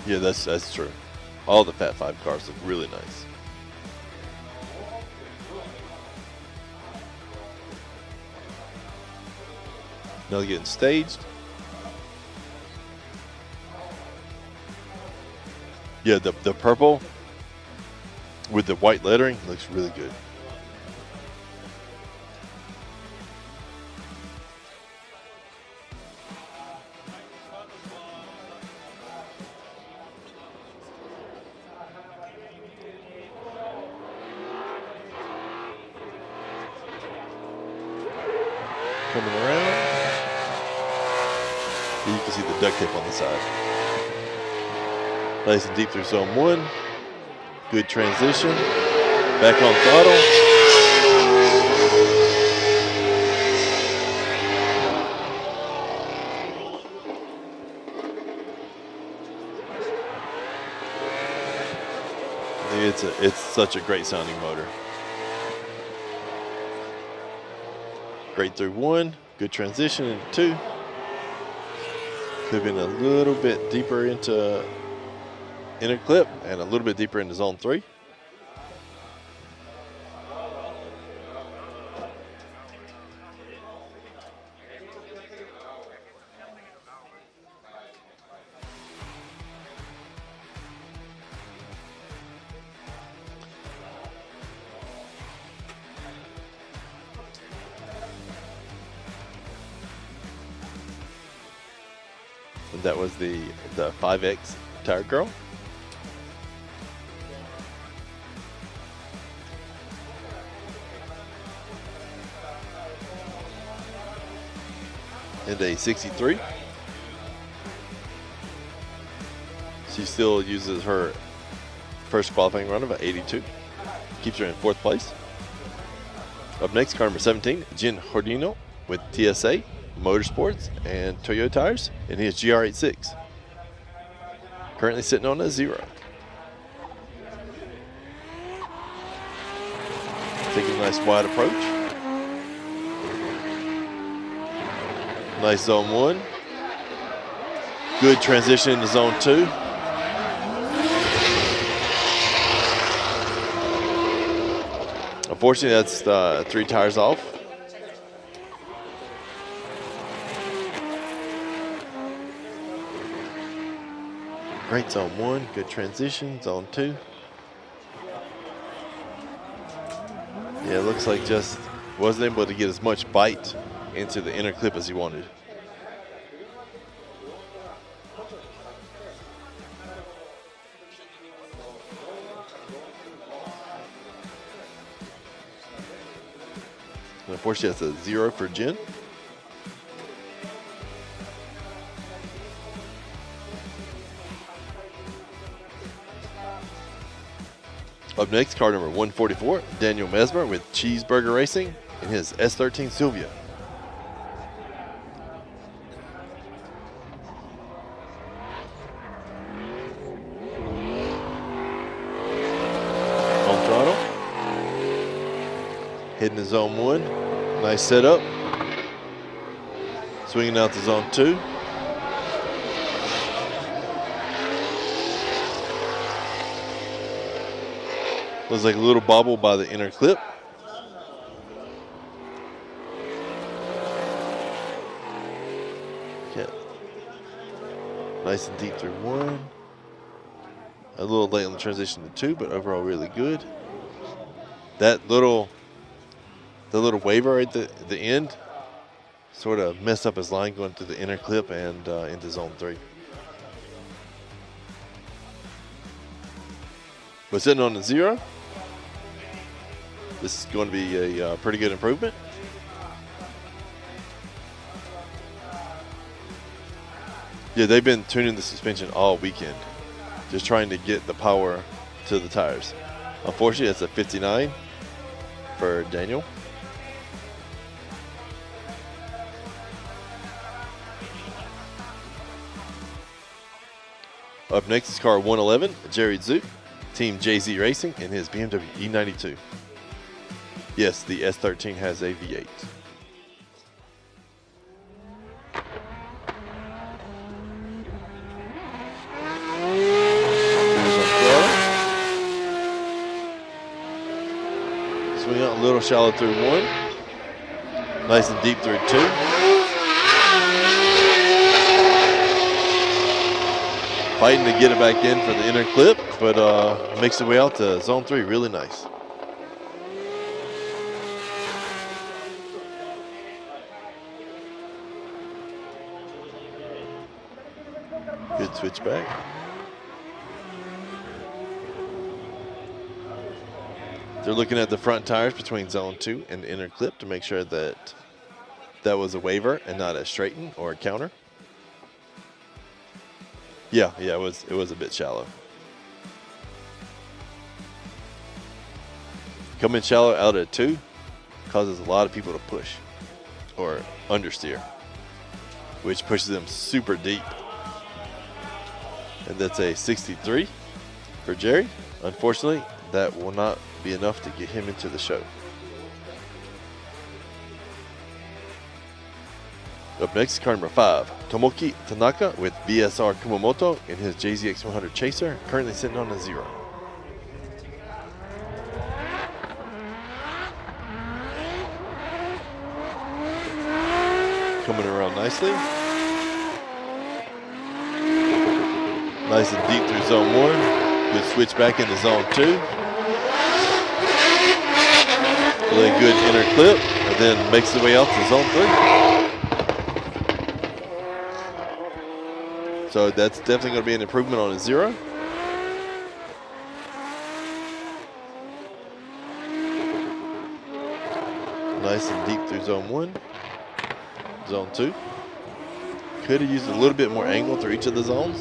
Yeah, that's true. All the Fat 5 cars look really nice. Now getting staged. Yeah, the purple with the white lettering looks really good. Coming around. You can see the duct tape on the side. Nice and deep through zone 1. Good transition. Back on throttle. It's such a great sounding motor. Great through 1. Good transition into 2. Could have been a little bit deeper into inner clip and a little bit deeper into zone 3. That was the 5X Tire Girl. And a 63. She still uses her first qualifying run of an 82. Keeps her in 4th place. Up next, car number 17, Jin Hordino with TSA, Motorsports, and Toyota tires in his GR86. Currently sitting on a 0. Taking a nice wide approach. Nice zone 1. Good transition into zone 2. Unfortunately, that's 3 tires off. Great zone 1, good transition, zone 2. Yeah, it looks like just wasn't able to get as much bite into the inner clip as he wanted. And unfortunately, that's a 0 for Jin. Up next, car number 144, Daniel Mesmer with Cheeseburger Racing in his S13 Silvia. On throttle. Heading to zone 1. Nice setup. Swinging out to zone 2. Looks like a little bobble by the inner clip. Okay. Nice and deep through 1. A little late on the transition to 2, but overall really good. The little waver at the end sort of messed up his line going through the inner clip and into zone 3. But sitting on the 0. This is going to be a pretty good improvement. Yeah, they've been tuning the suspension all weekend, just trying to get the power to the tires. Unfortunately, that's a 59 for Daniel. Up next is car 111, Jerry Zook, Team JZ Racing in his BMW E92. Yes, the S13 has a V8. Swing out a little shallow through 1. Nice and deep through 2. Fighting to get it back in for the inner clip, but makes the way out to zone 3. Really nice. Good switch back. They're looking at the front tires between zone 2 and the inner clip to make sure that that was a waiver and not a straighten or a counter. Yeah, it was a bit shallow. Coming shallow out at 2 causes a lot of people to push or understeer, which pushes them super deep. And that's a 63 for Jerry. Unfortunately, that will not be enough to get him into the show. Up next, car number 5, Tomoki Tanaka with VSR Kumamoto in his JZX100 Chaser, currently sitting on a 0. Coming around nicely. Nice and deep through zone 1. Good switch back into zone 2. Really good inner clip, and then makes the way out to zone 3. So that's definitely going to be an improvement on a 0. Nice and deep through zone 1. Zone 2. Could have used a little bit more angle through each of the zones.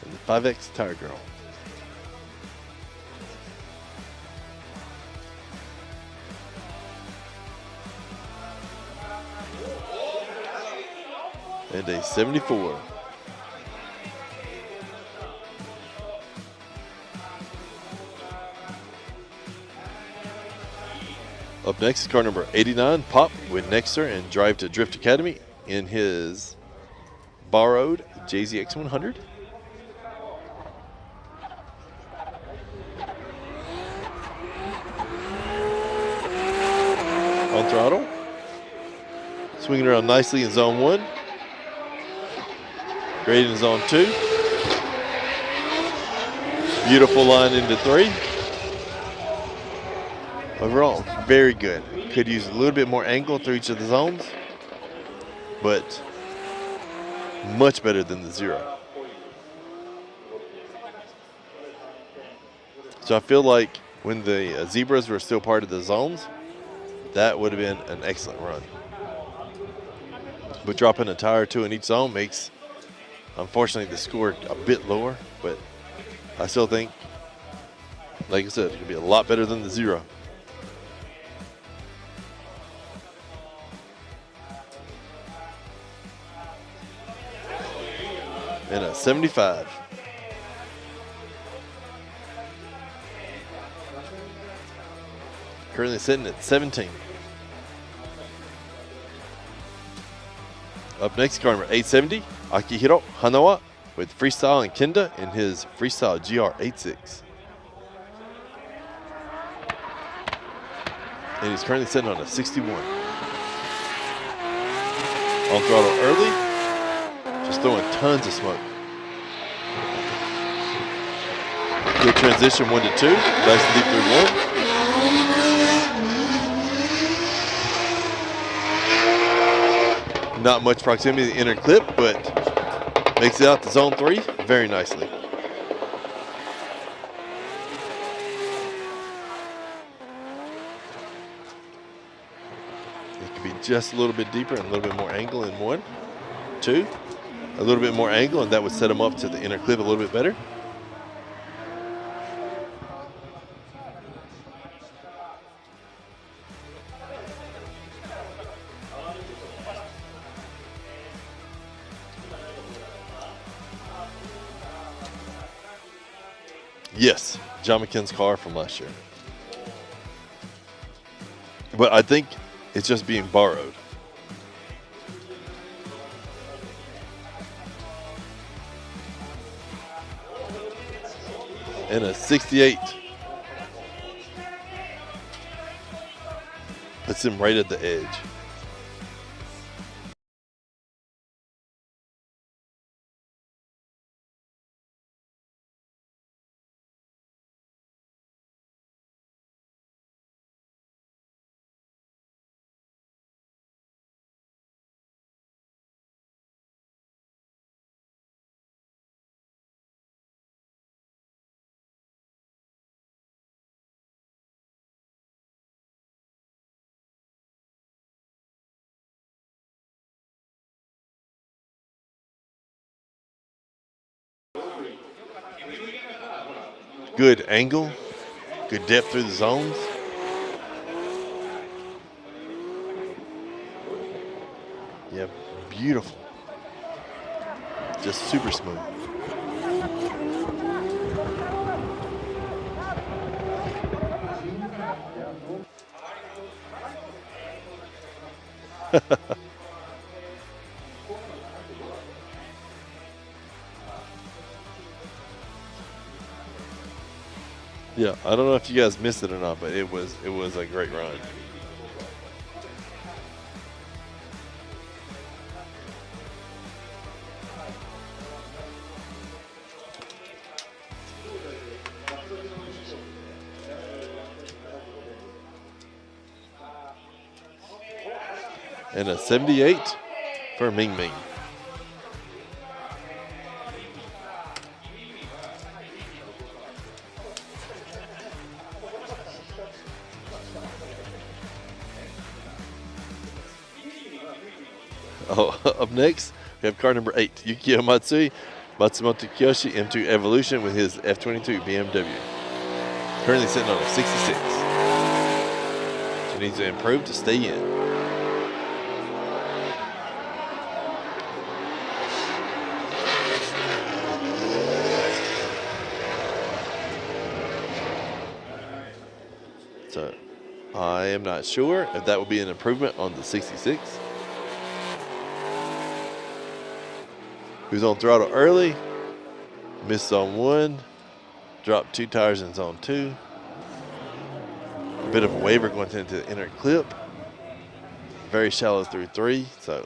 And the 5X Tire Girl. And a 74. Up next is car number 89, Pop with Nexter and Drive to Drift Academy in his borrowed JZX100. On throttle. Swinging around nicely in zone 1. Great in zone 2. Beautiful line into 3. Overall, very good. Could use a little bit more angle through each of the zones, but much better than the 0. So I feel like when the zebras were still part of the zones, that would have been an excellent run. But dropping a tire or 2 in each zone makes, unfortunately, the score a bit lower, but I still think, like I said, it could be a lot better than the 0. And a 75. Currently sitting at 17. Up next, car number 870, Akihiro Hanawa with Freestyle and Kenda in his Freestyle GR86. And he's currently sitting on a 61. On throttle early. Just throwing tons of smoke. Good transition 1 to 2. Nice and deep through 1. Not much proximity to the inner clip, but makes it out to zone 3 very nicely. It could be just a little bit deeper and a little bit more angle in 1, 2. A little bit more angle, and that would set him up to the inner clip a little bit better. Yes, John McKinn's car from last year. But I think it's just being borrowed. And a 68. Puts him right at the edge. Good angle, good depth through the zones. Yeah, beautiful. Just super smooth. Yeah, I don't know if you guys missed it or not, but it was a great run. And a 78 for Ming Ming. Oh, up next, we have car number 8, Yukio Matsui, Matsumoto Kiyoshi M2 Evolution with his F22 BMW. Currently sitting on a 66. So needs to improve to stay in. So I am not sure if that will be an improvement on the 66. He was on throttle early, missed zone 1, dropped 2 tires in zone 2. A bit of a waiver going into the inner clip. Very shallow through 3, so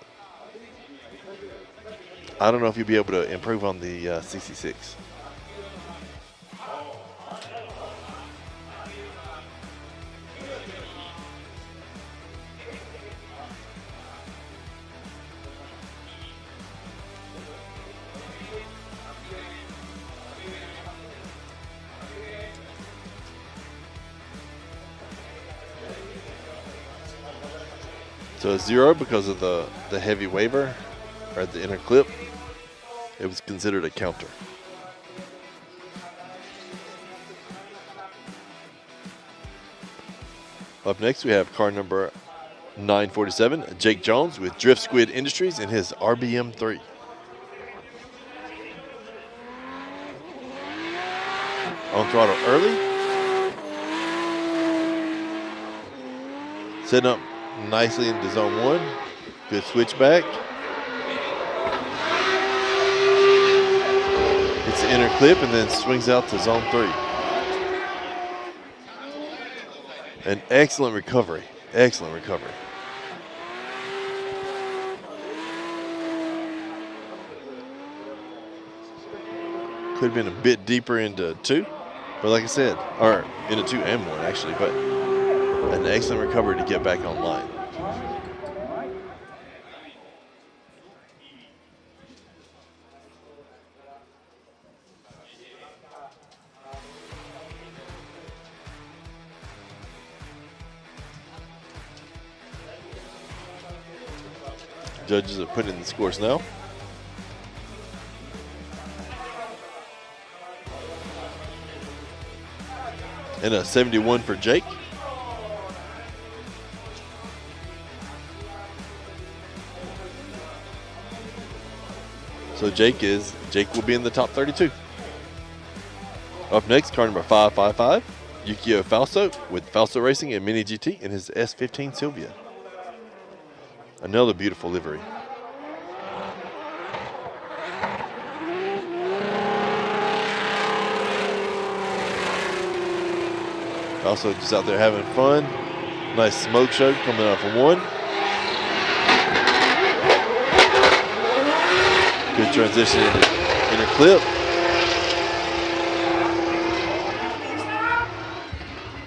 I don't know if you'll be able to improve on the 66. So a 0 because of the heavy waiver or the inner clip. It was considered a counter. Up next we have car number 947, Jake Jones with Drift Squid Industries in his RBM3. On throttle early. Setting up nicely into zone 1. Good switchback. Hits the inner clip and then swings out to zone 3. An excellent recovery. Excellent recovery. Could have been a bit deeper into 2, but like I said, or into 2 and 1 actually, but an excellent recovery to get back online. Judges are putting in the scores now. And a 71 for Jake. So Jake will be in the top 32. Up next, car number 555, Yukio Falso with Falso Racing and Mini GT in his S15 Silvia. Another beautiful livery. Falso just out there having fun. Nice smoke show coming out from one. Good transition inner clip.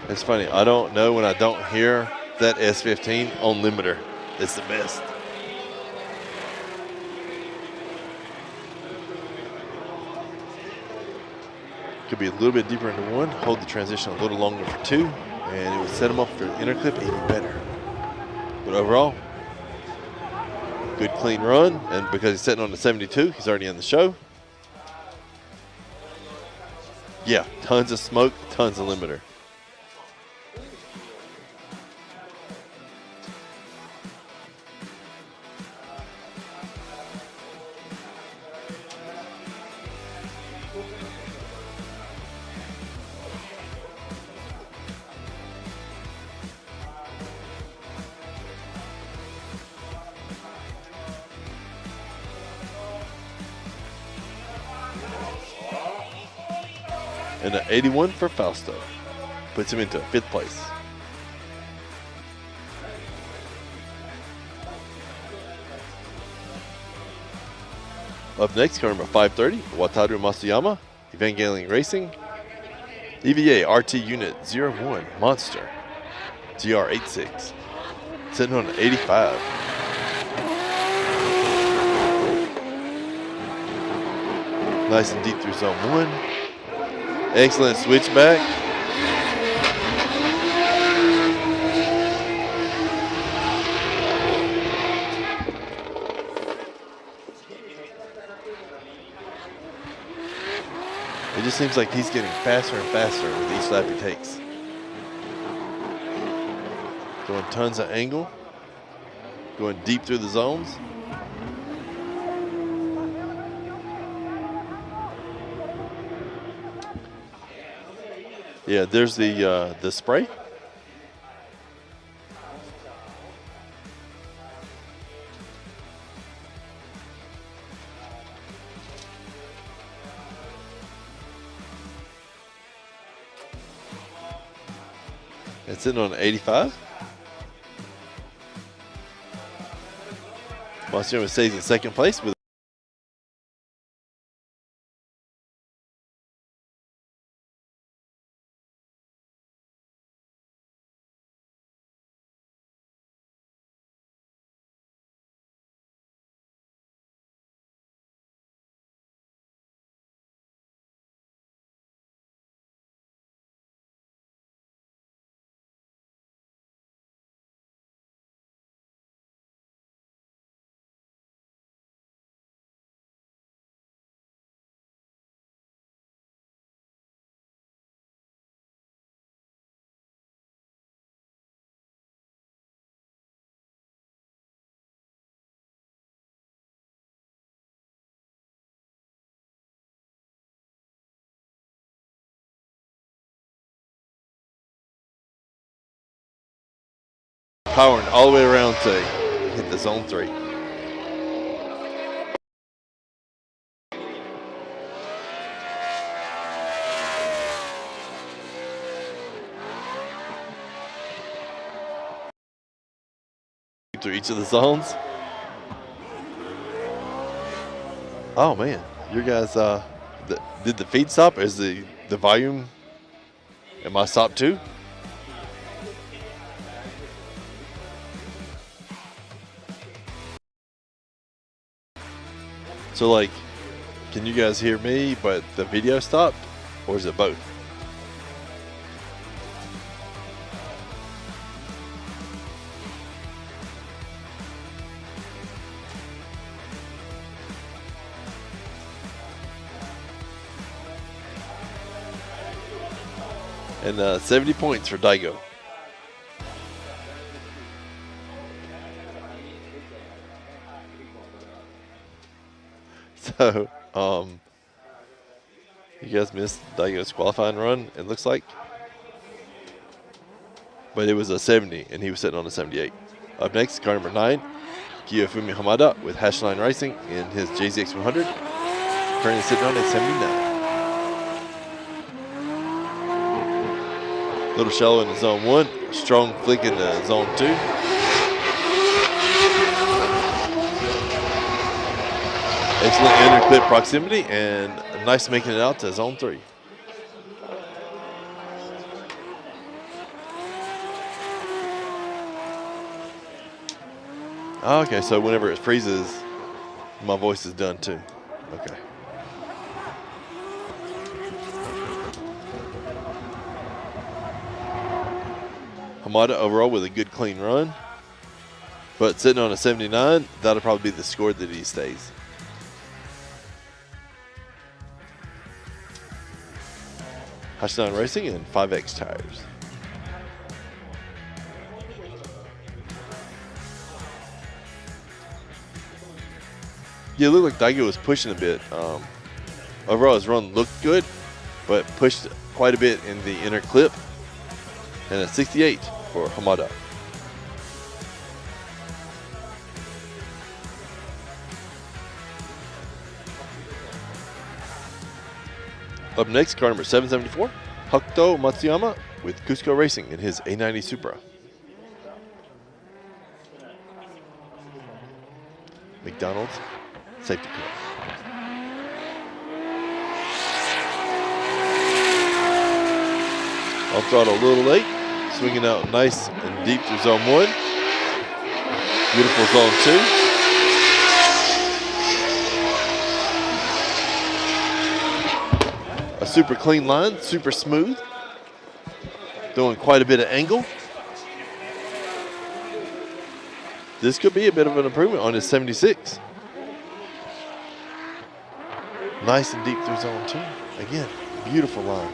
It's funny, I don't know when I don't hear that S15 on limiter. It's the best. Could be a little bit deeper into one, hold the transition a little longer for two, and it would set him up for the inner clip even better. But overall, good clean run, and because he's sitting on the 72, he's already in the show. Yeah, tons of smoke, tons of limiter. And an 81 for Fausto. Puts him into 5th place. Up next, car number 530, Wataru Masuyama, Evangelion Racing. EVA RT Unit 01 Monster GR86. Sitting on an 85. Nice and deep through zone 1. Excellent switchback. It just seems like he's getting faster and faster with each lap he takes. Going tons of angle. Going deep through the zones. Yeah, there's the spray. It's sitting on 85. Masuyama stays in 2nd place with powering all the way around to hit the zone 3. Through each of the zones. Oh man, your guys did the feed stop? Is the volume? Am I stopped too? So like, can you guys hear me but the video stopped? Or is it both? And 70 points for Daigo. So, you guys missed Daigo's qualifying run, it looks like. But it was a 70, and he was sitting on a 78. Up next, car number 9, Kiyofumi Hamada with Hashline Racing in his JZX 100. Currently sitting on a 79. little shallow into zone 1, strong flick into zone 2. Excellent inner clip proximity and nice making it out to zone 3. Okay, so whenever it freezes, my voice is done too. Okay. Hamada overall with a good clean run, but sitting on a 79, that'll probably be the score that he stays. Hashidan Racing and 5X tires. Yeah, it looked like Daigo was pushing a bit. Overall, his run looked good, but pushed quite a bit in the inner clip. And a 68 for Hamada. Up next, car number 774, Hakuto Matsuyama with Cusco Racing in his A90 Supra. McDonald's safety car. On throttle a little late, swinging out nice and deep through zone 1. Beautiful zone 2. A super clean line, super smooth. Doing quite a bit of angle. This could be a bit of an improvement on his 76. Nice and deep through zone 2. Again, beautiful line.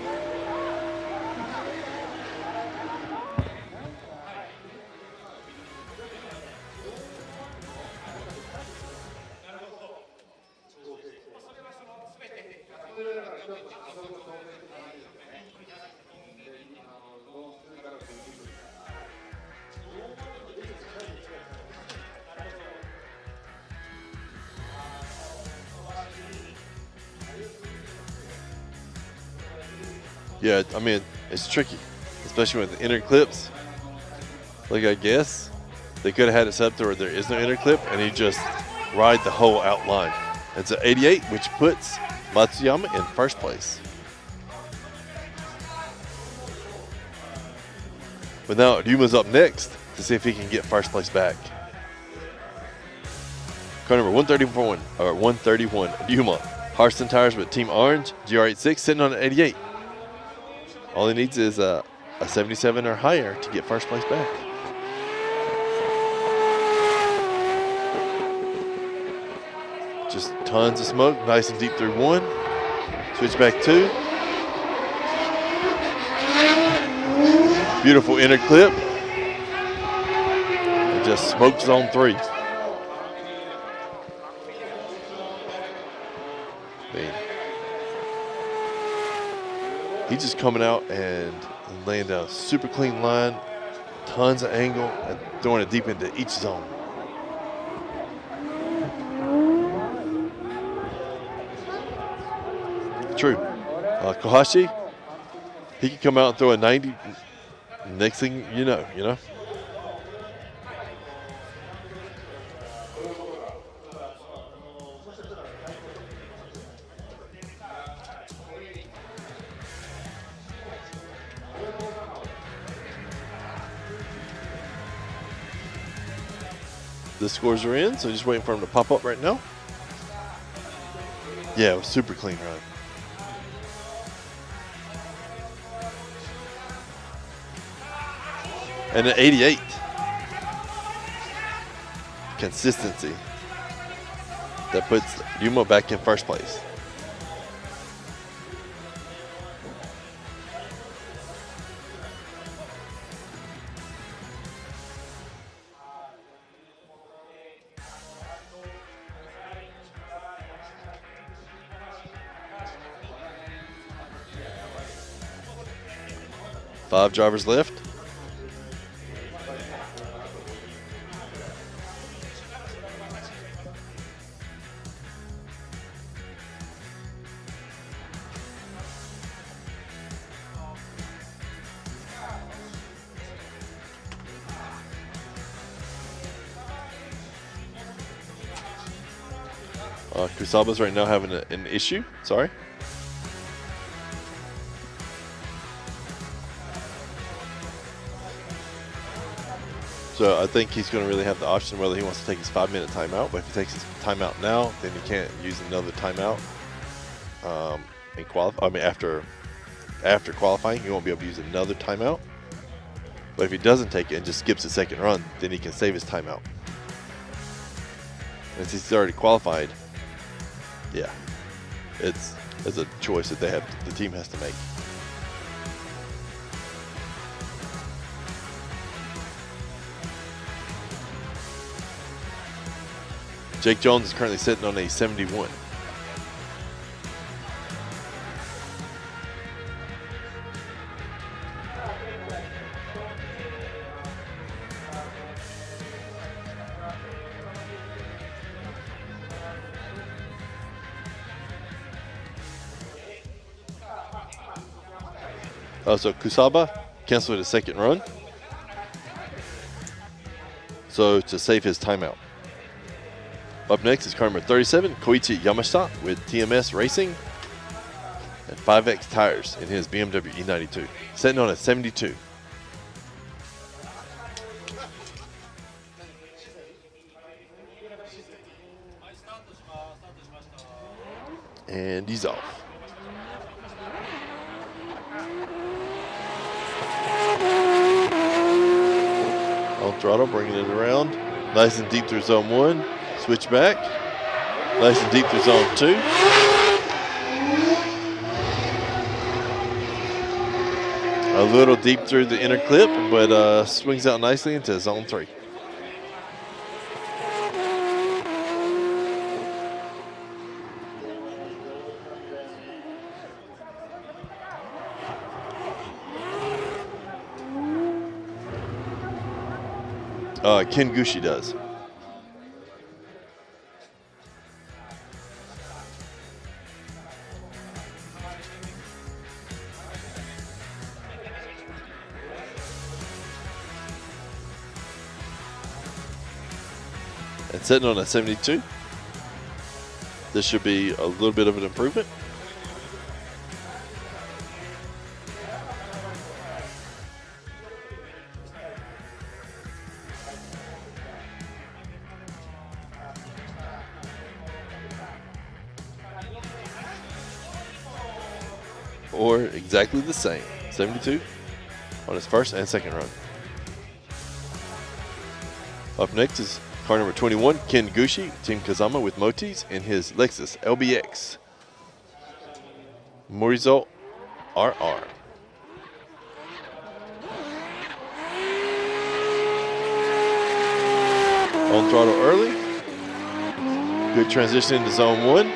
Yeah, I mean, it's tricky, especially with the inner clips. Like, I guess they could have had it set up to where there is no inner clip, and he just ride the whole outline. It's an 88, which puts Matsuyama in first place. But now Ryuma's up next to see if he can get first place back. Car number 131, Ryuma. Harston tires with Team Orange, GR86, sitting on an 88. All he needs is a 77 or higher to get first place back. Just tons of smoke, nice and deep through 1. Switch back 2. Beautiful inner clip. And just smoke zone 3. He's just coming out and laying down a super clean line, tons of angle, and throwing it deep into each zone. True. Kohashi, he can come out and throw a 90. Next thing you know. The scores are in, so just waiting for them to pop up right now. Yeah, it was super clean run. And an 88. Consistency. That puts Ryuma back in first place. Five drivers left. Kusaba's right now having an issue. Sorry. So I think he's going to really have the option whether he wants to take his 5-minute timeout. But if he takes his timeout now, then he can't use another timeout in qualify. I mean, after qualifying, he won't be able to use another timeout. But if he doesn't take it and just skips the second run, then he can save his timeout. And since he's already qualified, yeah, it's a choice that the team has to make. Jake Jones is currently sitting on a 71. So Kusaba canceled his second run. So to save his timeout. Up next is car number 37, Koichi Yamashita with TMS Racing and 5X tires in his BMW E92, sitting on a 72. And he's off. On throttle, bringing it around. Nice and deep through zone 1. Switch back. Nice and deep through zone 2. A little deep through the inner clip, but swings out nicely into zone 3. Ken Gushi does. And sitting on a 72. This should be a little bit of an improvement. Or exactly the same, 72 on his first and second run. Up next is car number 21, Ken Gushi, Team Kazama with Motis in his Lexus LBX. Morizo RR. On throttle early. Good transition into zone 1.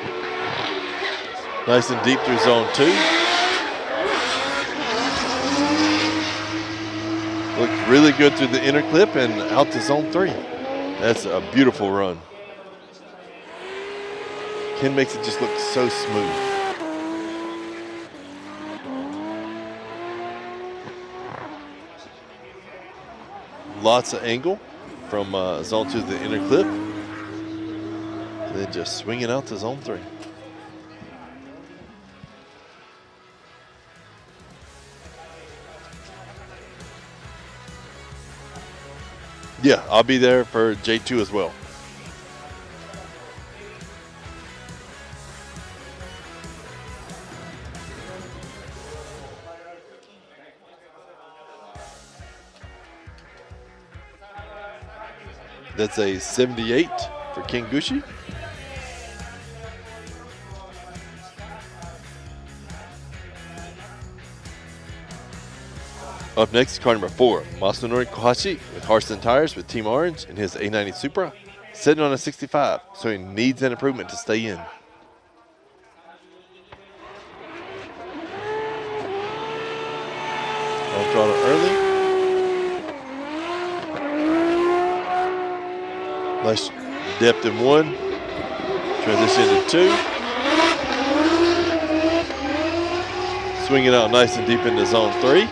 Nice and deep through zone 2. Looked really good through the inner clip and out to zone 3. That's a beautiful run. Ken makes it just look so smooth. Lots of angle from zone 2 to the inner clip. And then just swinging out to zone 3. Yeah, I'll be there for J2 as well. That's a 78 for Ken Gushi. Up next, car number 4, Masanori Kohashi with Harston Tires with Team Orange in his A90 Supra, sitting on a 65, so he needs an improvement to stay in. On throttle early. Nice depth in 1, transition to 2. Swinging out nice and deep into zone 3.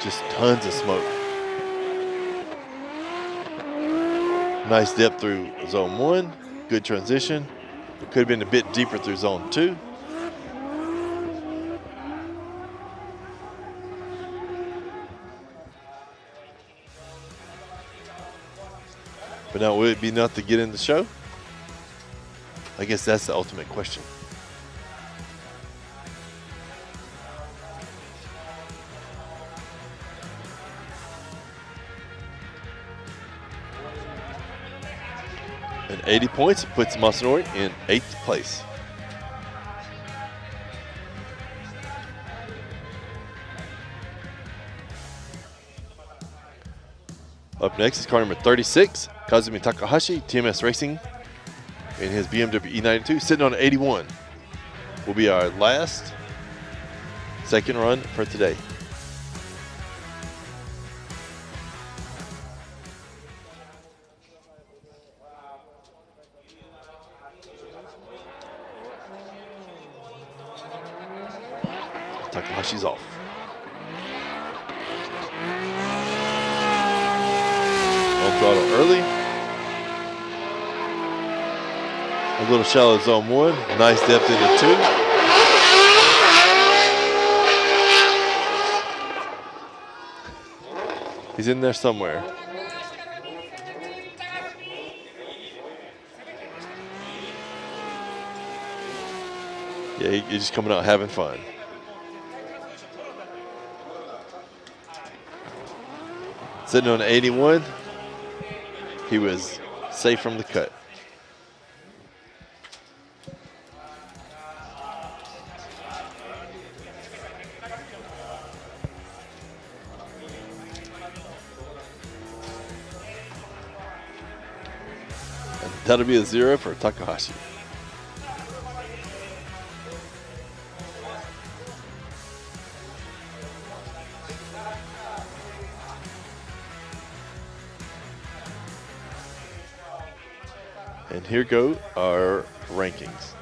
Just tons of smoke. Nice depth through zone 1. Good transition. Could have been a bit deeper through zone 2. But now, will it be enough to get in the show? I guess that's the ultimate question. And 80 points puts Masanori in 8th place. Up next is car number 36, Kazumi Takahashi, TMS Racing, in his BMW E92, sitting on 81. Will be our last second run for today. Takahashi's off. On throttle early. A little shallow zone 1. Nice depth into 2. He's in there somewhere. Yeah, he's just coming out having fun. Sitting on 81, he was safe from the cut. And that'll be a 0 for Takahashi. And here go our rankings.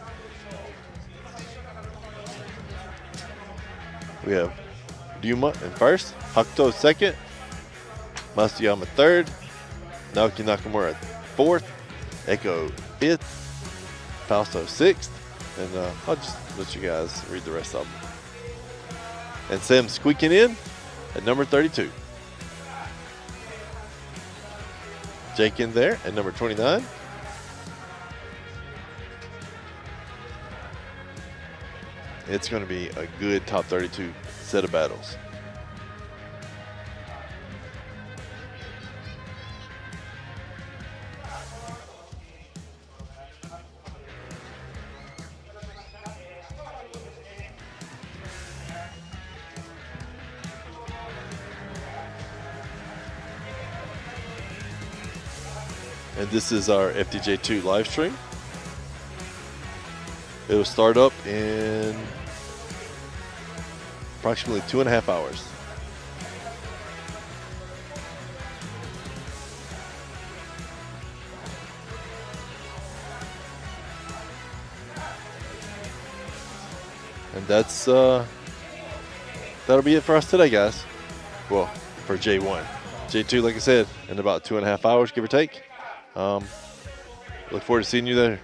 We have Ryuma in first, Hakuto second, Masuyama third, Naoki Nakamura fourth, Echo fifth, Fausto sixth, and I'll just let you guys read the rest of them. And Sam squeaking in at number 32. Jake in there at number 29. It's going to be a good top 32 set of battles. And this is our FDJ2 live stream. It will start up in approximately 2.5 hours. And that's that'll be it for us today, guys. Well, for J1. J2, like I said, in about 2.5 hours, give or take. Look forward to seeing you there.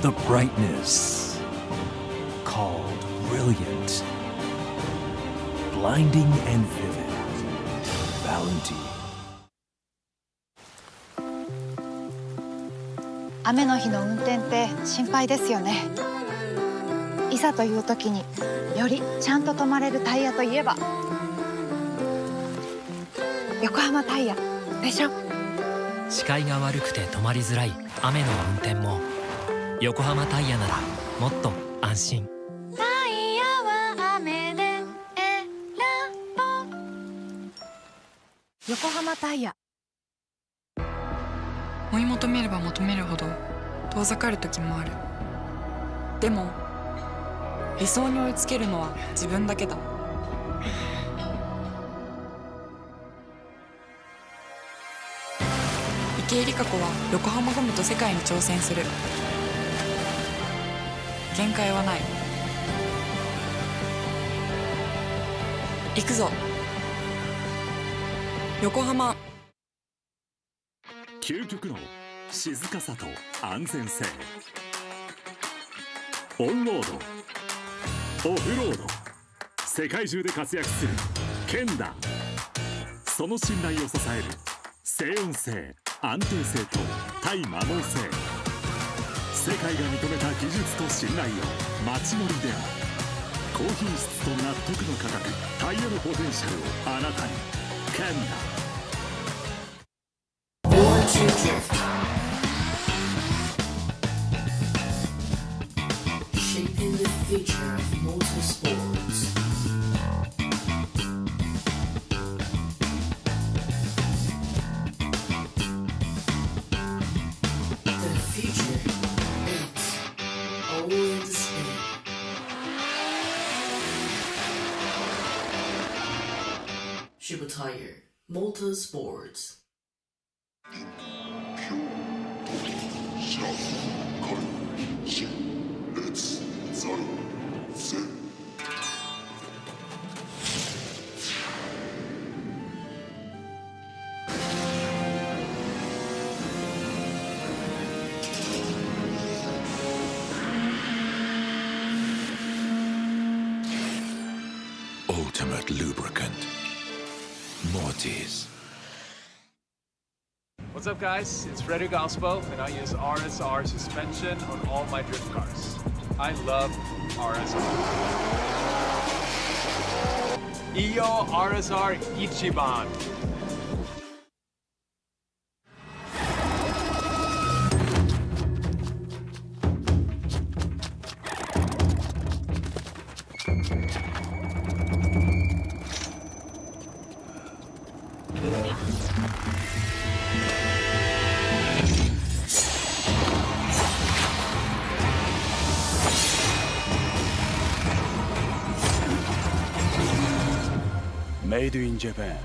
the brightness called brilliant, blinding and vivid. Valentine. 雨の日の運転って心配ですよね。いざという時によりちゃんと止まれるタイヤといえば横浜タイヤでしょ。視界が悪くて止まりづらい雨の運転も横浜タイヤならもっと安心。タイヤは雨で選ぼう。横浜タイヤ。追い求めれば求めるほど遠ざかる時もある。でも理想に追いつけるのは自分だけだ。池江璃花子は横浜ゴムと世界に挑戦する。限界はない。行くぞ横浜。究極の静かさと安全性。オンロード、オフロード、世界中で活躍するケンダ。その信頼を支える静音性、安定性と対摩耗性。世界が認めた技術と信頼を街乗りでも。高品質と納得の価格、タイヤのポテンシャルをあなたに。ケンダ。Shaping the future of motorsports. The future, it's all in the spin. Shiba Tire, Motorsports. ultimate lubricant. Mortis. What's up, guys? It's Frederick Ospo, and I use RSR suspension on all my drift cars. I love RSR. Iyo RSR Ichiban. Made in Japan.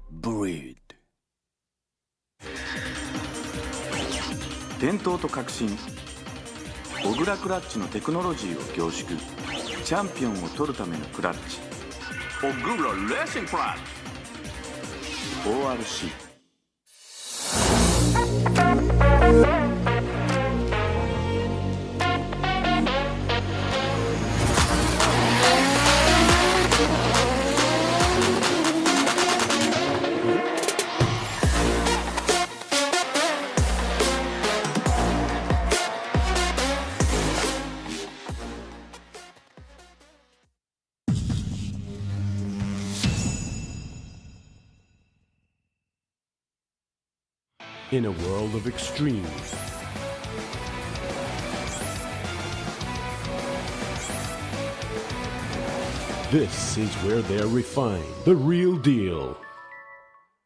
Breed. 伝統と革新、小倉クラッチのテクノロジーを凝縮。チャンピオンを取るためのクラッチ、小倉レーシングクラッチ ORC。In a world of extremes, this is where they're refined. The real deal.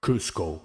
Cusco.